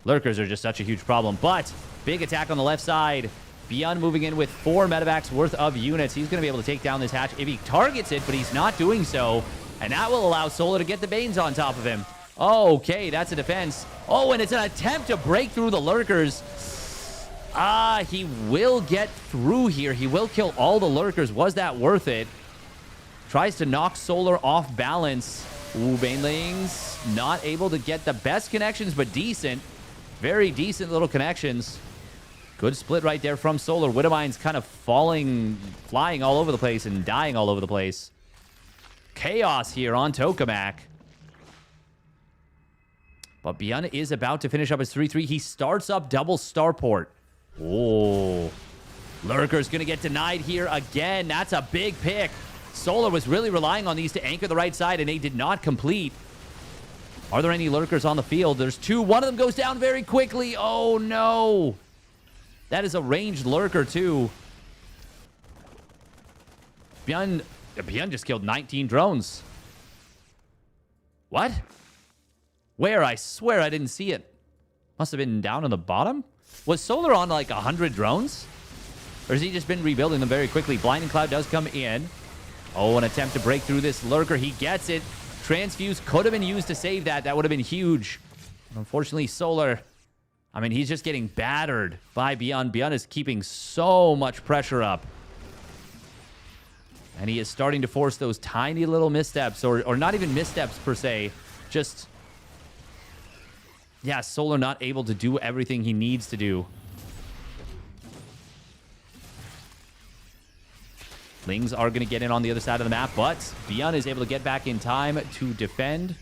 lurkers are just such a huge problem. But big attack on the left side. Beyond moving in with 4 medevacs worth of units. He's going to be able to take down this hatch if he targets it, but he's not doing so. And that will allow Solar to get the Banes on top of him. Okay, that's a defense. Oh, and it's an attempt to break through the lurkers. He will get through here. He will kill all the lurkers. Was that worth it? Tries to knock Solar off balance. Ooh, Banelings not able to get the best connections, but decent. Very decent little connections. Good split right there from Solar. Widowmine's kind of flying all over the place and dying all over the place. Chaos here on Tokamak. But Beyond is about to finish up his 3-3. He starts up double starport. Oh. Lurker's going to get denied here again. That's a big pick. Solar was really relying on these to anchor the right side, and they did not complete. Are there any lurkers on the field? There's 2. One of them goes down very quickly. Oh, no. That is a ranged lurker, too. Beyond just killed 19 drones. What? Where? I swear I didn't see it. Must have been down on the bottom. Was Solar on like 100 drones? Or has he just been rebuilding them very quickly? Blinding Cloud does come in. Oh, an attempt to break through this lurker. He gets it. Transfuse could have been used to save that. That would have been huge. Unfortunately, Solar... I mean, he's just getting battered by Beyond. Beyond is keeping so much pressure up. And he is starting to force those tiny little missteps, or not even missteps per se. Just, yeah, Solar not able to do everything he needs to do. Lings are going to get in on the other side of the map, but Beyond is able to get back in time to defend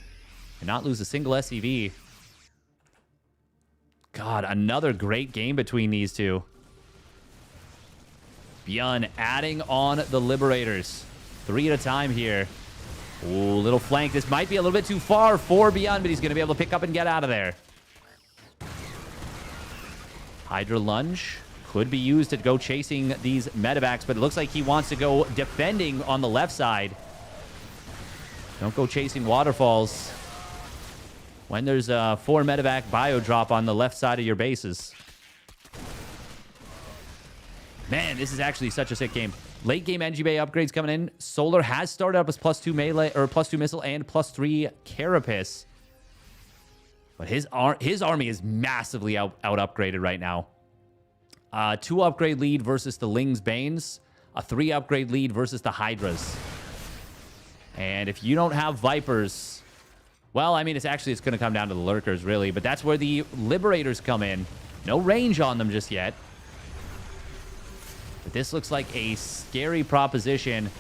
and not lose a single SCV. God, another great game between these two. Beyond adding on the Liberators. 3 at a time here. Ooh, little flank. This might be a little bit too far for Beyond, but he's going to be able to pick up and get out of there. Hydra Lunge could be used to go chasing these medevacs, but it looks like he wants to go defending on the left side. Don't go chasing waterfalls when there's a 4 medevac bio drop on the left side of your bases. Man, this is actually such a sick game. Late game NG Bay upgrades coming in. Solar has started up as +2 melee or +2 missile and +3 carapace. But his army is massively out upgraded right now. 2 upgrade lead versus the Ling's Banes. A 3 upgrade lead versus the Hydras. And if you don't have Vipers, well, I mean, it's going to come down to the Lurkers, really. But that's where the Liberators come in. No range on them just yet. But this looks like a scary proposition.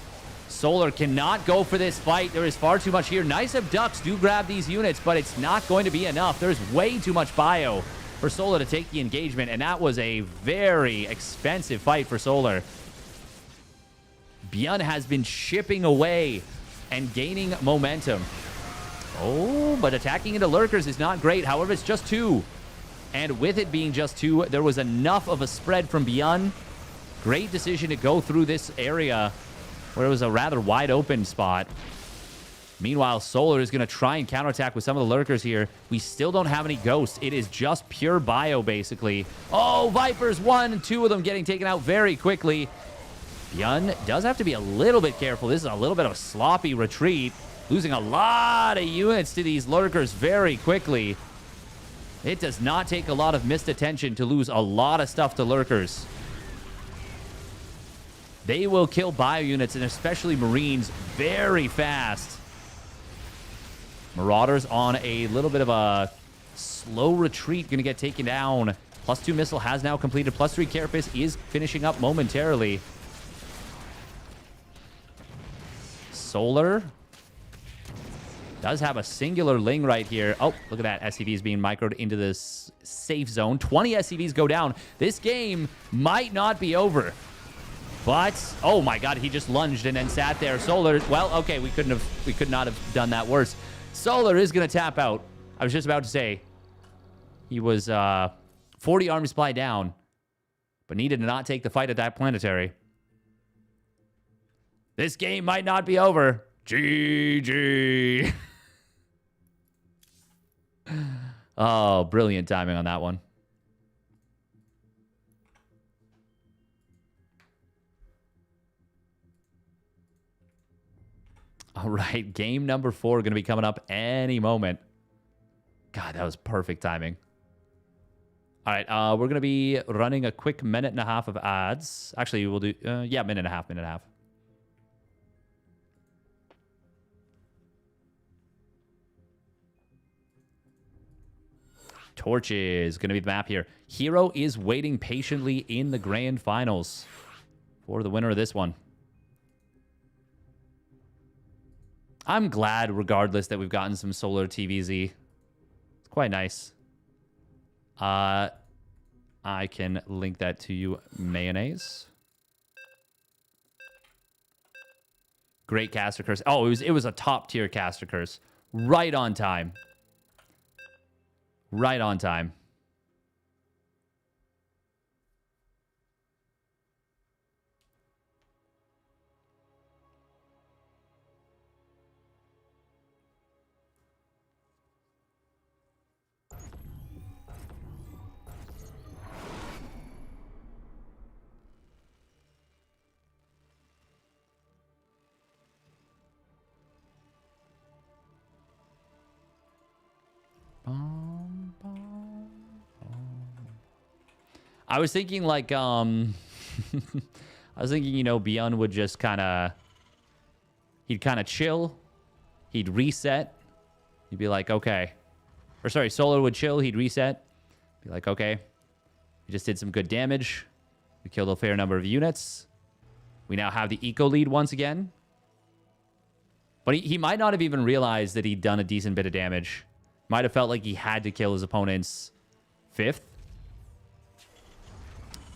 Solar cannot go for this fight. There is far too much here. Nice abducts do grab these units, but it's not going to be enough. There's way too much bio for Solar to take the engagement, and that was a very expensive fight for Solar. Byun has been chipping away and gaining momentum. Oh, but attacking into Lurkers is not great. However, it's just 2. And with it being just 2, there was enough of a spread from Byun. Great decision to go through this area where it was a rather wide open spot. Meanwhile, Solar is going to try and counterattack with some of the Lurkers here. We still don't have any ghosts. It is just pure bio, basically. Oh, Vipers, 1 and 2 of them getting taken out very quickly. Byun does have to be a little bit careful. This is a little bit of a sloppy retreat. Losing a lot of units to these Lurkers very quickly. It does not take a lot of missed attention to lose a lot of stuff to Lurkers. They will kill bio units, and especially Marines, very fast. Marauders on a little bit of a slow retreat. Going to get taken down. +2 missile has now completed. +3 carapace is finishing up momentarily. Solar does have a singular Ling right here. Oh, look at that. SCV is being microed into this safe zone. 20 SCVs go down. This game might not be over. But, oh my god, he just lunged and then sat there. Solar, well, okay, we could not have done that worse. Solar is going to tap out. I was just about to say, he was 40 army supply down, but needed to not take the fight at that planetary. This game might not be over. GG. Oh, brilliant timing on that one. All right, game number 4 going to be coming up any moment. God, that was perfect timing. All right, we're going to be running a quick 1.5 minutes of ads. Actually, we'll do, yeah, 1.5 minutes. Torches, going to be the map here. Hero is waiting patiently in the grand finals for the winner of this one. I'm glad, regardless, that we've gotten some Solar TVZ. It's quite nice. I can link that to you, Mayonnaise. Great caster curse. Oh, it was a top tier caster curse. Right on time. Right on time. I was thinking like I was thinking, you know, Byun would just he'd kind of chill, he'd reset, he'd be like, okay, or sorry, Solar would chill, he'd reset, be like, okay, we just did some good damage, we killed a fair number of units, we now have the eco lead once again. But he might not have even realized that he'd done a decent bit of damage. Might have felt like he had to kill his opponent's 5th.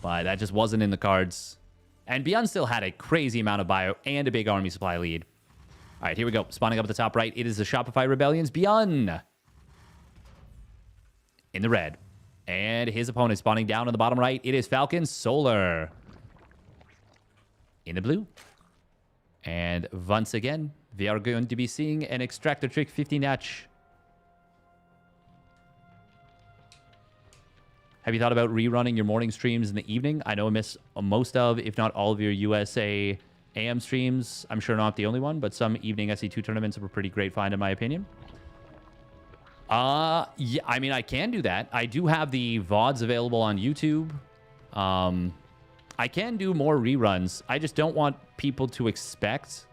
But that just wasn't in the cards. And Byun still had a crazy amount of bio and a big army supply lead. All right, here we go. Spawning up at the top right, it is the Shopify Rebellion's Byun. In the red. And his opponent spawning down on the bottom right, it is Falcon Solar. In the blue. And once again, we are going to be seeing an Extractor Trick 50 notch. Have you thought about rerunning your morning streams in the evening? I know I miss most of, if not all of your USA AM streams. I'm sure not the only one, but some evening SE2 tournaments are a pretty great find in my opinion. Yeah, I mean, I can do that. I do have the VODs available on YouTube. I can do more reruns. I just don't want people to expect.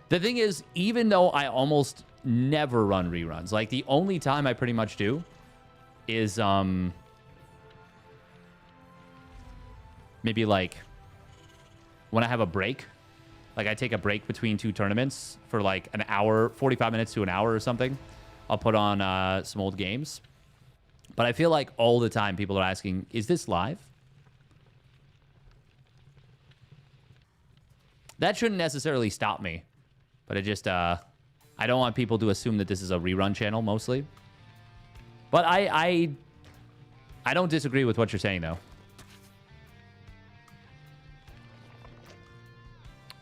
The thing is, even though I almost never run reruns, like the only time I pretty much do is maybe like when I have a break. Like I take a break between two tournaments for like an hour, 45 minutes to an hour or something. I'll put on some old games. But I feel like all the time people are asking, is this live? That shouldn't necessarily stop me. But it just, I don't want people to assume that this is a rerun channel mostly. But I don't disagree with what you're saying, though.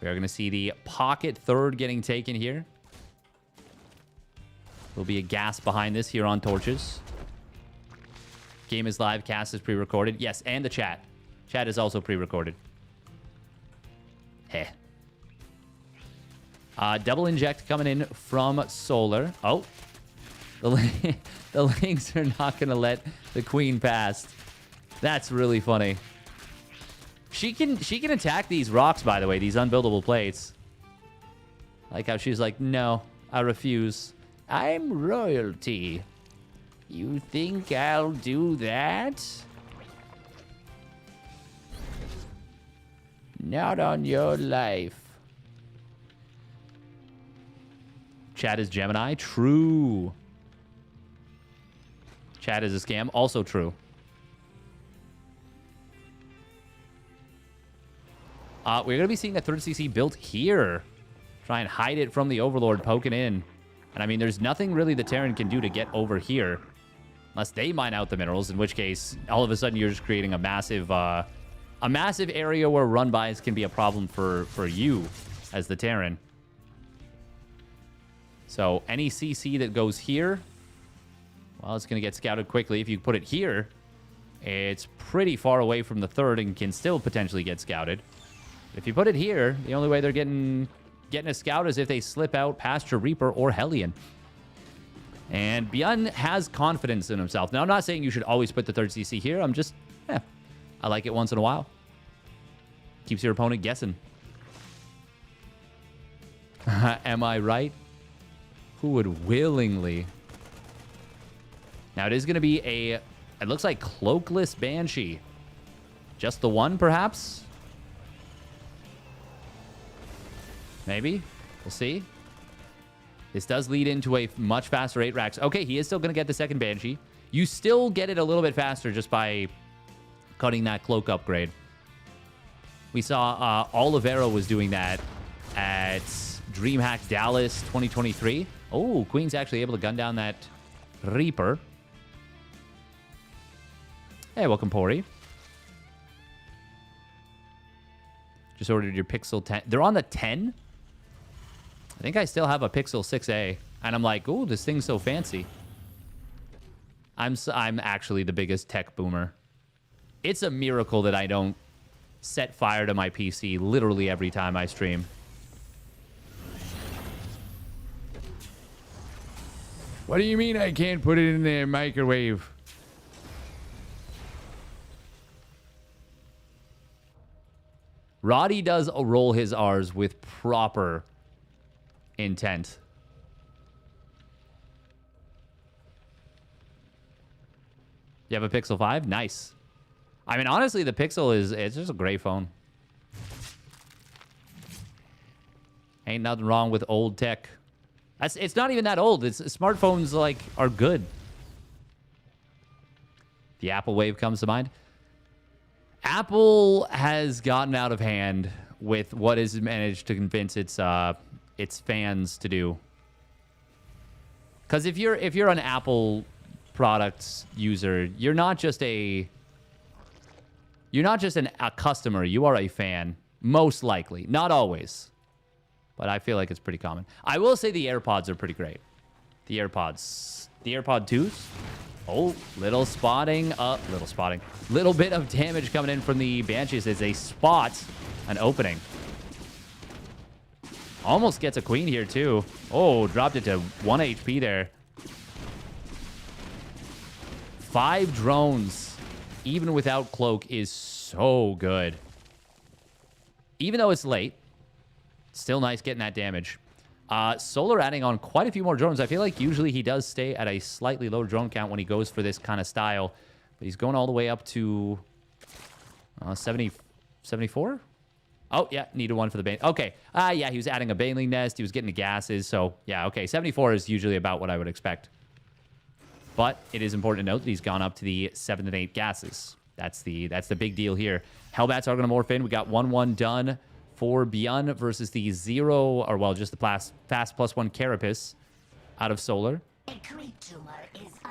We are going to see the pocket third getting taken here. There'll be a gas behind this here on torches. Game is live. Cast is pre-recorded. Yes, and the chat. Chat is also pre-recorded. Heh. Double inject coming in from Solar. Oh. The Lynx are not going to let the queen pass. That's really funny. She can attack these rocks, by the way, these unbuildable plates. Like how she's like, no, I refuse. I'm royalty. You think I'll do that? Not on your life. Chat is Gemini. True. Chat is a scam. Also true. We're going to be seeing a third CC built here. Try and hide it from the Overlord poking in. And I mean, there's nothing really the Terran can do to get over here. Unless they mine out the minerals, in which case, all of a sudden, you're just creating a massive area where run-bys can be a problem for you as the Terran. So any CC that goes here, well, it's going to get scouted quickly. If you put it here, it's pretty far away from the third and can still potentially get scouted. If you put it here, the only way they're getting a scout is if they slip out Pasture Reaper or Hellion. And Bjorn has confidence in himself. Now, I'm not saying you should always put the third CC here. I'm just, I like it once in a while. Keeps your opponent guessing. Am I right? Who would willingly? Now, it is going to be it looks like Cloakless Banshee. Just the one, perhaps? Maybe. We'll see. This does lead into a much faster 8 racks. Okay, he is still going to get the second Banshee. You still get it a little bit faster just by cutting that cloak upgrade. We saw Oliveira was doing that at DreamHack Dallas 2023. Oh, Queen's actually able to gun down that Reaper. Hey, welcome, Pori. Just ordered your Pixel 10. They're on the 10? I think I still have a Pixel 6a. And I'm like, ooh, this thing's so fancy. I'm actually the biggest tech boomer. It's a miracle that I don't set fire to my PC literally every time I stream. What do you mean I can't put it in the microwave? Roddy does roll his R's with proper intent. You have a Pixel 5? Nice. I mean, honestly, the Pixel it's just a great phone. Ain't nothing wrong with old tech. It's not even that old. Smartphones like are good. The Apple Wave comes to mind. Apple has gotten out of hand with what has managed to convince its fans to do. Because if you're an Apple products user, you're not just a customer. You are a fan, most likely. Not always, but I feel like it's pretty common. I will say the AirPods are pretty great. The AirPod 2s. Oh, little spotting. Little bit of damage coming in from the Banshees as they spot an opening. Almost gets a queen here, too. Oh, dropped it to 1 HP there. 5 drones, even without cloak, is so good. Even though it's late, still nice getting that damage. Solar adding on quite a few more drones. I feel like usually he does stay at a slightly lower drone count when he goes for this kind of style. But he's going all the way up to 74? Oh, yeah, needed one for the Bane. Okay. Yeah, he was adding a Baneling Nest. He was getting the gases. So, yeah, okay. 74 is usually about what I would expect. But it is important to note that he's gone up to the 7 and 8 gases. That's the big deal here. Hellbats are going to morph in. We got 1-1 done for Beyond versus the 0, or well, just the fast +1 Carapace out of Solar.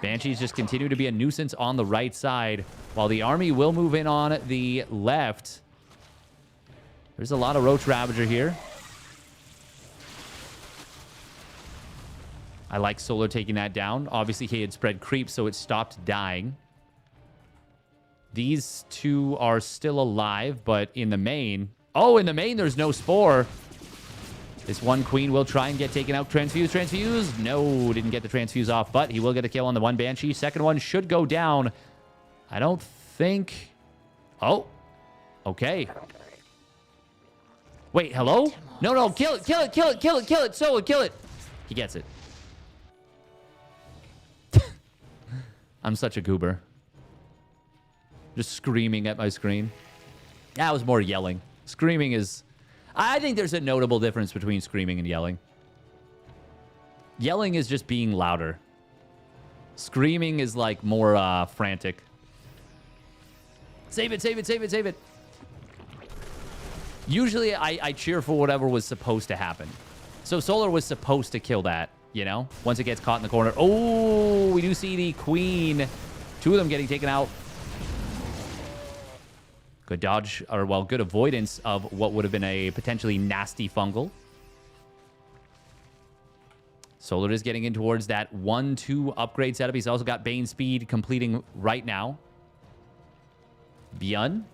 Banshees just continue to be a nuisance on the right side, while the army will move in on the left. There's a lot of Roach Ravager here. I like Solar taking that down. Obviously, he had spread creep, so it stopped dying. These two are still alive, but in the main... Oh, in the main, there's no Spore. This one Queen will try and get taken out. Transfuse. No, didn't get the Transfuse off, but he will get a kill on the one Banshee. Second one should go down. I don't think... Oh, okay. Wait, hello? No, kill it. Solar, kill it. He gets it. I'm such a goober. Just screaming at my screen. That was more yelling. Screaming is... I think there's a notable difference between screaming and yelling. Yelling is just being louder. Screaming is like more frantic. Save it. Usually I cheer for whatever was supposed to happen. So Solar was supposed to kill that, you know? Once it gets caught in the corner. Oh, we do see the Queen. 2 of them getting taken out. Good dodge, or well, good avoidance of what would have been a potentially nasty fungal. Solar is getting in towards that 1-2 upgrade setup. He's also got Bane Speed completing right now. Beyond.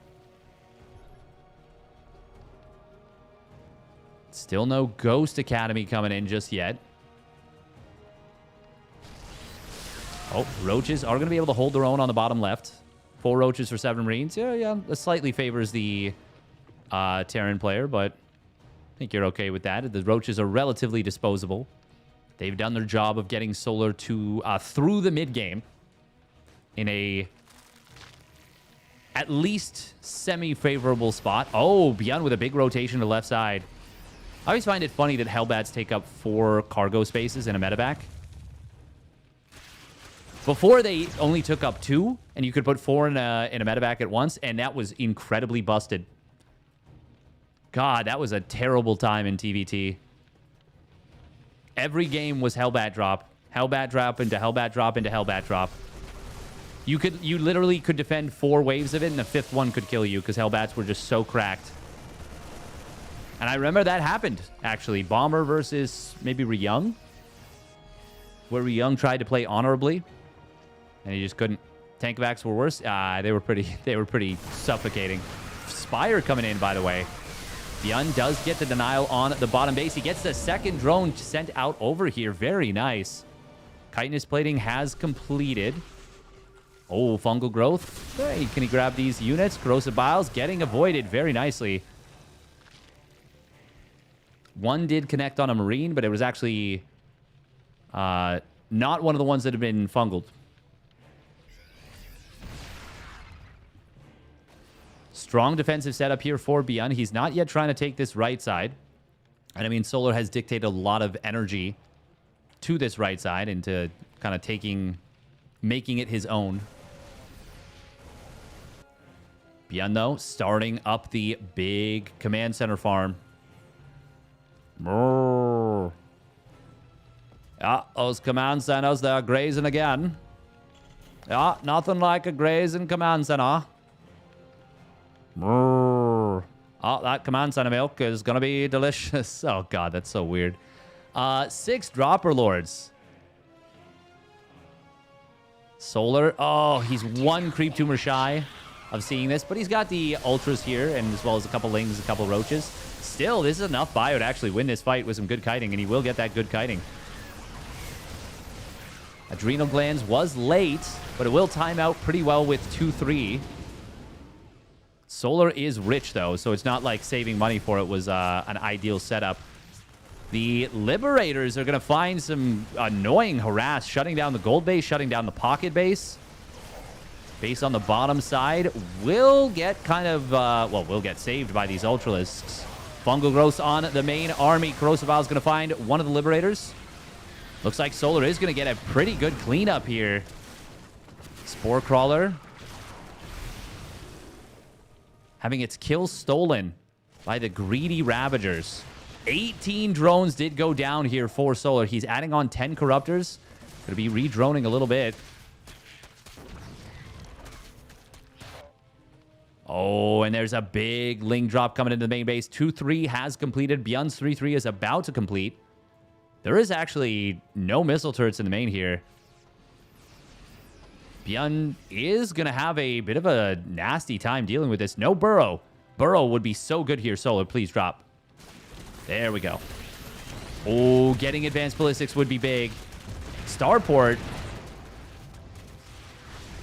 Still no Ghost Academy coming in just yet. Oh, Roaches are going to be able to hold their own on the bottom left. 4 Roaches for 7 Marines. Yeah, that slightly favors the Terran player, but I think you're okay with that. The Roaches are relatively disposable. They've done their job of getting Solar to through the mid-game in a at least semi-favorable spot. Oh, Beyond with a big rotation to the left side. I always find it funny that Hellbats take up 4 cargo spaces in a medevac. Before, they only took up 2, and you could put 4 in a medevac at once, and that was incredibly busted. God, that was a terrible time in TVT. Every game was Hellbat drop. Hellbat drop into Hellbat drop into Hellbat drop. You literally could defend 4 waves of it, and the 5th one could kill you, because Hellbats were just so cracked. And I remember that happened, actually. Bomber versus maybe Ryung, where Ryung tried to play honorably. And he just couldn't. Tank vacs were worse. They were pretty suffocating. Spire coming in, by the way. Beyond does get the denial on the bottom base. He gets the second drone sent out over here. Very nice. Chitinous plating has completed. Oh, fungal growth. Hey, can he grab these units? Corrosive biles getting avoided very nicely. One did connect on a Marine, but it was actually not one of the ones that had been fungled. Strong defensive setup here for Beyond. He's not yet trying to take this right side. And I mean, Solar has dictated a lot of energy to this right side into kind of making it his own. Beyond, though, starting up the big command center farm. Brrr. Yeah, those command centers, they're grazing again. Yeah, nothing like a grazing command center. Brrr. Oh, that command center milk is going to be delicious. Oh, God, that's so weird. 6 Dropper Lords. Solar. Oh, he's one creep tumor shy of seeing this, but he's got the ultras here, and as well as a couple lings, a couple roaches. Still, this is enough bio to actually win this fight with some good kiting, and he will get that good kiting. Adrenal Glands was late, but it will time out pretty well with 2-3. Solar is rich, though, so it's not like saving money for it was an ideal setup. The Liberators are going to find some annoying harass, shutting down the gold base, shutting down the pocket base. Base on the bottom side will get kind of, well, will get saved by these Ultralisks. Fungal Growth on the main army. Corrosive is going to find one of the Liberators. Looks like Solar is going to get a pretty good cleanup here. Spore Crawler having its kill stolen by the greedy Ravagers. 18 drones did go down here for Solar. He's adding on 10 Corruptors. Going to be re-droning a little bit. Oh, and there's a big Ling drop coming into the main base. 2-3 has completed. Beyond's 3-3 is about to complete. There is actually no missile turrets in the main here. Beyond is going to have a bit of a nasty time dealing with this. No Burrow. Burrow would be so good here. Solar, please drop. There we go. Oh, getting advanced ballistics would be big. Starport.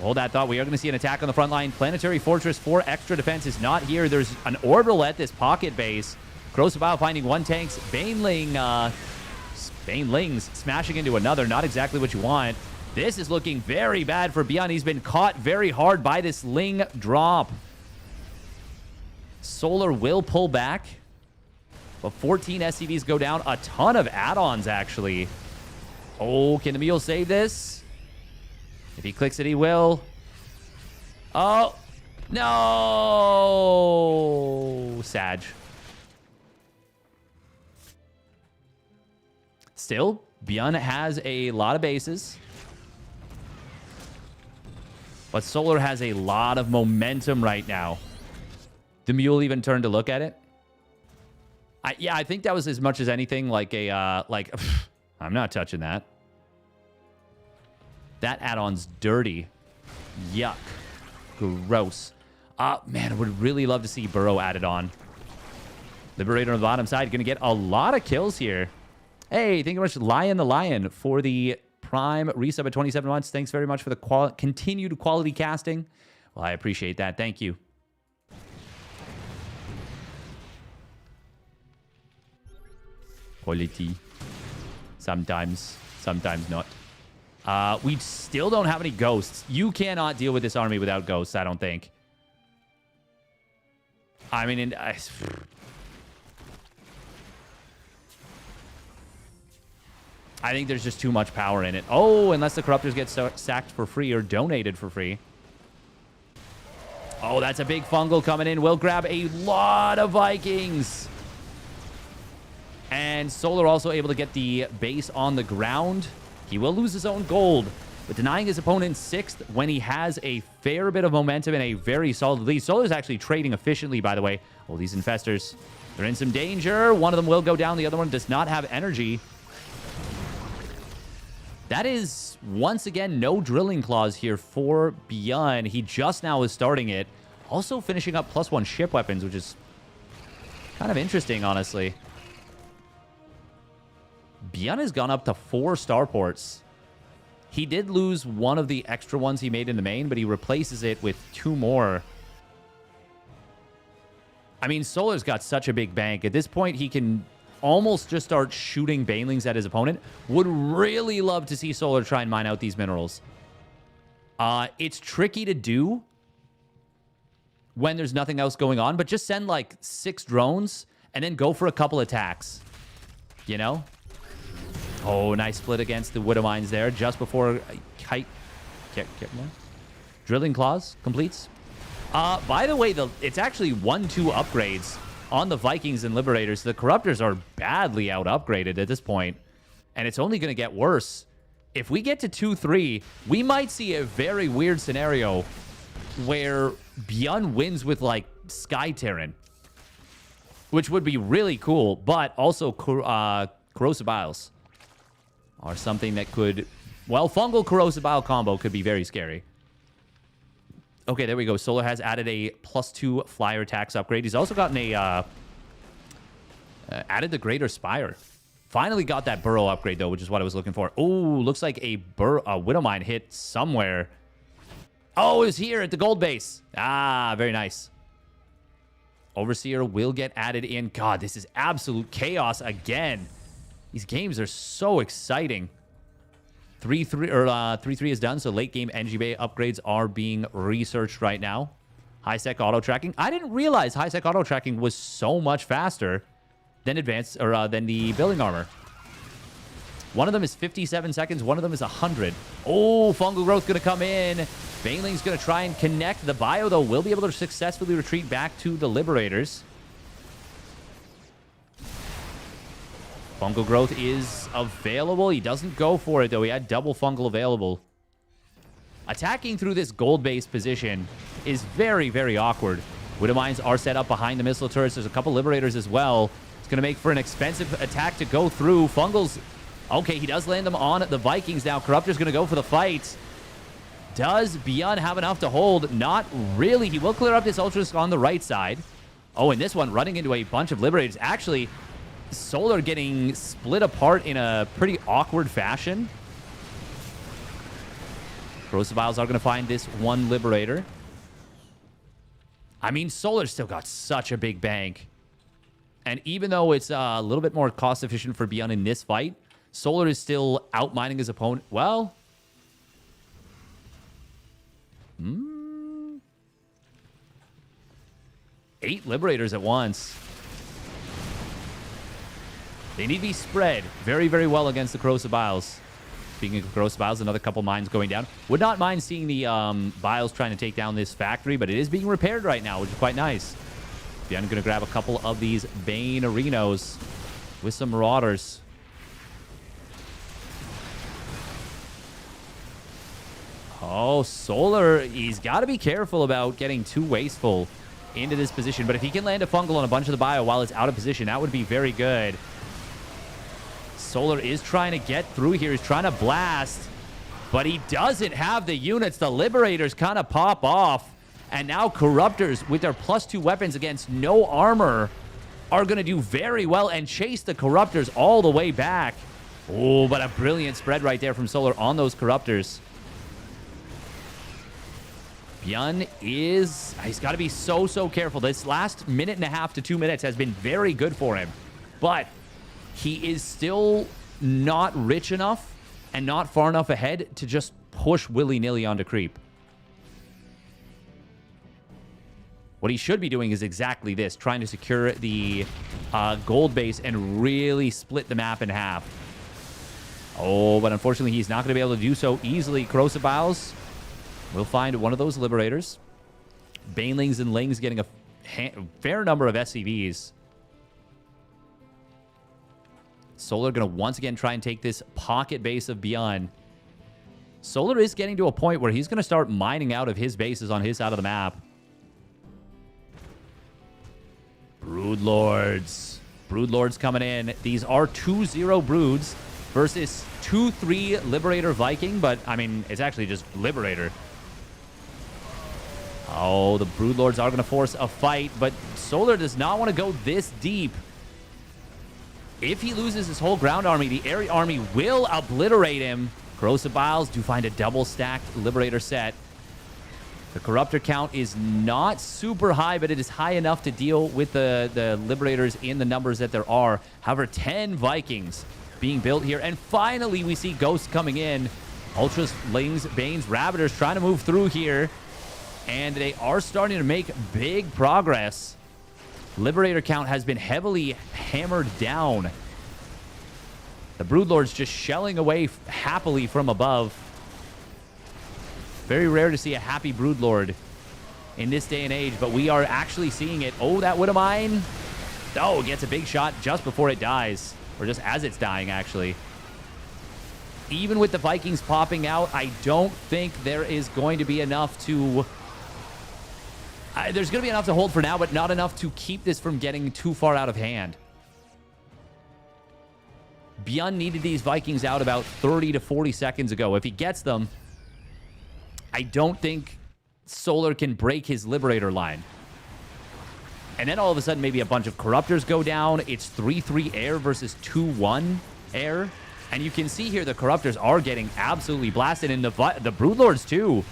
Hold that thought. We are going to see an attack on the front line. Planetary Fortress for extra defense is not here. There's an orbital at this pocket base. Corrosive finding one tanks. Banelings smashing into another. Not exactly what you want. This is looking very bad for Beyond. He's been caught very hard by this Ling drop. Solar will pull back. But 14 SCVs go down. A ton of add-ons, actually. Oh, can the Mule save this? If he clicks it, he will. Oh, no. Sag. Still, Beyond has a lot of bases. But Solar has a lot of momentum right now. The Mule even turned to look at it. Yeah, I think that was as much as anything like a, I'm not touching that. That add-on's dirty. Yuck. Gross. Man, I would really love to see Burrow added on. Liberator on the bottom side. Going to get a lot of kills here. Hey, thank you very much, Lion the Lion, for the Prime resub at 27 months. Thanks very much for the continued quality casting. Well, I appreciate that. Thank you. Quality. Sometimes not. We still don't have any ghosts. You cannot deal with this army without ghosts, I don't think. I mean, I think there's just too much power in it. Oh, unless the Corruptors get sacked for free or donated for free. Oh, that's a big fungal coming in. We'll grab a lot of Vikings. And Solar also able to get the base on the ground. He will lose his own gold, but denying his opponent 6th when he has a fair bit of momentum and a very solid lead. Solar's actually trading efficiently, by the way. Oh, these infestors, they're in some danger. One of them will go down. The other one does not have energy. That is, once again, no drilling claws here for Beyond. He just now is starting it. Also finishing up +1 ship weapons, which is kind of interesting, honestly. Beyond has gone up to 4 starports. He did lose one of the extra ones he made in the main, but he replaces it with 2 more. I mean, Solar's got such a big bank. At this point, he can almost just start shooting Banelings at his opponent. Would really love to see Solar try and mine out these minerals. It's tricky to do when there's nothing else going on, but just send like 6 drones and then go for a couple attacks. You know? Oh, nice split against the Widow Mines there just before Kite. Drilling Claws completes. By the way, it's actually 1-2 upgrades on the Vikings and Liberators. The Corruptors are badly out upgraded at this point, and it's only going to get worse. If we get to 2-3, we might see a very weird scenario where Beyond wins with like Sky Terran, which would be really cool, but also Corrosive Isles are something that could Well, fungal corrosive bile combo could be very scary. Okay, there we go. Solar has added a +2 flyer attacks upgrade. He's also gotten a added the Greater Spire. Finally got that burrow upgrade, though, which is what I was looking for. Oh, looks like a Widow Mine hit somewhere. Oh, it was here at the gold base. Ah, very nice. Overseer will get added in. God, this is absolute chaos again. These games are so exciting. 3-3 is done, so late game NG Bay upgrades are being researched right now. High-sec auto-tracking. I didn't realize high-sec auto-tracking was so much faster than than the building armor. One of them is 57 seconds. One of them is 100. Oh, fungal growth going to come in. Baneling's going to try and connect. The bio, though, will be able to successfully retreat back to the Liberators. Fungal growth is available. He doesn't go for it, though. He had double fungal available. Attacking through this gold-based position is very, very awkward. Widow Mines are set up behind the missile turrets. There's a couple Liberators as well. It's going to make for an expensive attack to go through. Fungal's... Okay, he does land them on the Vikings now. Corruptor's going to go for the fight. Does Beyond have enough to hold? Not really. He will clear up this Ultralisk on the right side. Oh, and this one running into a bunch of Liberators. Actually... Solar getting split apart in a pretty awkward fashion. Corrosiviles are going to find this one Liberator. I mean, Solar's still got such a big bank. And even though it's a little bit more cost efficient for Beyond in this fight, Solar is still outmining his opponent. Well... 8 Liberators at once. They need to be spread very, very well against the Corrosive Biles. Speaking of Corrosive Biles, another couple mines going down. Would not mind seeing the Biles trying to take down this factory, but it is being repaired right now, which is quite nice. Yeah, I'm going to grab a couple of these Bane Arenos with some Marauders. Oh, Solar, he's got to be careful about getting too wasteful into this position. But if he can land a fungal on a bunch of the bio while it's out of position, that would be very good. Solar is trying to get through here. He's trying to blast, but he doesn't have the units. The Liberators kind of pop off, and now Corruptors, with their +2 weapons against no armor, are going to do very well and chase the Corruptors all the way back. Oh, but a brilliant spread right there from Solar on those Corruptors. Byun is... He's got to be so careful. This last minute and a half to 2 minutes has been very good for him, but... he is still not rich enough and not far enough ahead to just push willy-nilly onto creep. What he should be doing is exactly this, trying to secure the gold base and really split the map in half. Oh, but unfortunately, he's not going to be able to do so easily. Corrosive Biles will find one of those Liberators. Banelings and Lings getting a fair number of SCVs. Solar going to once again try and take this pocket base of Beyond. Solar is getting to a point where he's going to start mining out of his bases on his side of the map. Broodlords. Broodlords coming in. These are 2-0 Broods versus 2-3 Liberator Viking, but, I mean, it's actually just Liberator. Oh, the Broodlords are going to force a fight, but Solar does not want to go this deep. If he loses his whole ground army, the area army will obliterate him. Corrosive Biles do find a double-stacked Liberator set. The Corruptor count is not super high, but it is high enough to deal with the Liberators in the numbers that there are. However, 10 Vikings being built here. And finally, we see Ghosts coming in. Ultras, Lings, Banes, Ravagers trying to move through here. And they are starting to make big progress. Liberator count has been heavily hammered down. The Broodlords just shelling away happily from above. Very rare to see a happy Broodlord in this day and age, but we are actually seeing it. Oh, that Widow Mine. Oh, gets a big shot just before it dies. Or just as it's dying, actually. Even with the Vikings popping out, I don't think there is going to be enough to... there's going to be enough to hold for now, but not enough to keep this from getting too far out of hand. Bjorn needed these Vikings out about 30 to 40 seconds ago. If he gets them, I don't think Solar can break his Liberator line. And then all of a sudden, maybe a bunch of Corruptors go down. It's 3-3 air versus 2-1 air. And you can see here the Corruptors are getting absolutely blasted. And the Broodlords, too.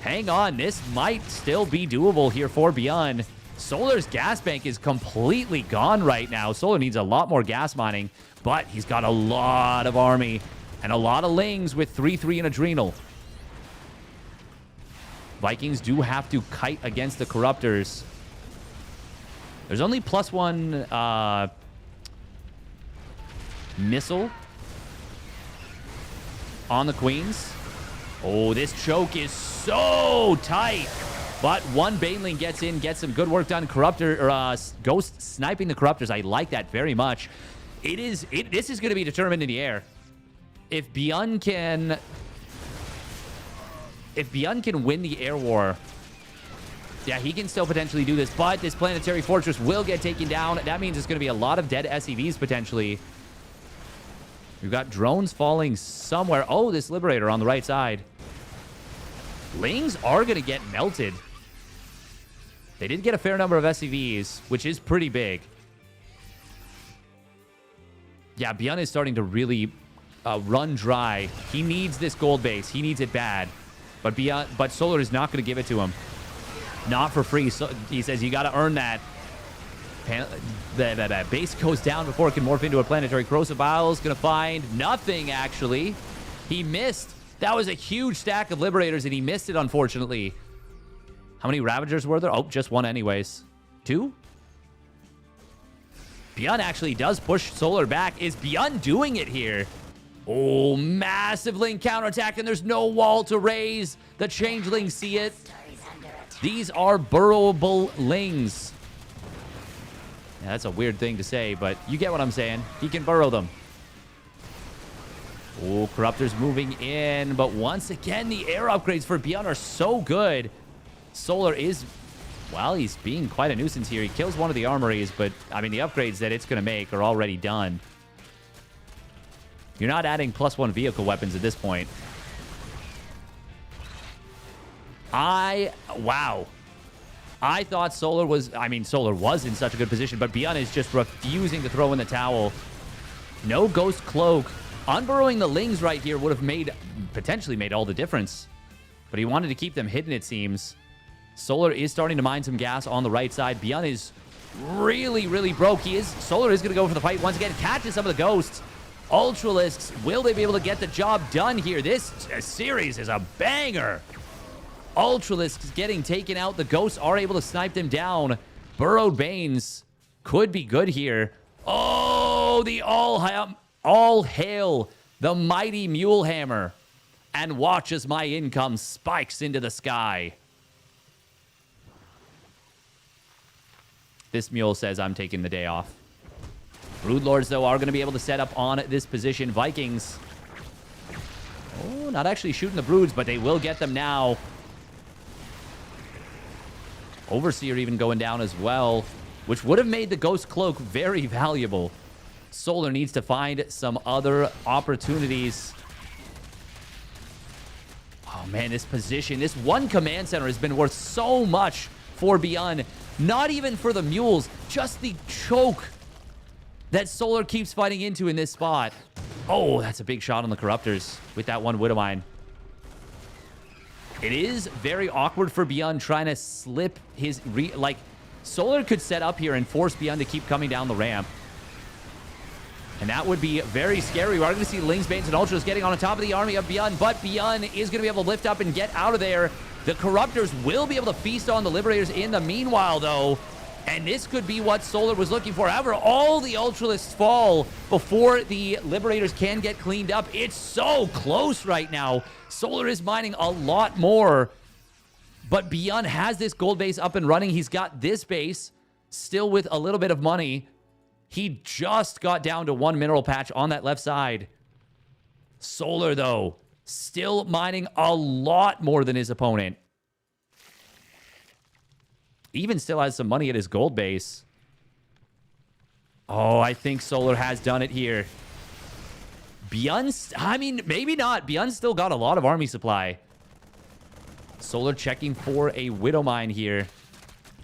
Hang on. This might still be doable here for Bjorn. Solar's gas bank is completely gone right now. Solar needs a lot more gas mining. But he's got a lot of army. And a lot of Lings with 3-3 and Adrenal. Vikings do have to kite against the Corruptors. There's only +1 missile on the Queens. Oh, this choke is so tight. But one Baneling gets in, gets some good work done. Ghost sniping the Corruptors. I like that very much. This is going to be determined in the air. If Bjorn can win the air war, yeah, he can still potentially do this, but this planetary fortress will get taken down. That means it's going to be a lot of dead SCVs potentially. We've got drones falling somewhere. Oh, this Liberator on the right side. Lings are going to get melted. They did get a fair number of SCVs, which is pretty big. Yeah, Bjorn is starting to really run dry. He needs this gold base. He needs it bad. But Solar is not going to give it to him. Not for free. So he says you got to earn that. The base goes down before it can morph into a planetary corrosive vials. Going to find nothing, actually. He missed. That was a huge stack of Liberators, and he missed it, unfortunately. How many Ravagers were there? Oh, just one anyways. 2? Bjorn actually does push Solar back. Is Bjorn doing it here? Oh, massive Ling counterattack, and there's no wall to raise. The Changelings see it. These are burrowable Lings. Yeah, that's a weird thing to say, but you get what I'm saying. He can burrow them. Oh, Corruptors moving in, but once again, the air upgrades for Bjorn are so good. Solar is, well, he's being quite a nuisance here. He kills one of the armories, but, I mean, the upgrades that it's going to make are already done. You're not adding +1 vehicle weapons at this point. Wow. I thought Solar was in such a good position, but Bjorn is just refusing to throw in the towel. No Ghost Cloak. Unburrowing the Lings right here would have potentially made all the difference. But he wanted to keep them hidden, it seems. Solar is starting to mine some gas on the right side. Bjorn is really, really broke. Solar is going to go for the fight once again. Catches some of the Ghosts. Ultralisks, will they be able to get the job done here? This series is a banger. Ultralisks getting taken out. The Ghosts are able to snipe them down. Burrowed Banes could be good here. Oh, the all hail the mighty Mule Hammer. And watch as my income spikes into the sky. This mule says I'm taking the day off. Broodlords, though, are going to be able to set up on this position. Vikings. Oh, not actually shooting the Broods, but they will get them now. Overseer even going down as well, which would have made the Ghost Cloak very valuable. Solar needs to find some other opportunities. Oh, man, this position, this one command center has been worth so much for Bjorn. Not even for the mules, just the choke that Solar keeps fighting into in this spot. Oh, that's a big shot on the Corruptors with that one Widowmine. It is very awkward for Bjorn trying to slip his... Solar could set up here and force Bjorn to keep coming down the ramp. And that would be very scary. We are going to see Lings, Banes, and Ultras getting on top of the army of Bjorn, but Bjorn is going to be able to lift up and get out of there. The Corruptors will be able to feast on the Liberators in the meanwhile, though. And this could be what Solar was looking for. However, all the Ultralisks fall before the Liberators can get cleaned up. It's so close right now. Solar is mining a lot more. But Bjorn has this gold base up and running. He's got this base still with a little bit of money. He just got down to one mineral patch on that left side. Solar, though, still mining a lot more than his opponent. Even still has some money at his gold base. Oh, I think Solar has done it here. Beyond's, I mean, maybe not. Beyond's still got a lot of army supply. Solar checking for a Widow Mine here.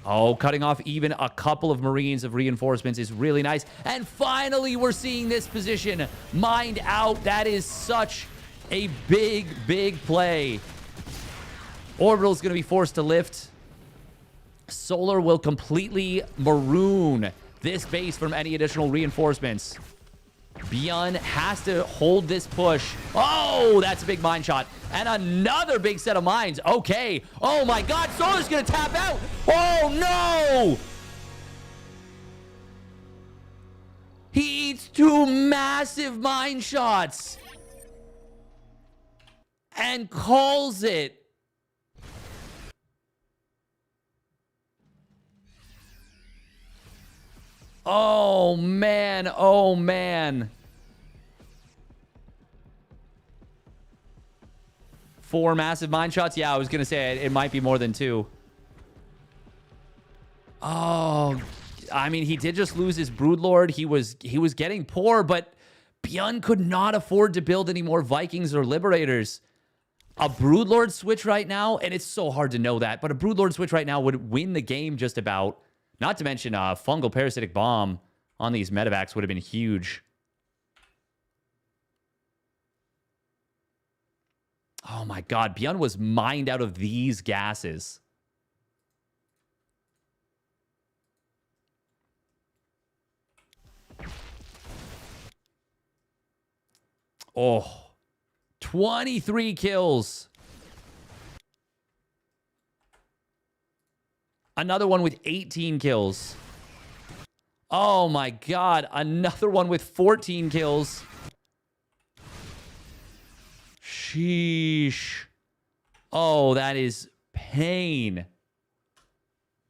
Oh, cutting off even a couple of Marines of reinforcements is really nice. And finally, we're seeing this position mined out. That is such a big, big play. Orbital's going to be forced to lift. Solar will completely maroon this base from any additional reinforcements. Beyond has to hold this push. Oh, that's a big mine shot. And another big set of mines. Okay. Oh my God, Solar's gonna tap out. Oh no! He eats 2 massive mine shots. And calls it. Oh, man. Oh, man. 4 massive mine shots? Yeah, I was going to say it might be more than 2. Oh, I mean, he did just lose his Broodlord. He was getting poor, but Bjorn could not afford to build any more Vikings or Liberators. A Broodlord switch right now, and it's so hard to know that, but a Broodlord switch right now would win the game just about. Not to mention a fungal parasitic bomb on these medevacs would have been huge. Oh my God, Bjorn was mined out of these gases. Oh, 23 kills. Another one with 18 kills. Oh my God. Another one with 14 kills. Sheesh. Oh, that is pain.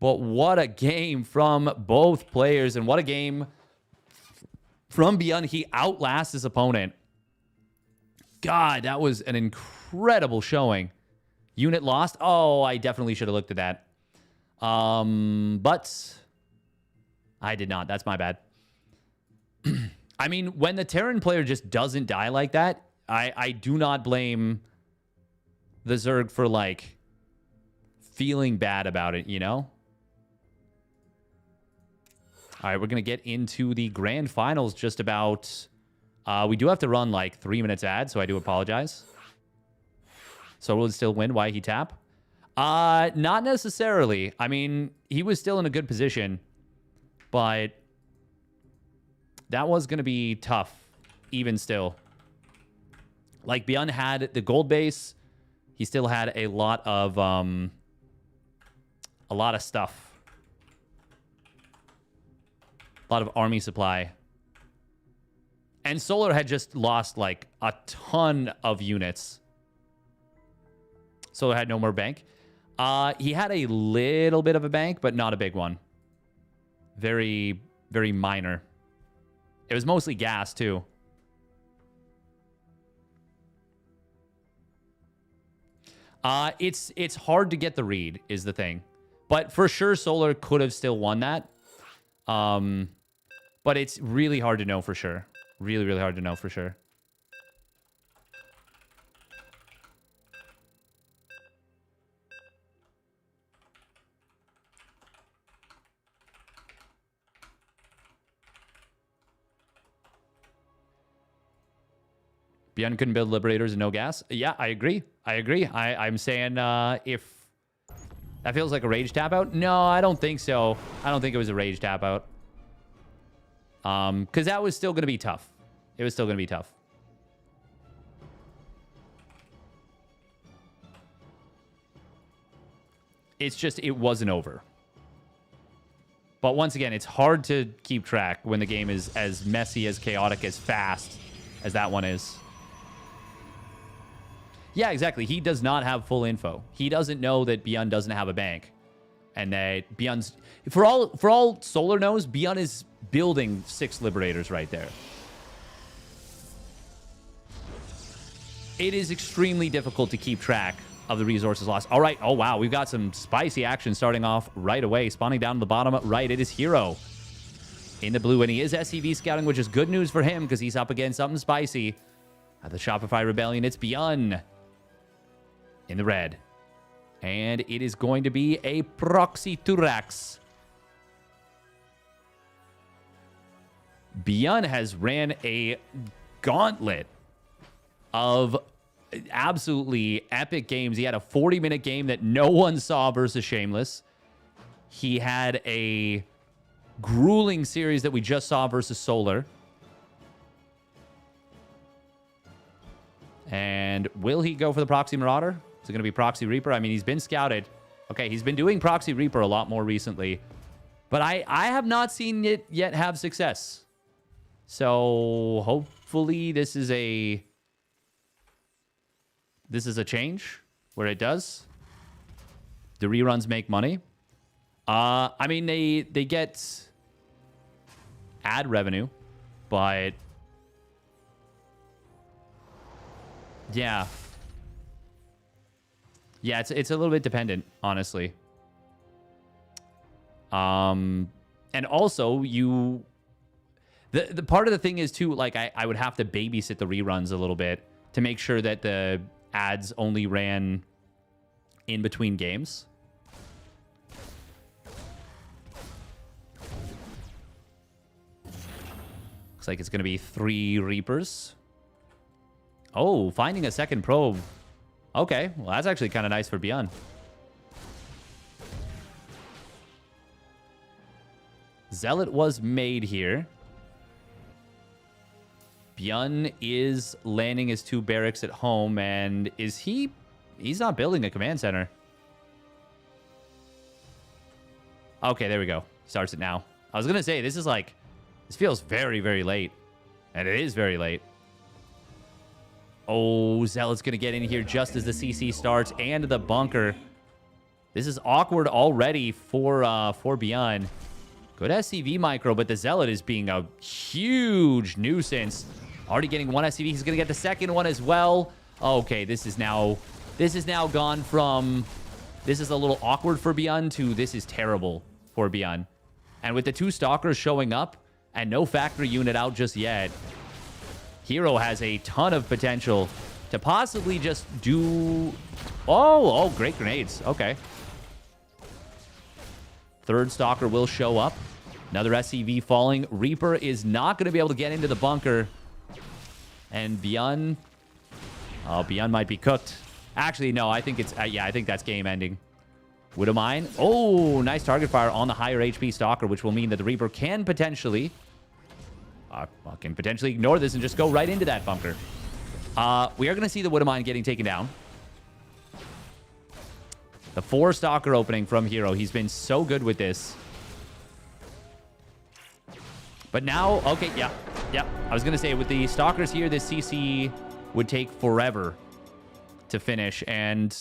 But what a game from both players. And what a game from Beyond. He outlasts his opponent. God, that was an incredible showing. Unit lost. Oh, I definitely should have looked at that. But I did not. That's my bad. I mean, when the Terran player just doesn't die like that, I do not blame the Zerg for, like, feeling bad about it, you know? All right, we're going to get into the grand finals just about. We do have to run, like, 3 minutes ad, so I do apologize. So will it still win? Why he tap? Not necessarily. I mean, he was still in a good position, but that was going to be tough, even still. Like, Beyond had the gold base. He still had a lot of stuff. A lot of army supply. And Solar had just lost, like, a ton of units. Solar had no more bank. He had a little bit of a bank, but not a big one. Very, very minor. It was mostly gas, too. It's hard to get the read, is the thing. But for sure, Solar could have still won that. But it's really hard to know for sure. Really, really hard to know for sure. Beyond couldn't build Liberators and no gas. Yeah, I agree. I agree. I'm saying if that feels like a rage tap out. No, I don't think so. I don't think it was a rage tap out. Because that was still going to be tough. It was still going to be tough. It's just, it wasn't over. But once again, it's hard to keep track when the game is as messy, as chaotic, as fast as that one is. Yeah, exactly. He does not have full info. He doesn't know that Beyond doesn't have a bank. And that Beyond's... For all Solar knows, Beyond is building 6 Liberators right there. It is extremely difficult to keep track of the resources lost. All right. Oh, wow. We've got some spicy action starting off right away. Spawning down to the bottom right. It is Hero in the blue. And he is SCV scouting, which is good news for him because he's up against something spicy. At the Shopify Rebellion, it's Beyond in the red. And it is going to be a Proxy Turax. Beyond has ran a gauntlet of absolutely epic games. He had a 40-minute game that no one saw versus Shameless. He had a grueling series that we just saw versus Solar. And will he go for the Proxy Marauder? Is it going to be Proxy Reaper? I mean, he's been scouted. Okay, he's been doing Proxy Reaper a lot more recently. But I have not seen it yet have success. So hopefully this is a change where it does. The reruns make money. I mean, they get ad revenue, but yeah. Yeah, it's a little bit dependent, honestly. And also the part of the thing is too, like I would have to babysit the reruns a little bit to make sure that the ads only ran in between games. Looks like it's going to be 3 Reapers. Oh, finding a second probe. Okay, well, that's actually kind of nice for Beyond. Zealot was made here. Beyond is landing his 2 barracks at home, and he's not building a command center. Okay, there we go. Starts it now. I was going to say, this feels very, very late. And it is very late. Oh, Zealot's going to get in here just as the CC starts and the bunker. This is awkward already for Beyond. Good SCV micro, but the Zealot is being a huge nuisance. Already getting 1 SCV. He's going to get the second one as well. Okay, this is now gone from this is a little awkward for Beyond to this is terrible for Beyond. And with the 2 Stalkers showing up and no factory unit out just yet, Hero has a ton of potential to possibly just do... Oh, great grenades. Okay. 3rd Stalker will show up. Another SCV falling. Reaper is not going to be able to get into the bunker. And Beyond... Oh, Beyond might be cooked. Actually, no, I think it's... yeah, I think that's game ending. Widowmine. Oh, nice target fire on the higher HP Stalker, which will mean that the Reaper can potentially... ignore this and just go right into that bunker. We are going to see the Widowmine getting taken down. The 4 Stalker opening from Hero. He's been so good with this. But now, okay, yeah. I was going to say, with the Stalkers here, this CC would take forever to finish. And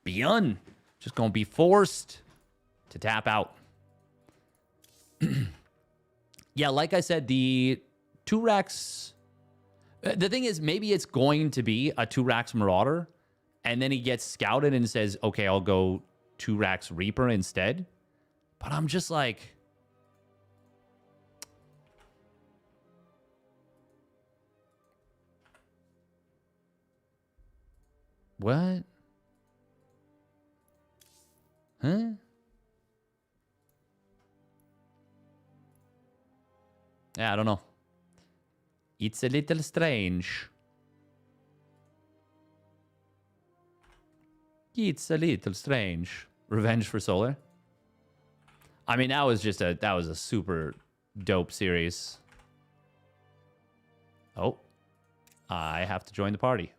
Beyond just going to be forced to tap out. Yeah, like I said, the 2-Rax... The thing is, maybe it's going to be a 2-Rax Marauder, and then he gets scouted and says, okay, I'll go 2-Rax Reaper instead. But I'm just like... What? Huh? Yeah, I don't know. It's a little strange. It's a little strange. Revenge for Solar. I mean, that was a super dope series. Oh. I have to join the party.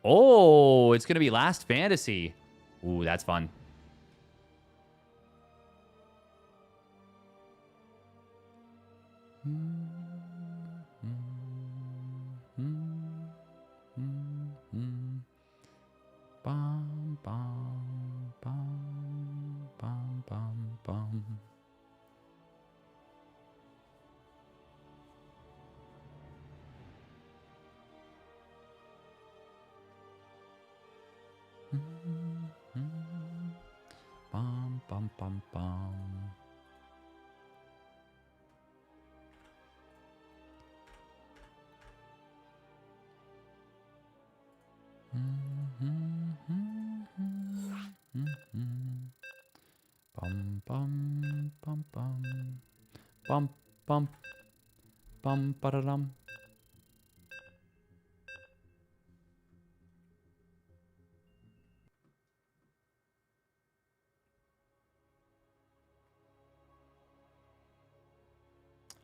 Oh, it's going to be Last Fantasy. Ooh, that's fun. Bum, bum, bum, bum, bum, bum. Bum, bum, bum. Bum, bum. Bum, ba-da-dum.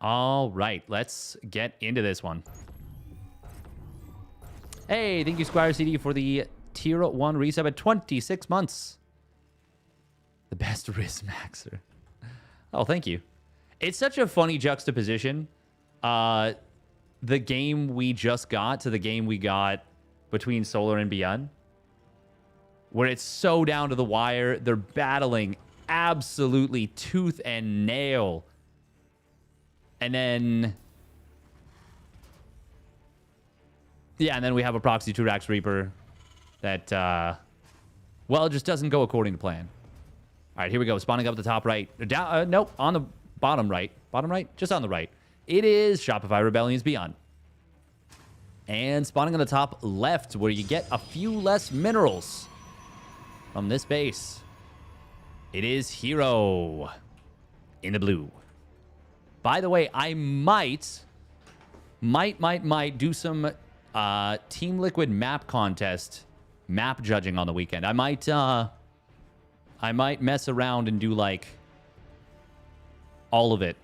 All right, let's get into this one. Hey, thank you, Squire CD, for the Tier 1 resub at 26 months. The best wrist maxer. Oh, thank you. It's such a funny juxtaposition. The game we just got to the game we got between Solar and Beyond, where it's so down to the wire. They're battling absolutely tooth and nail. And then... yeah, and then we have a Proxy Turax Reaper that, well, it just doesn't go according to plan. All right, here we go. Spawning up the top right. Down, nope, on the bottom right. Bottom right? Just on the right. It is Shopify Rebellions Beyond. And spawning on the top left, where you get a few less minerals from this base. It is Hero in the blue. By the way, I might do some Team Liquid map contest, map judging on the weekend. I might mess around and do, like, all of it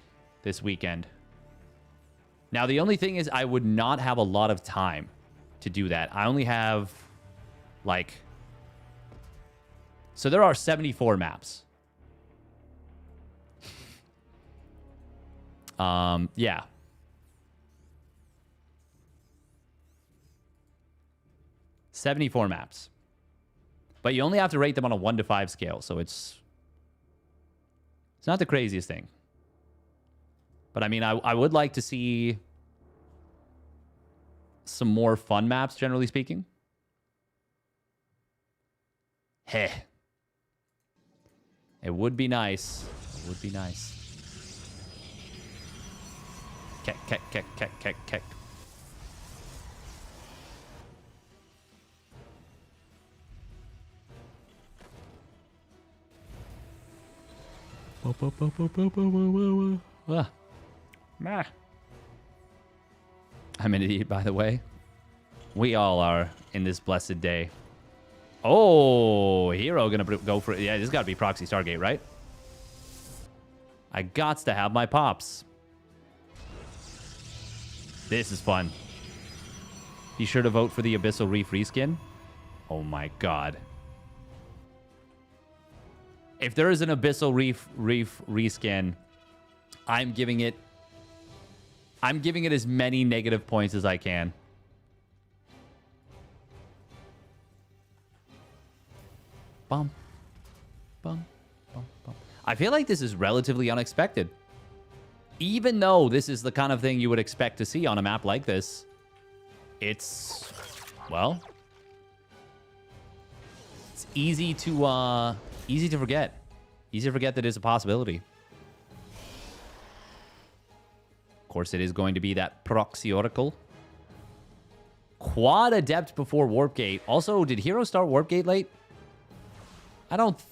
this weekend. Now, the only thing is I would not have a lot of time to do that. I only have, like... so there are 74 maps. Yeah. $74 maps. But you only have to rate them on a 1 to 5 scale, so it's not the craziest thing. But I mean, I would like to see some more fun maps, generally speaking. Heh. It would be nice. It would be nice. Keck. Meh. I'm an idiot, by the way. We all are in this blessed day. Oh, Hero gonna go for it. Yeah, this got to be Proxy Stargate, right? I gots to have my pops. This is fun. Be sure to vote for the Abyssal Reef reskin. Oh my god. If there is an Abyssal Reef reskin, I'm giving it as many negative points as I can. Bum. Bum. Bum. Bum. I feel like this is relatively unexpected. Even though this is the kind of thing you would expect to see on a map like this, it's, well, it's easy to forget. Easy to forget that it's a possibility. Of course, it is going to be that Proxy Oracle. Quad Adept before Warp Gate. Also, did Hero start Warp Gate late? I don't...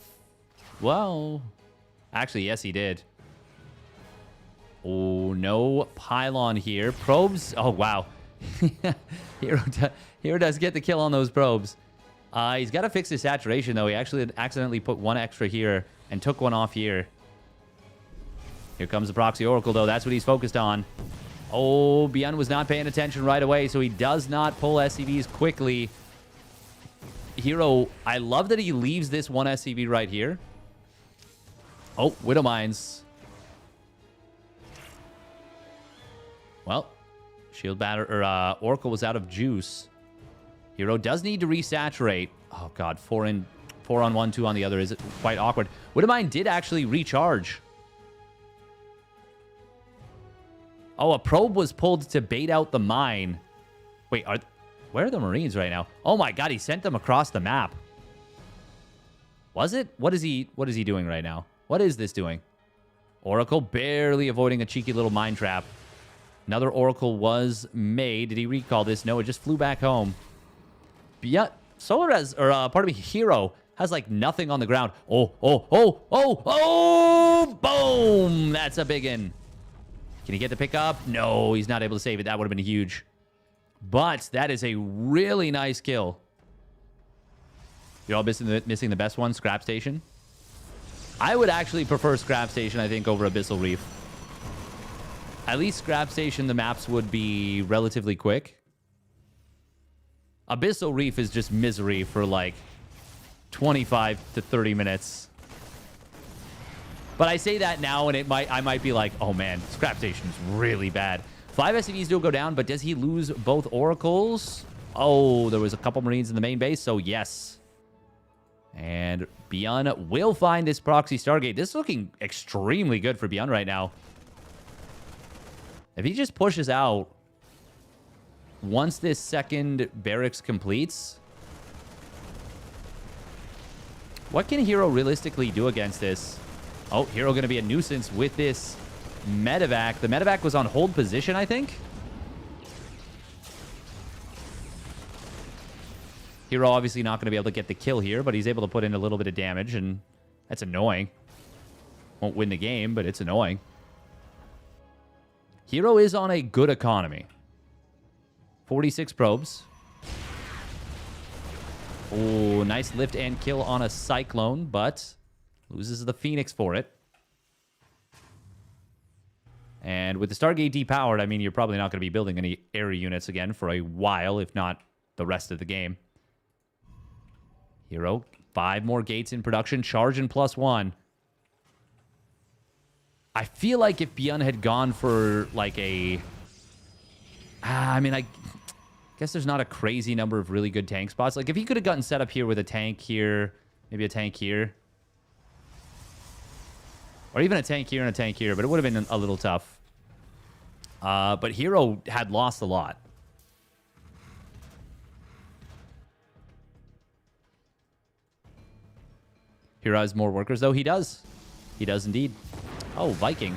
well... actually, yes, he did. Oh, no pylon here. Probes... oh, wow. Hero does get the kill on those probes. He's got to fix his saturation, though. He actually accidentally put one extra here and took one off here. Here comes the Proxy Oracle, though. That's what he's focused on. Oh, Beyond was not paying attention right away, so he does not pull SCVs quickly. Hero, I love that he leaves this one SCV right here. Oh, Widow Mines. Well, Shield Batter, or Oracle was out of juice. Hero does need to resaturate. Oh, God. 4 on one, 2 on the other is quite awkward. Widow Mine did actually recharge. Oh, a probe was pulled to bait out the mine. Wait, where are the Marines right now? Oh my god, he sent them across the map. Was it? What is he doing right now? What is this doing? Oracle barely avoiding a cheeky little mine trap. Another Oracle was made. Did he recall this? No, it just flew back home. Solar has, or pardon me, Hero Has like nothing on the ground. Oh, oh, oh, oh, oh, boom. That's a big one. Can he get the pickup? No, he's not able to save it. That would have been huge. But that is a really nice kill. You're all missing the best one, Scrap Station. I would actually prefer Scrap Station, I think, over Abyssal Reef. At least Scrap Station, the maps would be relatively quick. Abyssal Reef is just misery for like 25 to 30 minutes. But I say that now, and I might be like, oh man, Scrap Station's really bad. 5 SCVs do go down, but does he lose both Oracles? Oh, there was a couple Marines in the main base, so yes. And Beyond will find this proxy Stargate. This is looking extremely good for Beyond right now. If he just pushes out once this second barracks completes, what can Hero realistically do against this? Oh, Hero going to be a nuisance with this medevac. The medevac was on hold position, I think. Hero obviously not going to be able to get the kill here, but he's able to put in a little bit of damage, and that's annoying. Won't win the game, but it's annoying. Hero is on a good economy. 46 probes. Oh, nice lift and kill on a Cyclone, but loses the Phoenix for it. And with the Stargate depowered, I mean, you're probably not going to be building any area units again for a while, if not the rest of the game. Hero, 5 more gates in production, charge in +1. I feel like if Beyond had gone for like a... I mean, I guess there's not a crazy number of really good tank spots. Like if he could have gotten set up here with a tank here, maybe a tank here. Or even a tank here and a tank here, but it would have been a little tough. But Hero had lost a lot. Hero has more workers, though. He does. He does indeed. Oh, Viking.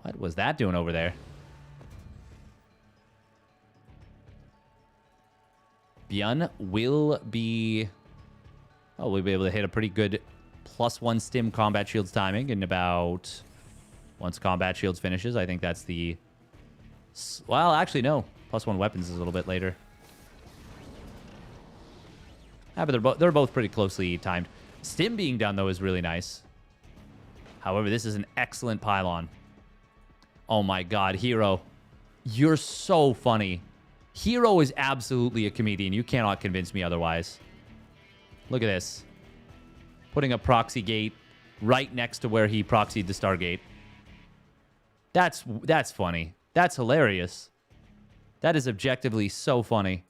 What was that doing over there? Bjorn will be... Oh, we'll be able to hit a pretty good +1 stim combat shields timing in about... Once combat shields finishes. I think that's the... Well, actually, no. +1 weapons is a little bit later. Ah, but they're both pretty closely timed. Stim being done, though, is really nice. However, this is an excellent pylon. Oh my god, Hero. You're so funny. Hero is absolutely a comedian. You cannot convince me otherwise. Look at this. Putting a proxy gate right next to where he proxied the Stargate. That's funny. That's hilarious. That is objectively so funny.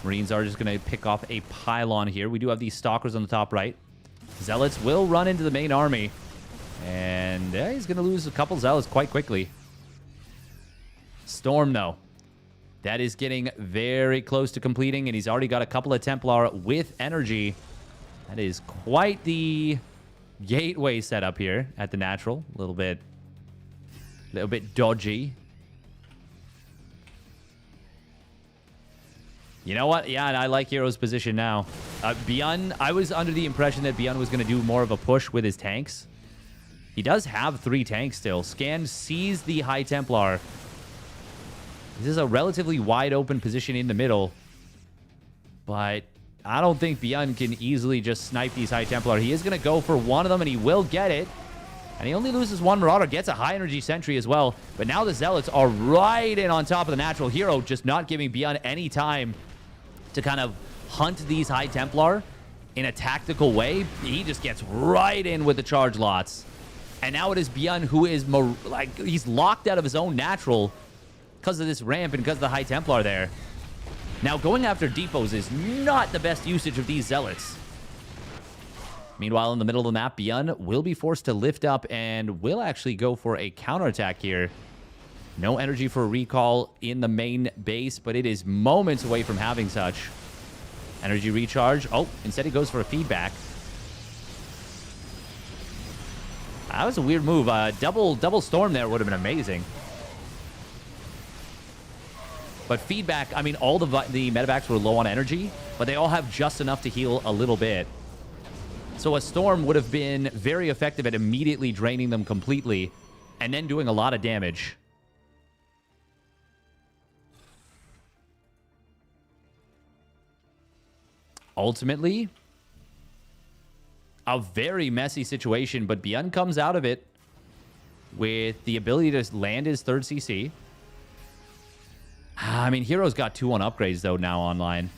Marines are just going to pick off a pylon here. We do have these stalkers on the top right. Zealots will run into the main army. And he's going to lose a couple zealots quite quickly. Storm, though. That is getting very close to completing, and he's already got a couple of Templar with energy. That is quite the gateway setup here at the natural. A little bit dodgy. You know what? Yeah, and I like Hero's position now. Beyond, I was under the impression that Beyond was going to do more of a push with his tanks. He does have 3 tanks still. Scan sees the High Templar. This is a relatively wide open position in the middle. But I don't think Beyond can easily just snipe these High Templar. He is going to go for one of them, and he will get it. And he only loses 1 Marauder, gets a high energy sentry as well. But now the Zealots are right in on top of the natural. Hero just not giving Beyond any time to kind of hunt these High Templar in a tactical way. He just gets right in with the charge lots. And now it is Beyond who is like he's locked out of his own natural because of this ramp and because of the High Templar there. Now going after depots is not the best usage of these Zealots. Meanwhile, in the middle of the map, Beyond will be forced to lift up and will actually go for a counterattack here. No energy for a recall in the main base, but it is moments away from having such. Energy recharge. Oh, instead he goes for a feedback. That was a weird move. Double storm there would have been amazing. But feedback, I mean, all the medevacs were low on energy, but they all have just enough to heal a little bit. So a storm would have been very effective at immediately draining them completely and then doing a lot of damage. Ultimately, a very messy situation, but Bjorn comes out of it with the ability to land his third CC. I mean, Hero's got 2-1 upgrades, though, now online.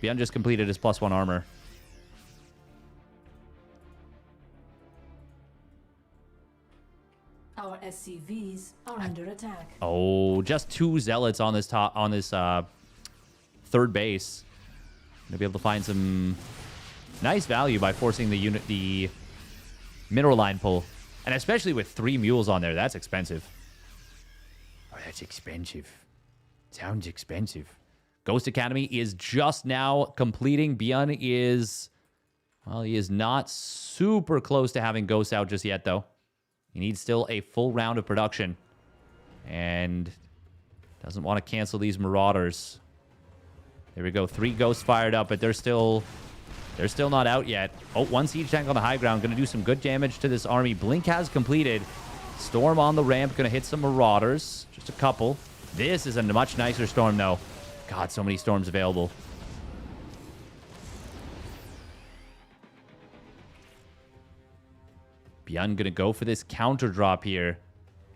Bjorn just completed his +1 armor. Our SCVs are under attack. Oh, just 2 zealots on this third base. Gonna be able to find some nice value by forcing the mineral line pull. And especially with 3 mules on there, that's expensive. Oh, that's expensive. Sounds expensive. Ghost Academy is just now completing. Bjorn is... Well, he is not super close to having Ghosts out just yet, though. He needs still a full round of production. And doesn't want to cancel these Marauders. There we go. 3 Ghosts fired up, but they're still not out yet. Oh, 1 siege tank on the high ground. Going to do some good damage to this army. Blink has completed. Storm on the ramp. Going to hit some Marauders. Just a couple. This is a much nicer storm, though. God, so many storms available. Bjorn going to go for this counter drop here.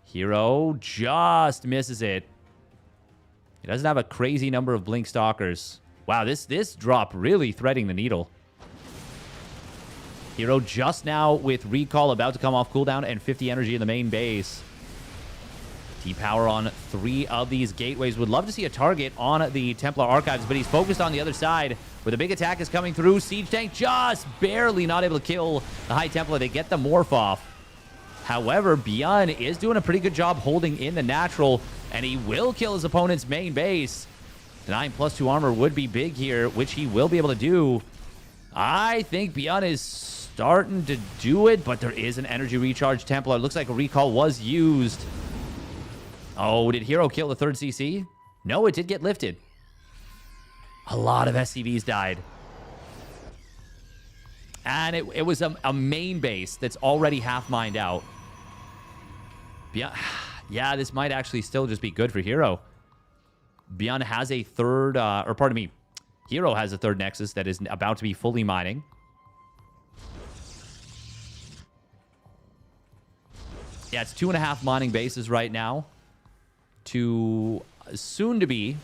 Hero just misses it. He doesn't have a crazy number of Blink Stalkers. Wow, this drop really threading the needle. Hero just now with Recall about to come off cooldown and 50 energy in the main base. T-Power on 3 of these gateways. Would love to see a target on the Templar Archives, but he's focused on the other side where the big attack is coming through. Siege Tank just barely not able to kill the High Templar. They get the Morph off. However, Bjorn is doing a pretty good job holding in the natural, and he will kill his opponent's main base. Denying +2 armor would be big here, which he will be able to do. I think Bjorn is starting to do it, but there is an energy recharge Templar. It looks like a recall was used. Oh, did Hero kill the third CC? No, it did get lifted. A lot of SCVs died. And it was a main base that's already half mined out. Yeah, this might actually still just be good for Hero. Bjorn has a third, or pardon me, Hero has a third Nexus that is about to be fully mining. Yeah, it's 2.5 mining bases right now. To soon to be.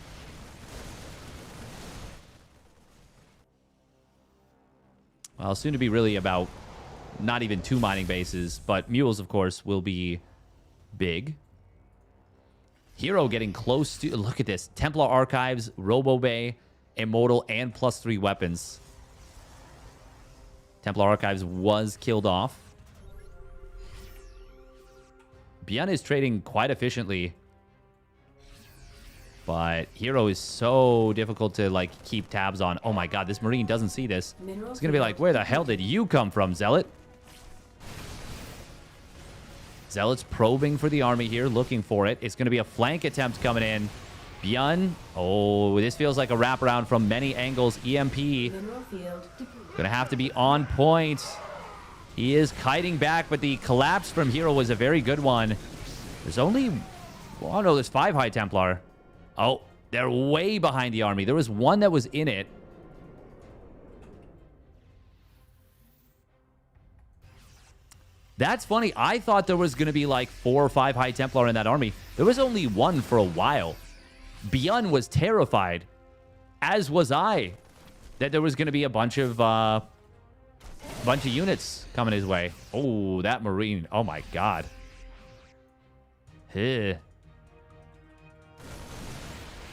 Well, soon to be really about not even 2 mining bases, but mules, of course, will be big. Hero getting close to... Look at this. Templar Archives, Robo Bay, Immortal, and +3 weapons. Templar Archives was killed off. Bjorn is trading quite efficiently. But Hero is so difficult to, like, keep tabs on. Oh, my God. This Marine doesn't see this. It's going to be like, where the hell did you come from, Zealot? Zealot's probing for the army here, looking for it. It's going to be a flank attempt coming in. Bjorn. Oh, this feels like a wraparound from many angles. EMP. Going to have to be on point. He is kiting back, but the collapse from Hero was a very good one. There's only... Oh, no, there's 5 High Templar. Oh, they're way behind the army. There was one that was in it. That's funny. I thought there was going to be like 4 or 5 High Templar in that army. There was only one for a while. Bjorn was terrified, as was I, that there was going to be a bunch of units coming his way. Oh, that Marine. Oh, my God.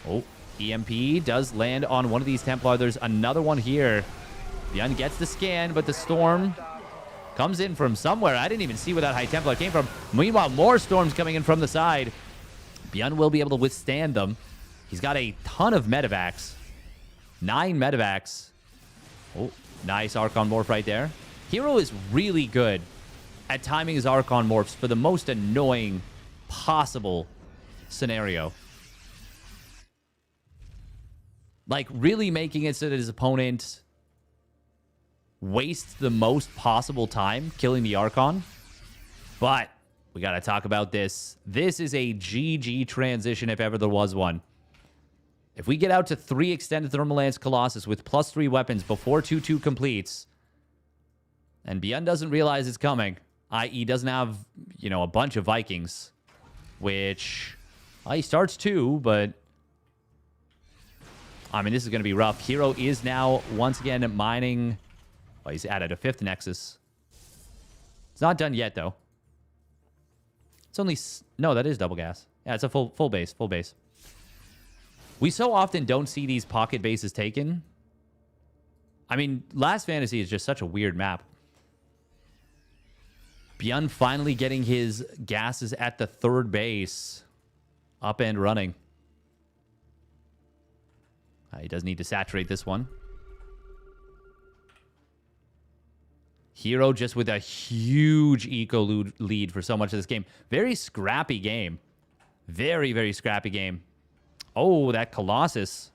Oh, EMP does land on one of these Templar. There's another one here. Bjorn gets the scan, but the storm comes in from somewhere. I didn't even see where that High Templar came from. Meanwhile, more storms coming in from the side. Bjorn will be able to withstand them. He's got a ton of medevacs. 9 medevacs. Oh, nice Archon Morph right there. Hero is really good at timing his Archon Morphs for the most annoying possible scenario. Like, really making it so that his opponent wastes the most possible time killing the Archon. But we got to talk about this. This is a GG transition if ever there was one. If we get out to 3 Extended Thermal Lance Colossus with +3 weapons before 2-2 completes, and Beyond doesn't realize it's coming, i.e. doesn't have, you know, a bunch of Vikings, which, well, he starts 2, but I mean, this is going to be rough. Hero is now once again mining. Well, he's added a 5th Nexus. It's not done yet, though. It's only... No, that is double gas. Yeah, it's a full base. Full base. We so often don't see these pocket bases taken. I mean, Last Fantasy is just such a weird map. Beyond finally getting his gases at the 3rd base. Up and running. He does need to saturate this one. Hero just with a huge eco lead for so much of this game. Very scrappy game. Very, very scrappy game. Oh, that Colossus.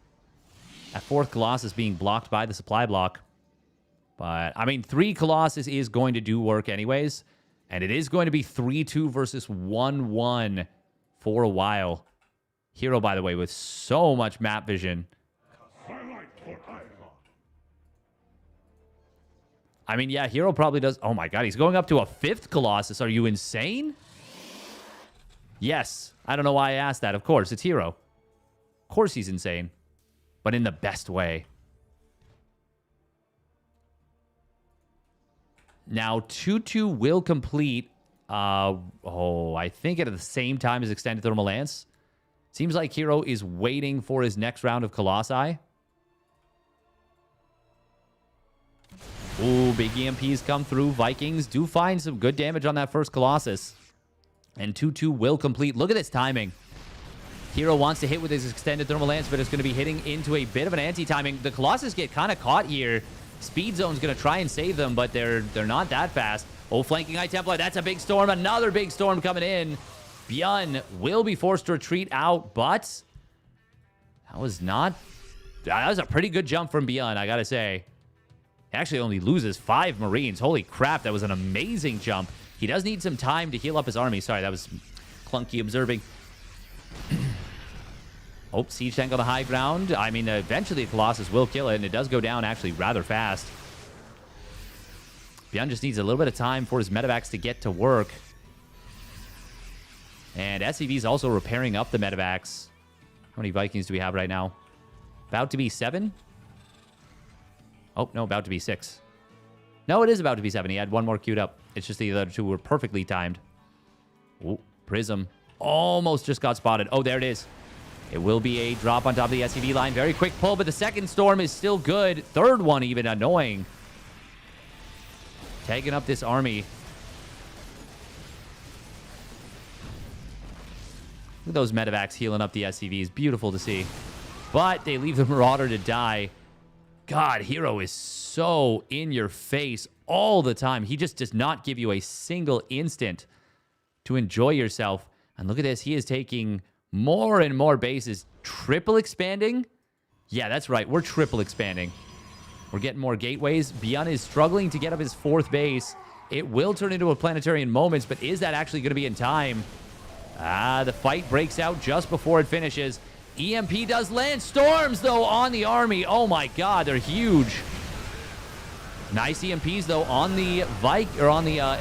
That 4th Colossus being blocked by the supply block. But, I mean, 3 Colossus is going to do work anyways. And it is going to be 3-2 versus 1-1 for a while. Hero, by the way, with so much map vision. I mean, yeah, Hero probably does... Oh, my God. He's going up to a 5th Colossus. Are you insane? Yes. I don't know why I asked that. Of course, it's Hero. Of course he's insane. But in the best way. Now, 2-2 will complete... I think at the same time as Extended Thermal Lance. Seems like Hero is waiting for his next round of Colossi. Ooh, big EMPs come through. Vikings do find some good damage on that first Colossus. And 2-2 will complete. Look at this timing. Hero wants to hit with his Extended Thermal Lance, but it's going to be hitting into a bit of an anti-timing. The Colossus get kind of caught here. Speed Zone's going to try and save them, but they're not that fast. Oh, flanking High Templar. That's a big storm. Another big storm coming in. Byun will be forced to retreat out, but that was not... That was a pretty good jump from Byun, I got to say. He actually only loses 5 Marines. Holy crap, that was an amazing jump. He does need some time to heal up his army. Sorry, that was clunky observing. Oh, Siege Tank on the high ground. I mean, eventually Colossus will kill it, and it does go down actually rather fast. Byun just needs a little bit of time for his medevacs to get to work. And SCV is also repairing up the medevacs. How many Vikings do we have right now? About to be 7? Oh, no, about to be 6. No, it is about to be 7. He had one more queued up. It's just the other 2 were perfectly timed. Oh, Prism. Almost just got spotted. Oh, there it is. It will be a drop on top of the SCV line. Very quick pull, but the second storm is still good. Third one even annoying. Tagging up this army. Look at those medevacs healing up the SCVs. Beautiful to see. But they leave the Marauder to die. God, Hero is so in your face all the time. He just does not give you a single instant to enjoy yourself. And look at this. He is taking more and more bases. Triple expanding? Yeah, that's right. We're triple expanding. We're getting more gateways. Byun is struggling to get up his 4th base. It will turn into a planetary in moments, but is that actually going to be in time? The fight breaks out just before it finishes. EMP does land. Storms, though, on the army. Oh, my God. They're huge. Nice EMPs, though, on the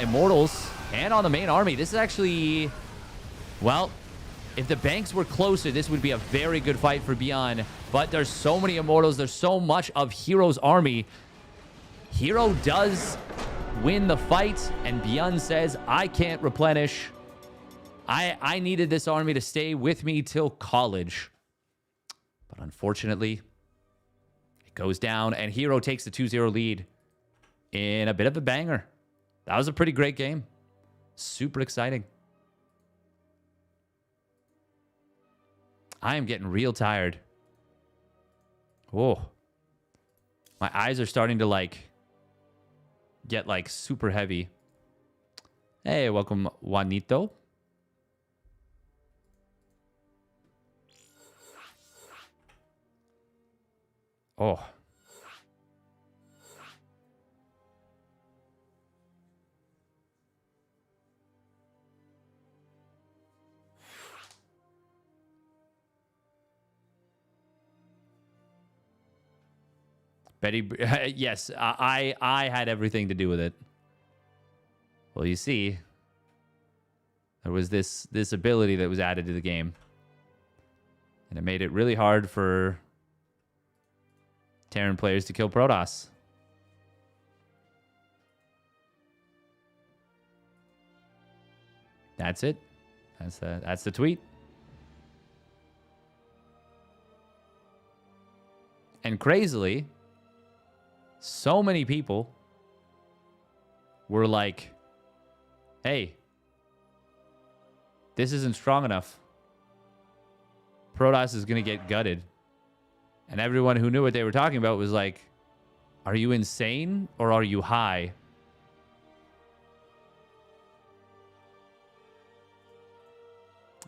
Immortals and on the main army. This is actually... Well, if the banks were closer, this would be a very good fight for Byun. But there's so many Immortals. There's so much of Hero's army. Hero does win the fight, and Byun says, I can't replenish. I needed this army to stay with me till college. But unfortunately, it goes down, and Hero takes the 2-0 lead in a bit of a banger. That was a pretty great game. Super exciting. I am getting real tired. Whoa. My eyes are starting to, get, super heavy. Hey, welcome, Juanito. Oh. Betty, yes, I had everything to do with it. Well, you see, there was this ability that was added to the game, and it made it really hard for Terran players to kill Protoss. That's it. That's the tweet. And crazily, so many people were like, hey, this isn't strong enough. Protoss is going to get gutted. And everyone who knew what they were talking about was like, are you insane or are you high?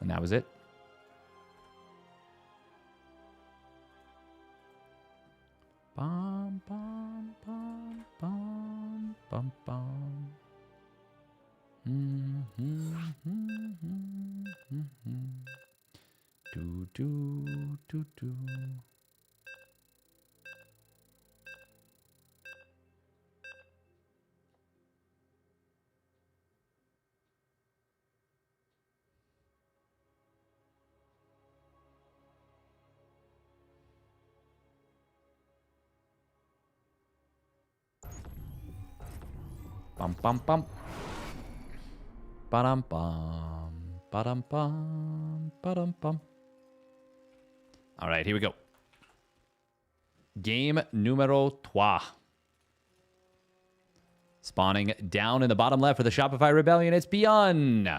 And that was it. Bum, bum, bum, bum, bum, bum. Do, do, do, do. Bum, bum, bum. Ba-dum, bum. Ba-dum, bum. Ba-dum, bum. All right, here we go. Game numero 3. Spawning down in the bottom left for the Shopify Rebellion, it's Beyond.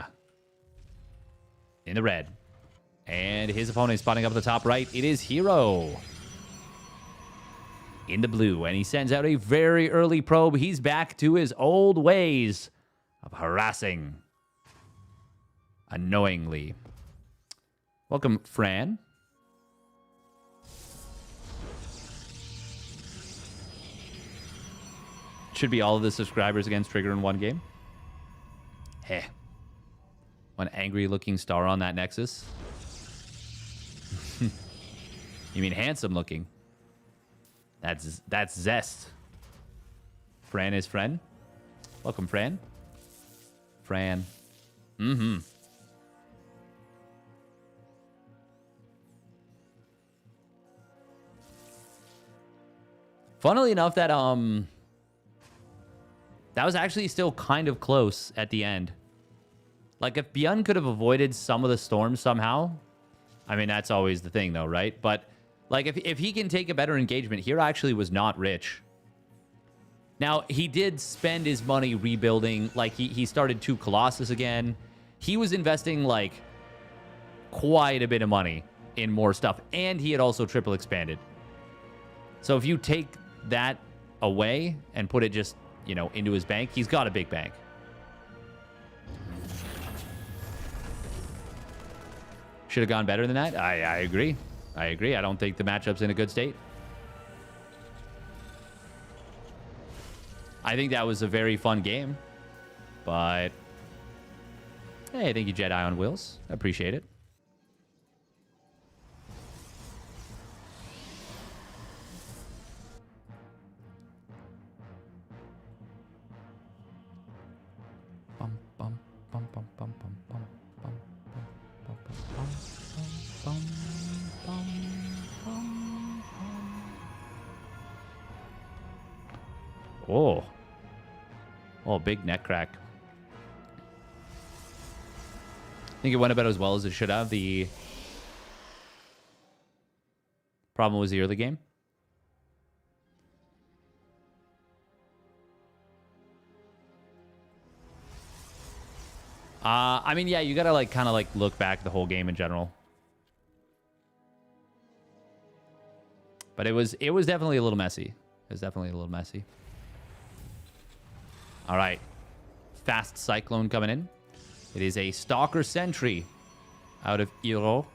In the red. And his opponent spawning up at the top right, it is Hero. In the blue, and he sends out a very early probe. He's back to his old ways of harassing annoyingly. Welcome, Fran. Should be all of the subscribers against Trigger in one game. Heh. One angry-looking star on that Nexus. You mean handsome-looking? That's Zest. Fran is friend. Welcome, Fran. Fran. Mm-hmm. Funnily enough, that was actually still kind of close at the end. Like, if Beyond could have avoided some of the storms somehow, I mean, that's always the thing, though, right? But like, if he can take a better engagement, Hero actually was not rich. Now, he did spend his money rebuilding. Like, he started 2 Colossus again. He was investing, like, quite a bit of money in more stuff. And he had also triple expanded. So if you take that away and put it just, you know, into his bank, he's got a big bank. Should have gone better than that. I agree. I agree. I don't think the matchup's in a good state. I think that was a very fun game. But hey, thank you, Jedi on Wheels. I appreciate it. Bum, bum, bum, bum, bum, bum, bum, bum, bum, bum, bum, bum, bum, bum, bum, bum. Oh. Oh, big neck crack. I think it went about as well as it should have. The problem was the early game. I mean, yeah, you gotta like kind of like look back the whole game in general. But it was definitely a little messy. It was definitely a little messy. All right. Fast Cyclone coming in. It is a Stalker Sentry out of Hero.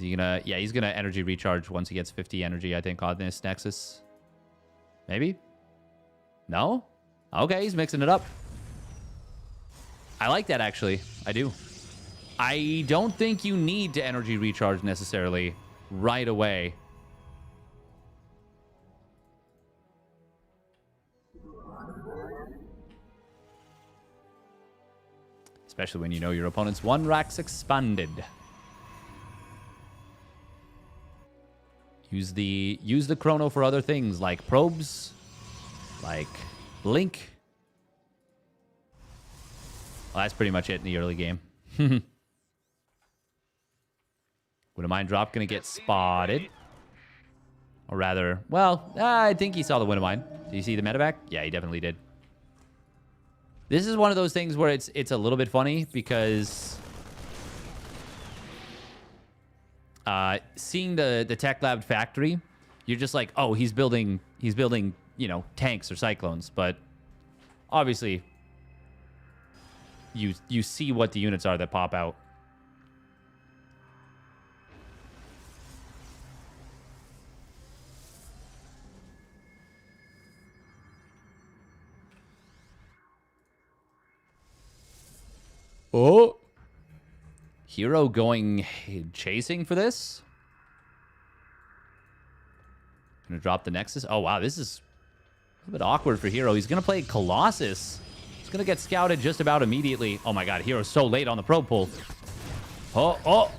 Is he gonna... Yeah, he's gonna energy recharge once he gets 50 energy, I think, on this Nexus. Maybe? No? Okay, he's mixing it up. I like that, actually. I do. I don't think you need to energy recharge necessarily right away. Especially when you know your opponent's 1 rack's expanded. Use the chrono for other things like probes, like blink. Well, that's pretty much it in the early game. Would a mine drop gonna get spotted? Or rather, well, I think he saw the wind mine. Did you see the medevac? Yeah, he definitely did. This is one of those things where it's a little bit funny because seeing the tech lab factory, you're just like, oh, he's building, you know, tanks or cyclones, but obviously you see what the units are that pop out. Oh, Hero going chasing for this. Gonna drop the Nexus. Oh wow, this is a little bit awkward for Hero. He's gonna play Colossus. He's gonna get scouted just about immediately. Oh my god, Hero's so late on the probe pull. Oh.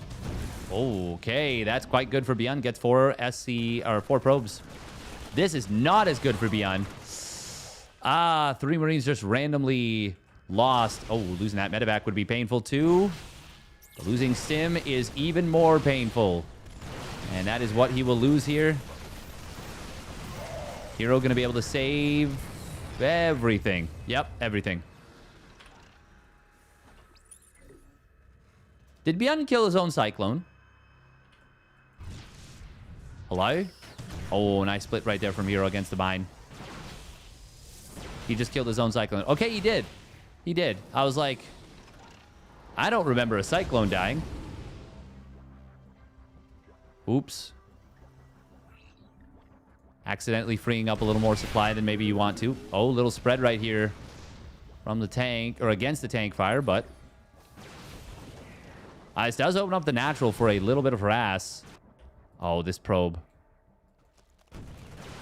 Okay, that's quite good for Beyond. Gets 4 probes. This is not as good for Beyond. 3 Marines just randomly lost. Oh, losing that medevac would be painful too. Losing Sim is even more painful. And that is what he will lose here. Hero going to be able to save everything. Yep, everything. Did Beyond kill his own Cyclone? Hello? Oh, nice split right there from Hero against the mine. He just killed his own Cyclone. Okay, he did. He did. I was like, I don't remember a Cyclone dying. Oops. Accidentally freeing up a little more supply than maybe you want to. Oh, little spread right here from the tank, or against the tank fire, but this does open up the natural for a little bit of harass. Oh, this probe.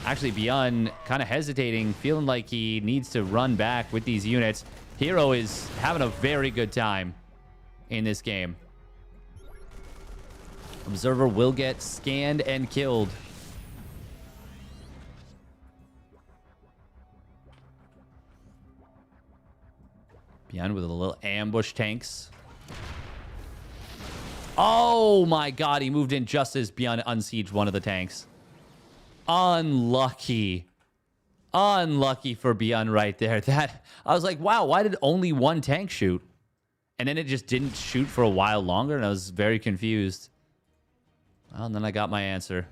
Actually, Beyond kind of hesitating, feeling like he needs to run back with these units. Hero is having a very good time in this game. Observer will get scanned and killed. Beyond with a little ambush tanks. Oh my god, he moved in just as Beyond unsieged one of the tanks. Unlucky. Unlucky for Beyond right there. That I was like, wow, why did only one tank shoot? And then it just didn't shoot for a while longer, and I was very confused. Well, and then I got my answer.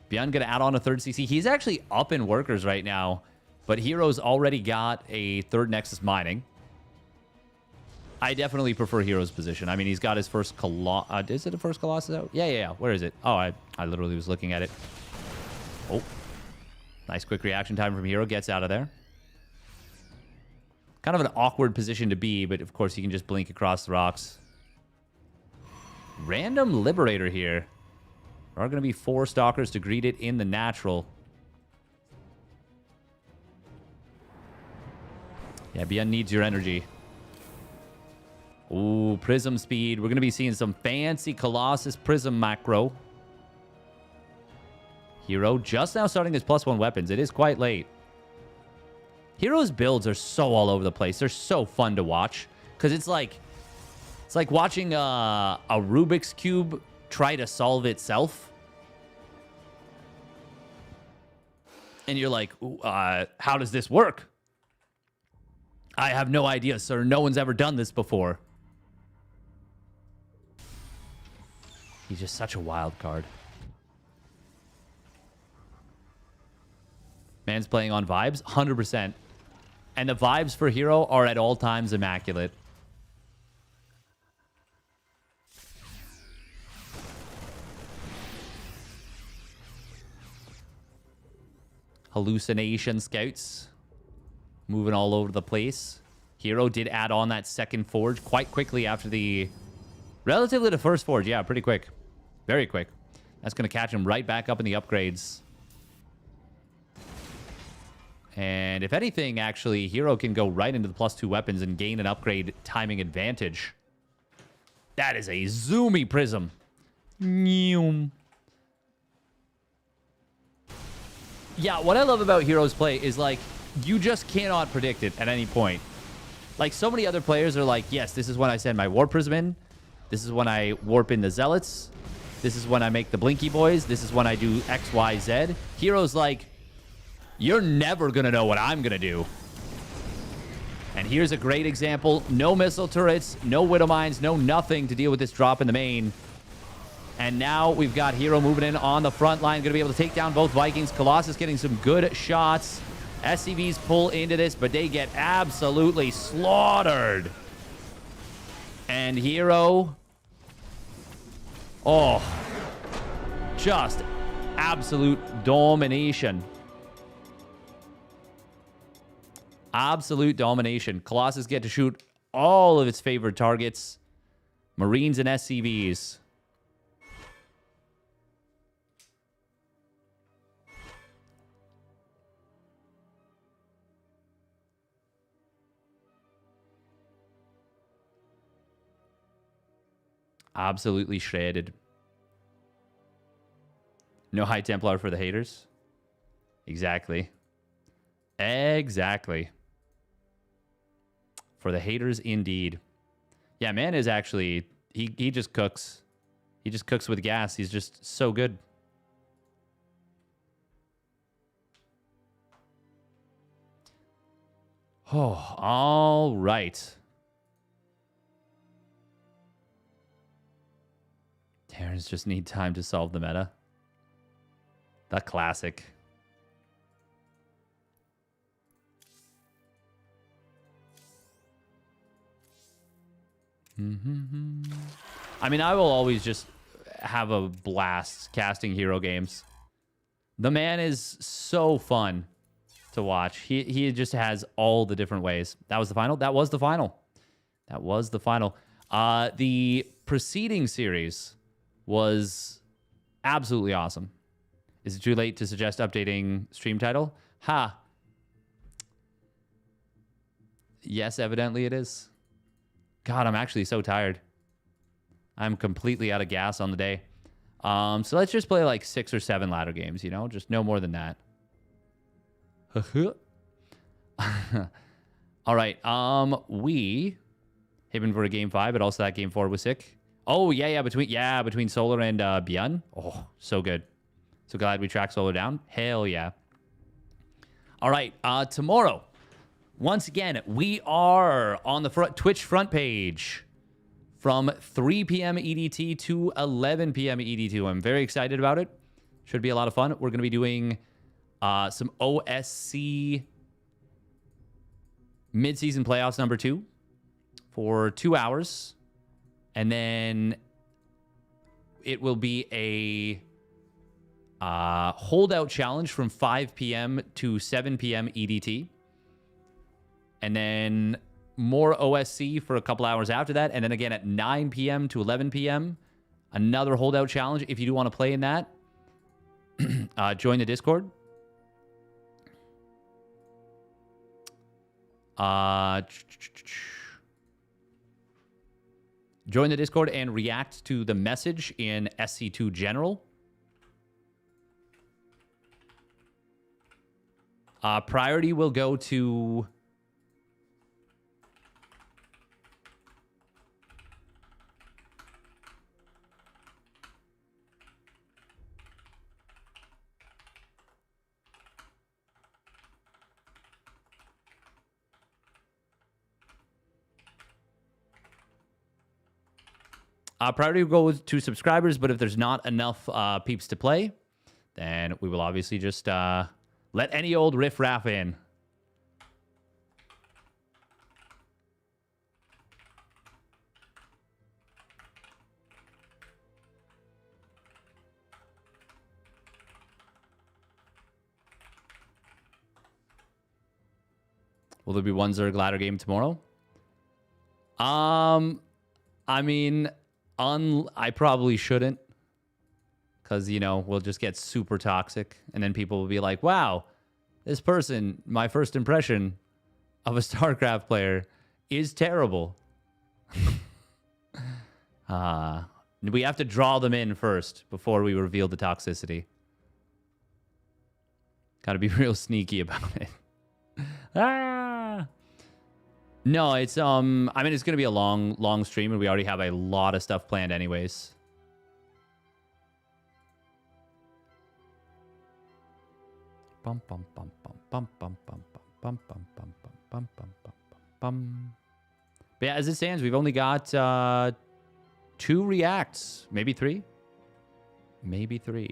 Beyond gonna add on a 3rd CC. He's actually up in workers right now, but Hero's already got a 3rd Nexus mining. I definitely prefer Hero's position. I mean, he's got his first Colossus. Is it the first Colossus out? Yeah. Where is it? Oh, I literally was looking at it. Oh. Nice quick reaction time from Hero. Gets out of there. Kind of an awkward position to be, but of course you can just blink across the rocks. Random Liberator here. There are going to be 4 Stalkers to greet it in the natural. Yeah, Beyond needs your energy. Ooh, Prism speed. We're going to be seeing some fancy Colossus Prism macro. Hero just now starting his +1 weapons. It is quite late. Hero's builds are so all over the place. They're so fun to watch. Because it's like watching a Rubik's Cube try to solve itself. And you're like, how does this work? I have no idea, sir. No one's ever done this before. He's just such a wild card. Man's playing on vibes, 100%. And the vibes for Hero are at all times immaculate. hallucination scouts moving all over the place. Hero did add on that second forge quite quickly after the... Relatively the first forge. Yeah, pretty quick. Very quick. That's going to catch him right back up in the upgrades. And if anything, actually, Hero can go right into the +2 weapons and gain an upgrade timing advantage. That is a zoomy prism. Yeah, what I love about Hero's play is, like, you just cannot predict it at any point. Like, so many other players are like, yes, this is when I send my Warp Prism in. This is when I warp in the Zealots. This is when I make the Blinky Boys. This is when I do X, Y, Z. Hero's like, you're never going to know what I'm going to do. And here's a great example. No missile turrets, no Widow Mines, no nothing to deal with this drop in the main. And now we've got Hero moving in on the front line. Going to be able to take down both Vikings. Colossus getting some good shots. SCVs pull into this, but they get absolutely slaughtered. And Hero... Oh. Just absolute domination. Absolute domination. Colossus get to shoot all of its favored targets. Marines and SCVs. Absolutely shredded. No High Templar for the haters. Exactly. Exactly. For the haters, indeed. Yeah, man is actually... He just cooks. He just cooks with gas. He's just so good. Oh, all right. Terrans just need time to solve the meta. The classic. I mean, I will always just have a blast casting Hero games. The man is so fun to watch. He just has all the different ways. That was the final? That was the final. That was the final. The preceding series was absolutely awesome. Is it too late to suggest updating stream title? Ha. Yes, evidently it is. God, I'm actually so tired. I'm completely out of gas on the day. So let's just play like 6 or 7 ladder games, you know? Just no more than that. All right. We hit for a game 5, but also that game 4 was sick. Oh, yeah, between Solar and Bjorn. Oh, so good. So glad we tracked Solar down. Hell yeah. All right, tomorrow, once again, we are on the Twitch front page from 3 p.m. EDT to 11 p.m. EDT. I'm very excited about it. Should be a lot of fun. We're going to be doing some OSC mid-season playoffs number 2 for 2 hours. And then it will be a holdout challenge from 5 p.m. to 7 p.m. EDT. And then more OSC for a couple hours after that. And then again at 9 p.m. to 11 p.m., another holdout challenge. If you do want to play in that, join the Discord. Join the Discord and react to the message in SC2 General. Priority will go to... priority will go to subscribers, but if there's not enough peeps to play, then we will obviously just let any old riff-raff in. Will there be one Zerg ladder game tomorrow? I mean, I probably shouldn't. Because, you know, we'll just get super toxic. And then people will be like, wow, this person, my first impression of a StarCraft player is terrible. We have to draw them in first before we reveal the toxicity. Got to be real sneaky about it. No, it's I mean, it's gonna be a long stream, and we already have a lot of stuff planned anyways. Bum bum bum bum bum bum bum bum bum bum bum bum bum bum bum. But yeah, as it stands, we've only got 2 reacts, maybe 3, maybe 3.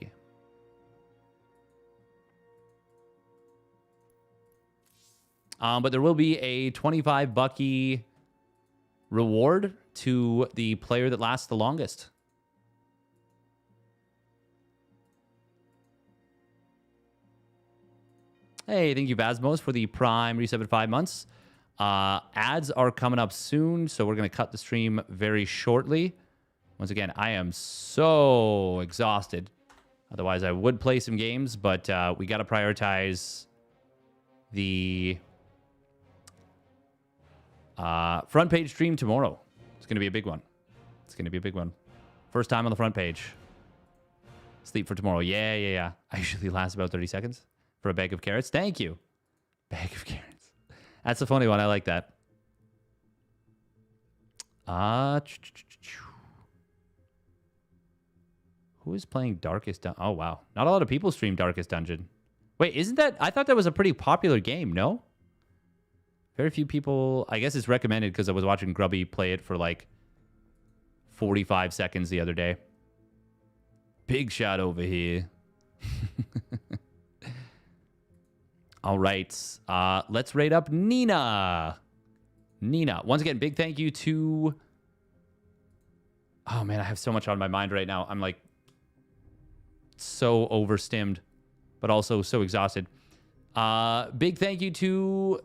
But there will be a 25 bucky reward to the player that lasts the longest. Hey, thank you, Vasmos, for the Prime resub at 5 months. Ads are coming up soon, so we're going to cut the stream very shortly. Once again, I am so exhausted. Otherwise, I would play some games, but we got to prioritize the front page stream tomorrow. It's going to be a big one. It's going to be a big one. First time on the front page. Sleep for tomorrow. Yeah. I usually last about 30 seconds for a bag of carrots. Thank you. Bag of carrots. That's a funny one. I like that. Who is playing Darkest Dungeon? Oh, wow. Not a lot of people stream Darkest Dungeon. Wait, isn't that... I thought that was a pretty popular game, no? Very few people... I guess it's recommended because I was watching Grubby play it for like 45 seconds the other day. Big shot over here. All right. Let's rate up Nina. Nina. Once again, big thank you to... Oh, man, I have so much on my mind right now. I'm like so overstimmed, but also so exhausted. Big thank you to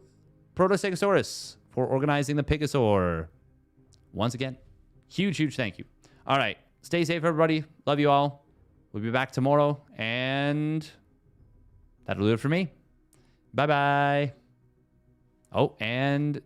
Protostegosaurus for organizing the PiGosaur. Once again, huge thank you. All right. Stay safe, everybody. Love you all. We'll be back tomorrow, and that'll do it for me. Bye-bye. Oh, and